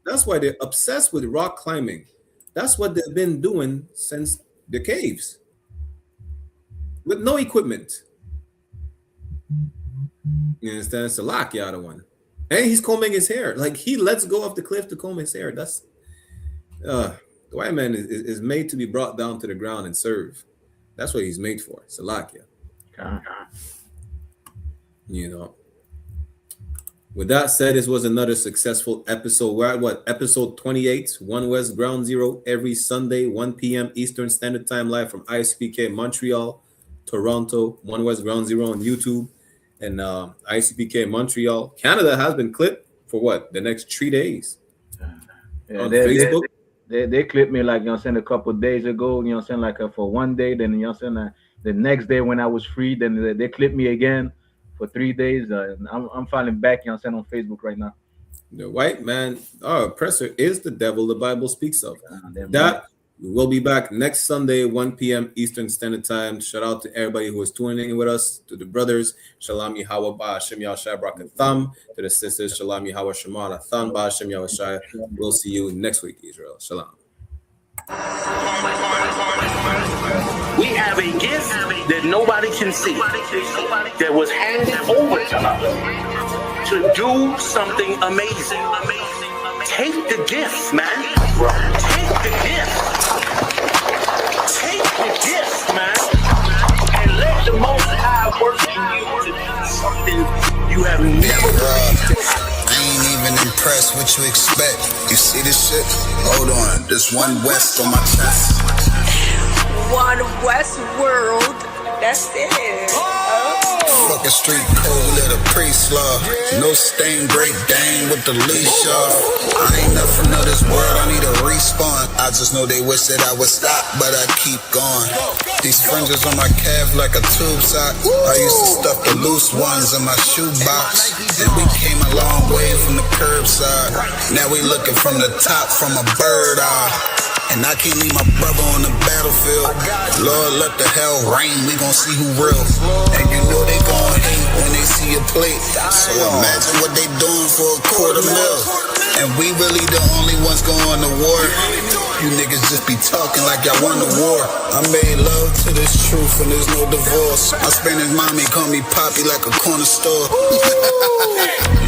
That's why they're obsessed with rock climbing. That's what they've been doing since the caves, with no equipment. You understand? It's a lock, the other one. And he's combing his hair. Like, he lets go of the cliff to comb his hair. That's the white man is made to be brought down to the ground and serve. That's what he's made for. Salakia. You know. With that said, this was another successful episode. We're at what? Episode 28, One West Ground Zero, every Sunday, 1 p.m. Eastern Standard Time, live from I.S.U.P.K, Montreal, Toronto. One West Ground Zero on YouTube, and I.S.U.P.K, Montreal. Canada has been clipped for what? The next 3 days. Yeah, on Facebook. They clipped me, like, you know what I'm saying, a couple of days ago, you know what I'm saying, like for 1 day, then, you know what I'm saying, the next day when I was free, then they clipped me again for 3 days. I'm finally back, you know what I'm saying, on Facebook right now. The white man, our oppressor, is the devil the Bible speaks of. That we will be back next Sunday, 1 p.m. Eastern Standard Time. Shout out to everybody who is tuning in with us, to the brothers, Shalom Yahweh Ba'ashem Yahshai Brakatham, to the sisters, Shalom Yahweh Shema Latham Ba'ashem Yahushai. We'll see you next week, Israel. Shalom. We have a gift that nobody can see, that was handed over to us to do something amazing. Take the gift, man. Take the gift. Take the gift, man. And let the Most High work in you to do something you have never done. I ain't even impressed what you expect. You see this shit? Hold on, there's One West on my chest. One West world, that's it. Fucking street code, let a priest love. No stain, great Dane with the leash off. I ain't nothing of this world, I need a respawn. I just know they wish that I would stop, but I keep going. These fringes on my calf like a tube sock. I used to stuff the loose ones in my shoebox. And we came a long way from the curbside. Now we looking from the top from a bird eye. And I can't leave my brother on the battlefield. Lord, let the hell rain, we gon' see who real. And you know they gon' hate when they see a plate. So imagine what they doing for $250,000. And we really the only ones going to war. You niggas just be talking like y'all won the war. I made love to this truth and there's no divorce. My Spanish mommy call me Poppy like a corner store.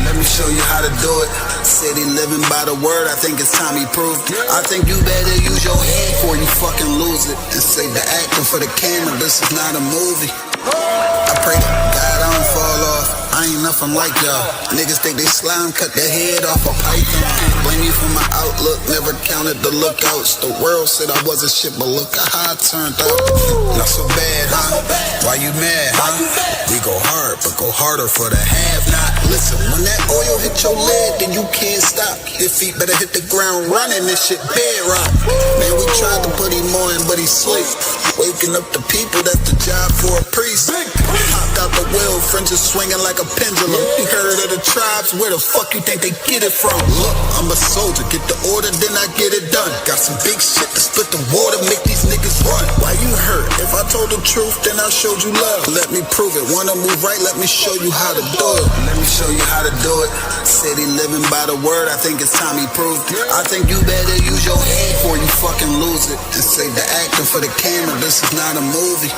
Let me show you how to do it. City living by the word, I think it's time he proved. I think you better use your head before you fucking lose it. And say the acting for the camera, this is not a movie. I pray to God I don't fall off. I ain't nothing like y'all. Niggas think they slime, cut their head off a python. Blame me for my outlook, never counted the lookouts. The world said I wasn't shit, but look at how I turned out. Not so bad, huh? Why you mad, huh? We go hard, but go harder for the have-not. Listen, when that oil hit your leg, then you can't stop. Your feet better hit the ground running, this shit bedrock. Man, we tried to put him on, but he sleep. Waking up the people, that's the job for a priest. Hopped out the wheel, fringes swinging like a pendulum. You heard of the tribes, where the fuck you think they get it from? Look, I'm a soldier, get the order, then I get it done. Got some big shit to split the water, make these niggas run. Why you hurt? If I told the truth, then I showed you love. Let me prove it, wanna move right, let me show you how to do it. Let me show you how to do it. City living by the word, I think it's time he proved it. I think you better use your head before you fucking lose it. And say the acting for the camera, this is not a movie.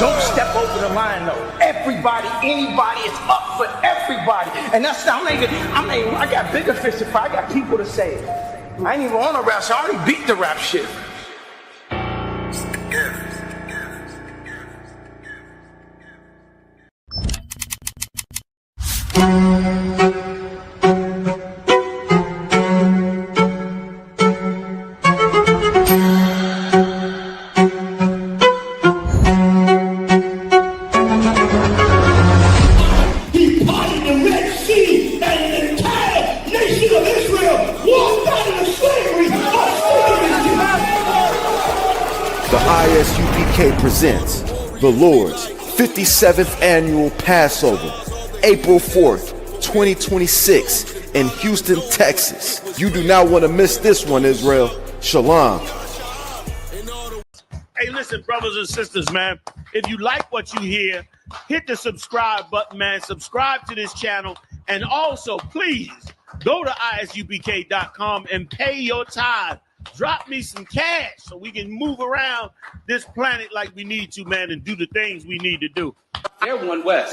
Don't step over the line though. Everybody, anybody, it's up for everybody. And that's I got bigger fish to fry. I got people to save. I ain't even on a rap, so I already beat the rap shit. the I.S.U.P.K presents the Lord's 57th annual Passover, April 4th, 2026 in Houston, Texas. You do not want to miss this one, Israel. Shalom. Hey, listen, brothers and sisters, man. If you like what you hear, hit the subscribe button, man. Subscribe to this channel. And also, please, go to ISUPK.com and pay your tithe. Drop me some cash so we can move around this planet like we need to, man, and do the things we need to do. They're one West.